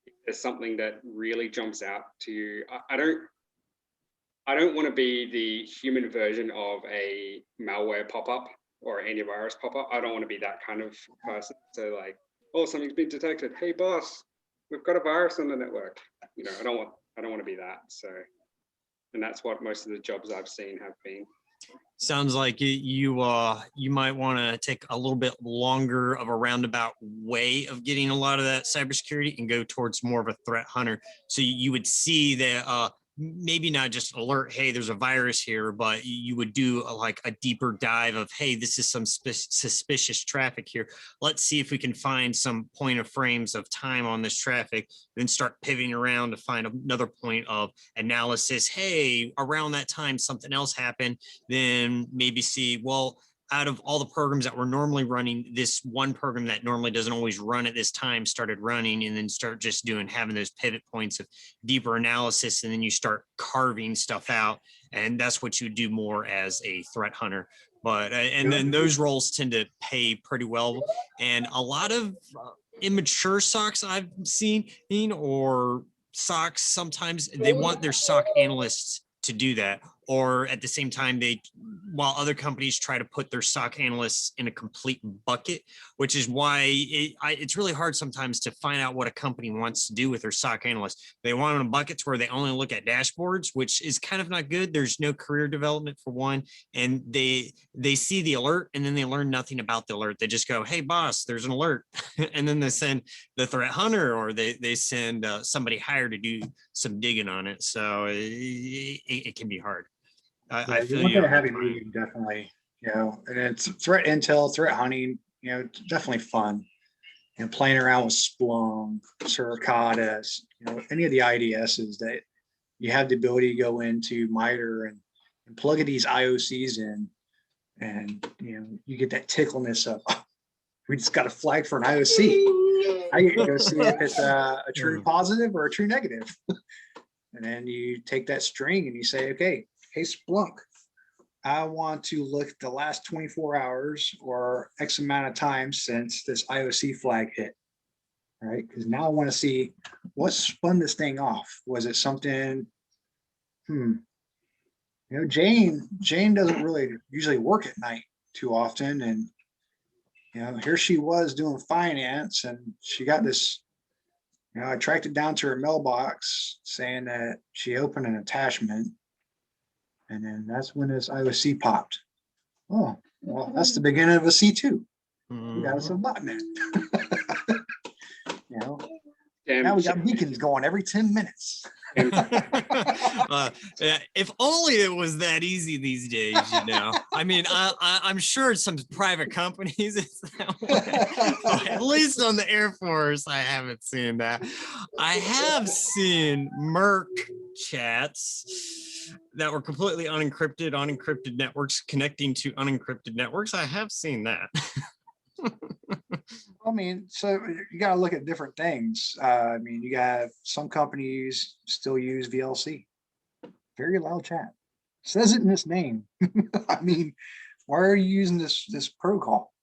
S4: If there's something that really jumps out to you. I don't want to be the human version of a malware pop-up or antivirus pop-up. I don't want to be that kind of person. So like, oh, something's been detected. Hey boss, we've got a virus on the network. I don't want to be that. So, and that's what most of the jobs I've seen have been.
S14: Sounds like you might want to take a little bit longer of a roundabout way of getting a lot of that cybersecurity and go towards more of a threat hunter. So you would see that maybe not just alert, hey, there's a virus here, but you would do like a deeper dive of, hey, this is some suspicious traffic here. Let's see if we can find some point of frames of time on this traffic, then start pivoting around to find another point of analysis. Hey, around that time, something else happened. Then maybe see, well, out of all the programs that were normally running, this one program that normally doesn't always run at this time started running, and then start just having those pivot points of deeper analysis. And then you start carving stuff out. And that's what you do more as a threat hunter. But, and then those roles tend to pay pretty well. And a lot of immature SOCs I've seen, or SOCs, sometimes they want their SOC analysts to do that. Or at the same time, while other companies try to put their SOC analysts in a complete bucket, which is why it's really hard sometimes to find out what a company wants to do with their SOC analysts. They want them in buckets where they only look at dashboards, which is kind of not good. There's no career development for one, and they see the alert and then they learn nothing about the alert. They just go, hey boss, there's an alert. And then they send the threat hunter, or they send somebody hired to do some digging on it. So it can be hard. I feel
S1: you.
S14: you.
S1: Heavy medium, definitely. And it's threat intel, threat hunting. It's definitely fun. Playing around with Splunk, Suricata, any of the IDSs that you have the ability to go into MITRE and plug these IOCs in, and you get that tickleness of, oh, we just got a flag for an IOC. I get to go see if it's a true positive or a true negative. And then you take that string and you say, okay, hey Splunk, I want to look at the last 24 hours or X amount of time since this IOC flag hit. All right, because now I want to see what spun this thing off. Was it something? Jane doesn't really usually work at night too often, and here she was doing finance, and she got this. I tracked it down to her mailbox saying that she opened an attachment. And then that's when this IOC popped. Oh, well, that's the beginning of a C2. We got us a botnet. Now we got beacons going every 10 minutes.
S14: If only it was that easy these days, I mean, I'm sure some private companies it's that way. But at least on the Air Force, I haven't seen that. I have seen Merc chats that were completely unencrypted networks connecting to unencrypted networks. I have seen that.
S1: I mean, so you got to look at different things. I mean, you got some companies still use VLC, very loud chat. Says it in its name. I mean, why are you using this protocol?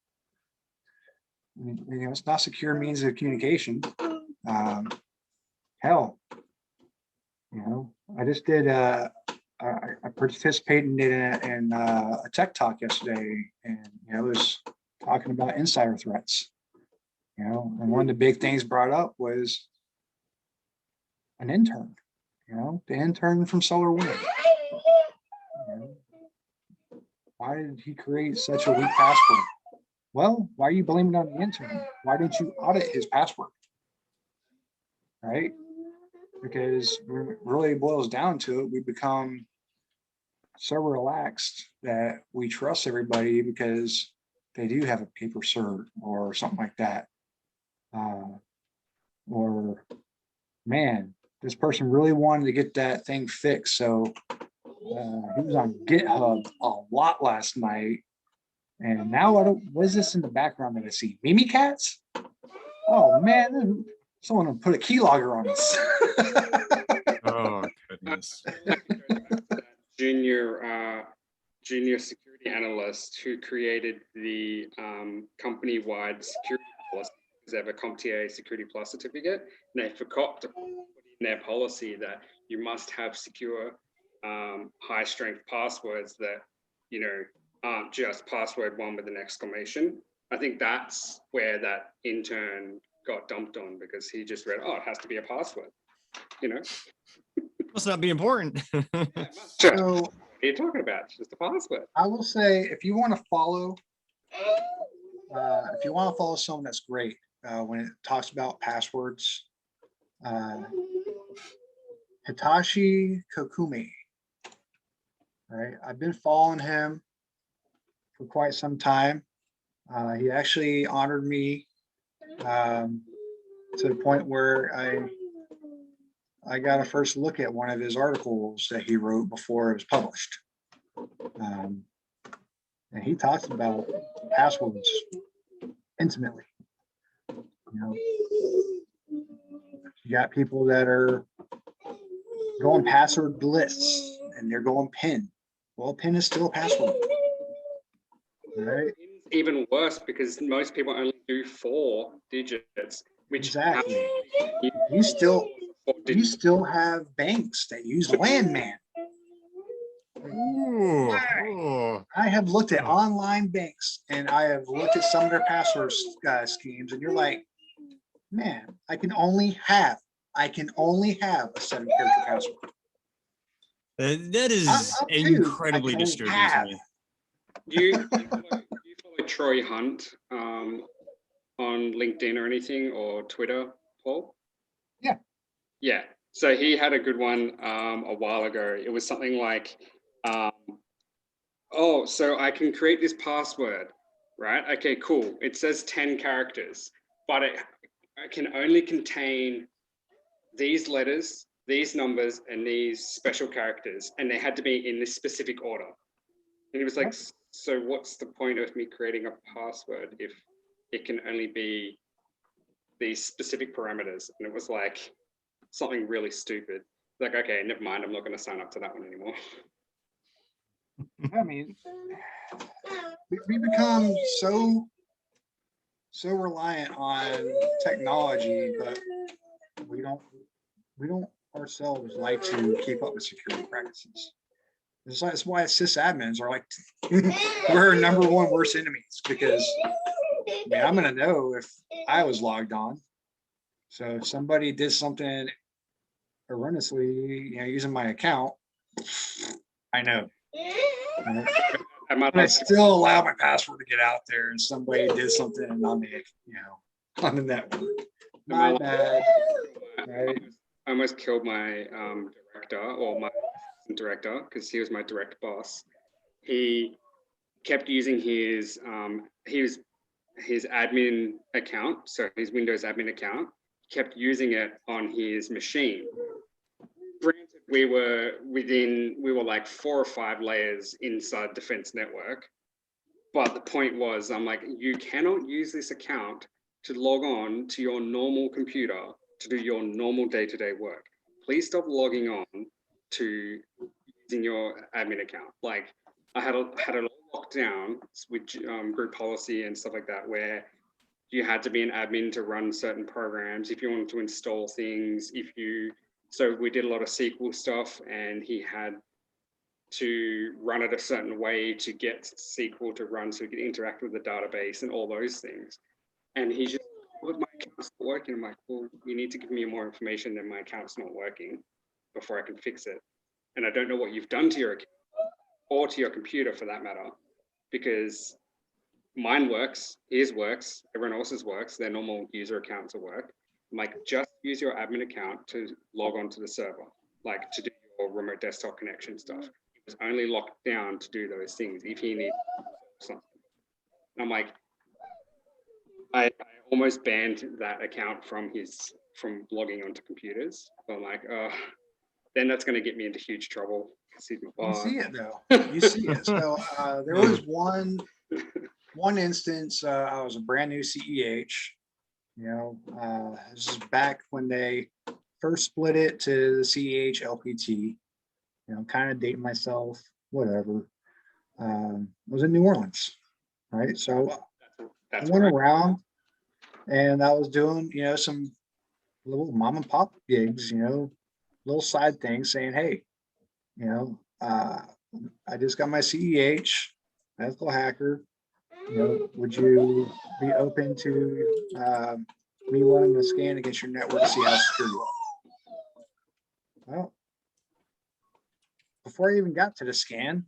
S1: I mean, it's not secure means of communication. hell, I just did, I participated in a tech talk yesterday, and, it was talking about insider threats, and one of the big things brought up was an intern, the intern from SolarWinds. Why did he create such a weak password? Well, why are you blaming it on the intern? Why didn't you audit his password? Right? Because when it really boils down to it, we become so relaxed that we trust everybody because they do have a paper cert or something like that. Or, man, this person really wanted to get that thing fixed. So he was on GitHub a lot last night. And now what is this in the background that I see? Mimi cats? Oh man, someone put a keylogger on us.
S14: Oh goodness.
S4: Junior security analyst who created the company-wide security policy. They have a CompTIA Security Plus certificate, and they forgot to put in their policy that you must have secure, high-strength passwords that aren't just password one with an exclamation. I think that's where that intern got dumped on, because he just read, oh, it has to be a password.
S14: Must not be important.
S1: So
S4: what are you talking about? It's just a password.
S1: I will say, if you want to follow someone that's great when it talks about passwords, Hitachi Kokumi. Right, I've been following him for quite some time. He actually honored me to the point where I got a first look at one of his articles that he wrote before it was published. And he talks about passwords intimately. You got people that are going passwordless and they're going PIN. Well, PIN is still a password. Right?
S4: Even worse, because most people only do 4 digits, which
S1: exactly. You still have banks that use landman. I have looked at online banks and I have looked at some of their password schemes, and you're like, man, I can only have a 7-character password.
S14: That is incredibly disturbing to me.
S4: Do you follow Troy Hunt on LinkedIn or anything, or Twitter, Paul?
S1: Yeah.
S4: Yeah. So he had a good one a while ago. It was something like, oh, so I can create this password, right? Okay, cool. It says 10 characters, but it can only contain these letters, these numbers, and these special characters, and they had to be in this specific order. And he was like, so what's the point of me creating a password if it can only be these specific parameters? And it was like something really stupid. Like, okay, never mind, I'm not going to sign up to that one anymore.
S1: I mean, we become so reliant on technology, but we don't ourselves like to keep up with security practices. That's why sysadmins are like, we're our #1 worst enemies, because I'm gonna know if I was logged on. So if somebody did something erroneously, using my account, I know. I still allow my password to get out there, and somebody did something on the network. My bad. Right?
S4: I almost killed my director, or my director, because he was my direct boss. He kept using his admin account, so his Windows admin account, kept using it on his machine. Granted, we were like 4 or 5 layers inside Defense Network, but the point was, I'm like, you cannot use this account to log on to your normal computer to do your normal day-to-day work. Please stop logging on to using your admin account. Like, I had it all locked down with group policy and stuff like that, where you had to be an admin to run certain programs. If you wanted to install things, so we did a lot of SQL stuff, and he had to run it a certain way to get SQL to run so he could interact with the database and all those things. And he just, well, my account's not working. I'm like, well, you need to give me more information than my account's not working before I can fix it. And I don't know what you've done to your account or to your computer for that matter, because mine works, his works, everyone else's works, their normal user accounts will work. I'm like, just use your admin account to log on to the server, like to do your remote desktop connection stuff. It was only locked down to do those things if he needed something. And I'm like, I almost banned that account from logging onto computers. So I'm like, then that's going to get me into huge trouble.
S1: You see it though. You see it. So there was one instance. I was a brand new CEH. You know, this is back when they first split it to the CEH LPT. You know, kind of dating myself, whatever. I was in New Orleans, right? So I went around and I was doing, you know, some little mom and pop gigs, you know, little side things saying, hey, you know, I just got my CEH, ethical hacker. You know, would you be open to me running a scan against your network to see how secure you are? Well, before I even got to the scan,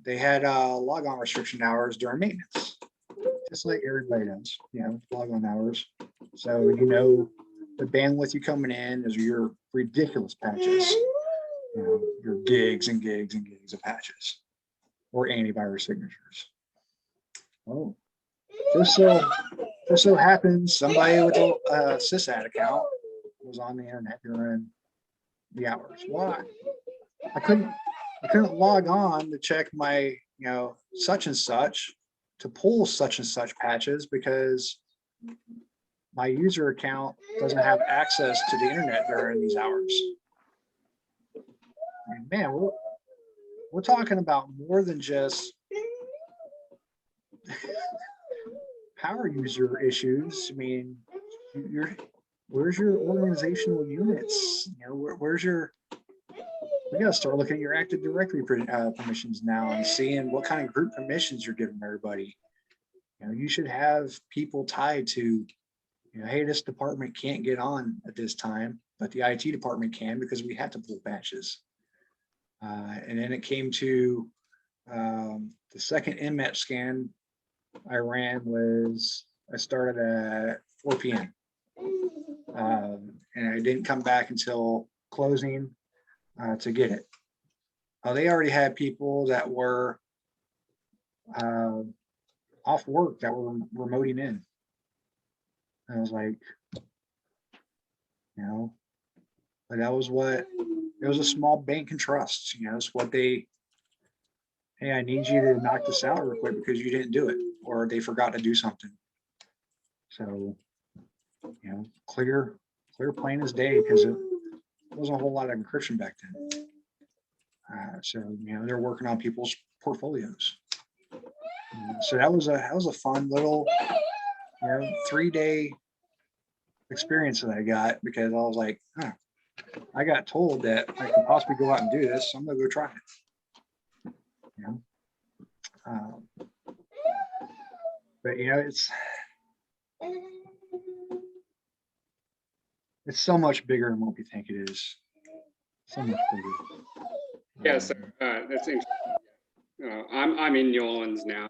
S1: they had logon restriction hours during maintenance, just like everybody does, you know, logon hours. So, you know, the bandwidth you coming in is your ridiculous patches, you know, your gigs and gigs and gigs of patches or antivirus signatures. Oh, just so happens somebody with a sysad account was on the internet during the hours. Why? I couldn't log on to check my, you know, such and such to pull such and such patches because my user account doesn't have access to the internet during these hours. And man, we're talking about more than just power user issues. I mean, where's your organizational units? You know, where's your? We gotta start looking at your Active Directory permissions now and seeing what kind of group permissions you're giving everybody. You know, you should have people tied to, you know, hey, this department can't get on at this time, but the IT department can because we have to pull patches. And then it came to the second NMET scan I ran was, I started at 4 p.m. And I didn't come back until closing to get it. They already had people that were off work that were remoting in. I was like, you know, but that was what, it was a small bank and trust, you know, it's what they, hey, I need you to knock this out real quick because you didn't do it, or they forgot to do something. So, you know, clear plain as day, because it wasn't a whole lot of encryption back then. So, you know, they're working on people's portfolios. So that was a fun little, you know, 3-day experience that I got, because I was like, huh, I got told that I could possibly go out and do this, so I'm gonna go try it. You know, but you know, it's so much bigger than what we think it is. So much bigger.
S4: Yeah, so that's interesting. I'm in New Orleans now.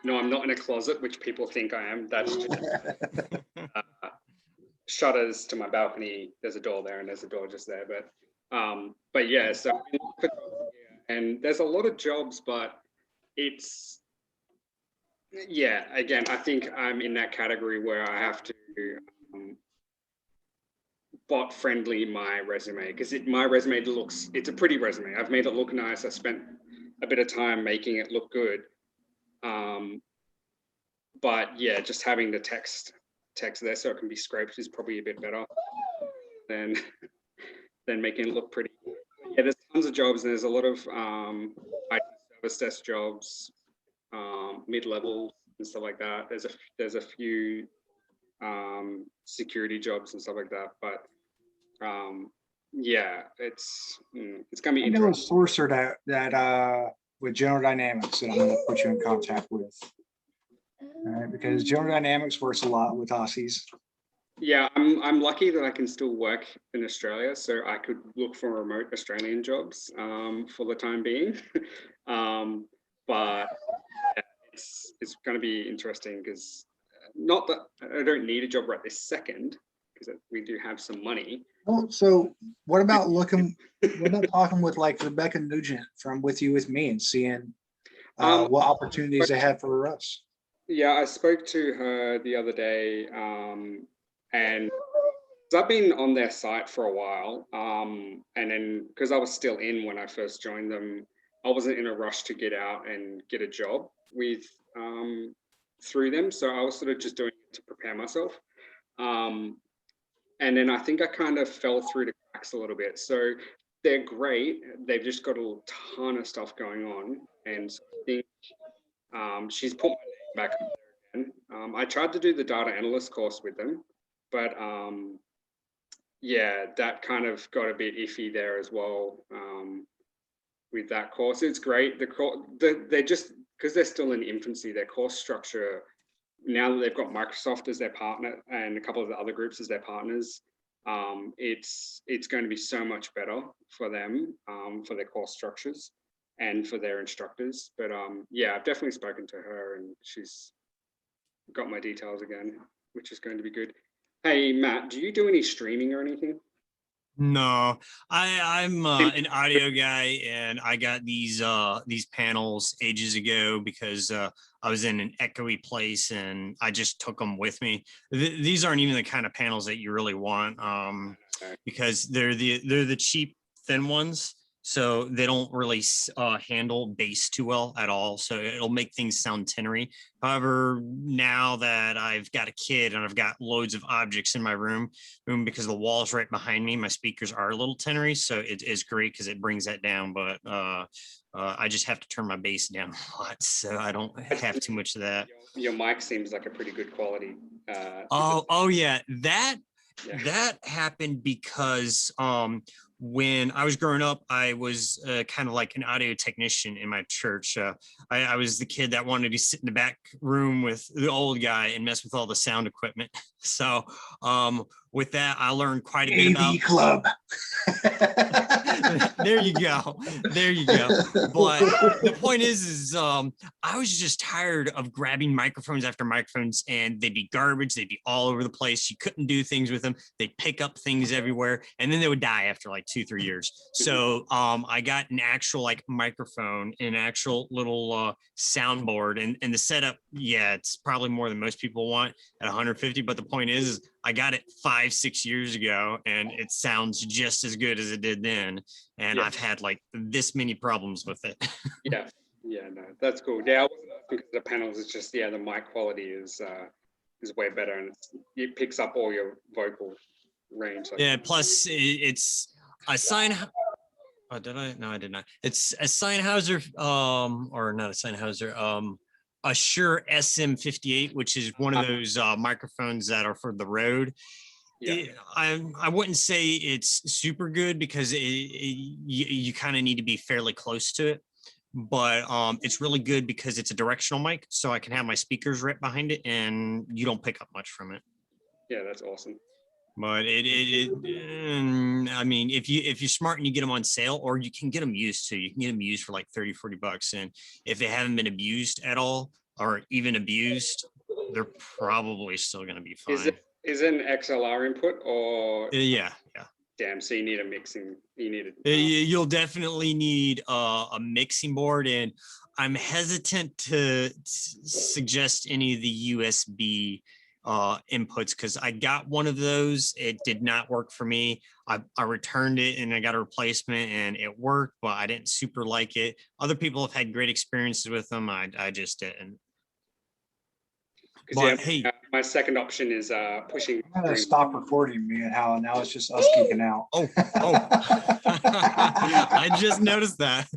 S4: No, I'm not in a closet, which people think I am. That's just shutters to my balcony. There's a door there, and there's a door just there. But yeah, so and there's a lot of jobs, but it's, yeah, again, I think I'm in that category where I have to bot friendly my resume, because my resume looks, it's a pretty resume. I've made it look nice. I spent a bit of time making it look good. But yeah, just having the text there so it can be scraped is probably a bit better than making it look pretty. Yeah, there's tons of jobs, and there's a lot of IT service desk jobs, mid-level and stuff like that. There's a few security jobs and stuff like that, but yeah, it's gonna be
S1: I know a
S4: interesting.
S1: sourcer that with General Dynamics that I'm gonna put you in contact with. All right, because General Dynamics works a lot with Aussies.
S4: Yeah, I'm lucky that I can still work in Australia, so I could look for remote Australian jobs for the time being. But it's going to be interesting because not that I don't need a job right this second, because we do have some money.
S1: Well, so what about talking with like Rebecca Nugent from With You With Me and seeing what opportunities they have for us?
S4: Yeah, I spoke to her the other day, and I've been on their site for a while, and then because I was still in when I first joined them, I wasn't in a rush to get out and get a job with through them, so I was sort of just doing it to prepare myself. And then I think I kind of fell through the cracks a little bit. So they're great. They've just got a ton of stuff going on, and so I think she's put my name back up there again. I tried to do the data analyst course with them, but yeah, that kind of got a bit iffy there as well. With that course, it's great. They're just, because they're still in infancy, their course structure, now that they've got Microsoft as their partner and a couple of the other groups as their partners, it's going to be so much better for them, for their course structures and for their instructors. But yeah, I've definitely spoken to her and she's got my details again, which is going to be good. Hey, Matt, do you do any streaming or anything?
S14: No, I'm an audio guy, and I got these panels ages ago because I was in an echoey place and I just took them with me. These aren't even the kind of panels that you really want, because they're the cheap thin ones, so they don't really handle bass too well at all. So it'll make things sound tinnery. However, now that I've got a kid and I've got loads of objects in my room because the wall's right behind me, my speakers are a little tinnery. So it is great because it brings that down. But I just have to turn my bass down a lot, so I don't have too much of that.
S4: Your mic seems like a pretty good quality.
S14: Oh yeah, that happened because when I was growing up, I was kind of like an audio technician in my church. I was the kid that wanted to sit in the back room with the old guy and mess with all the sound equipment. So with that, I learned quite a bit about
S1: club.
S14: There you go. There you go. But the point is I was just tired of grabbing microphones after microphones, and they'd be garbage. They'd be all over the place. You couldn't do things with them. They'd pick up things everywhere, and then they would die after like 2-3 years. So I got an actual like microphone, an actual little soundboard, and the setup, yeah, it's probably more than most people want at 150. But the point is I got it 5-6 years ago, and it sounds just as good as it did then. And yeah, I've had like this many problems with it.
S4: Yeah, no, that's cool. Yeah, I wasn't because the panels is just, yeah, the mic quality is way better, and it picks up all your vocal range. Like,
S14: yeah, plus it's a sign. Oh, did I? No, I did not. It's a Sennheiser, or not a Sennheiser, a Shure SM58, which is one of those microphones that are for the road. Yeah. I wouldn't say it's super good because you kind of need to be fairly close to it, but it's really good because it's a directional mic, so I can have my speakers right behind it and you don't pick up much from it.
S4: Yeah, that's awesome.
S14: But I mean, if you're smart and you get them on sale, or you can get them used too. You can get them used for like $30-$40, and if they haven't been abused at all or even abused, they're probably still going to be fine.
S4: Is it an XLR input or?
S14: Yeah.
S4: Damn, so you need a mixing.
S14: You'll definitely need a mixing board, and I'm hesitant to suggest any of the USB inputs because I got one of those. It did not work for me. I returned it and I got a replacement and it worked, but I didn't super like it. Other people have had great experiences with them. I just didn't.
S4: But yeah, hey, my second option is pushing.
S1: I'm gonna stop recording me and how now it's just us geeking out.
S14: Oh, I just noticed that.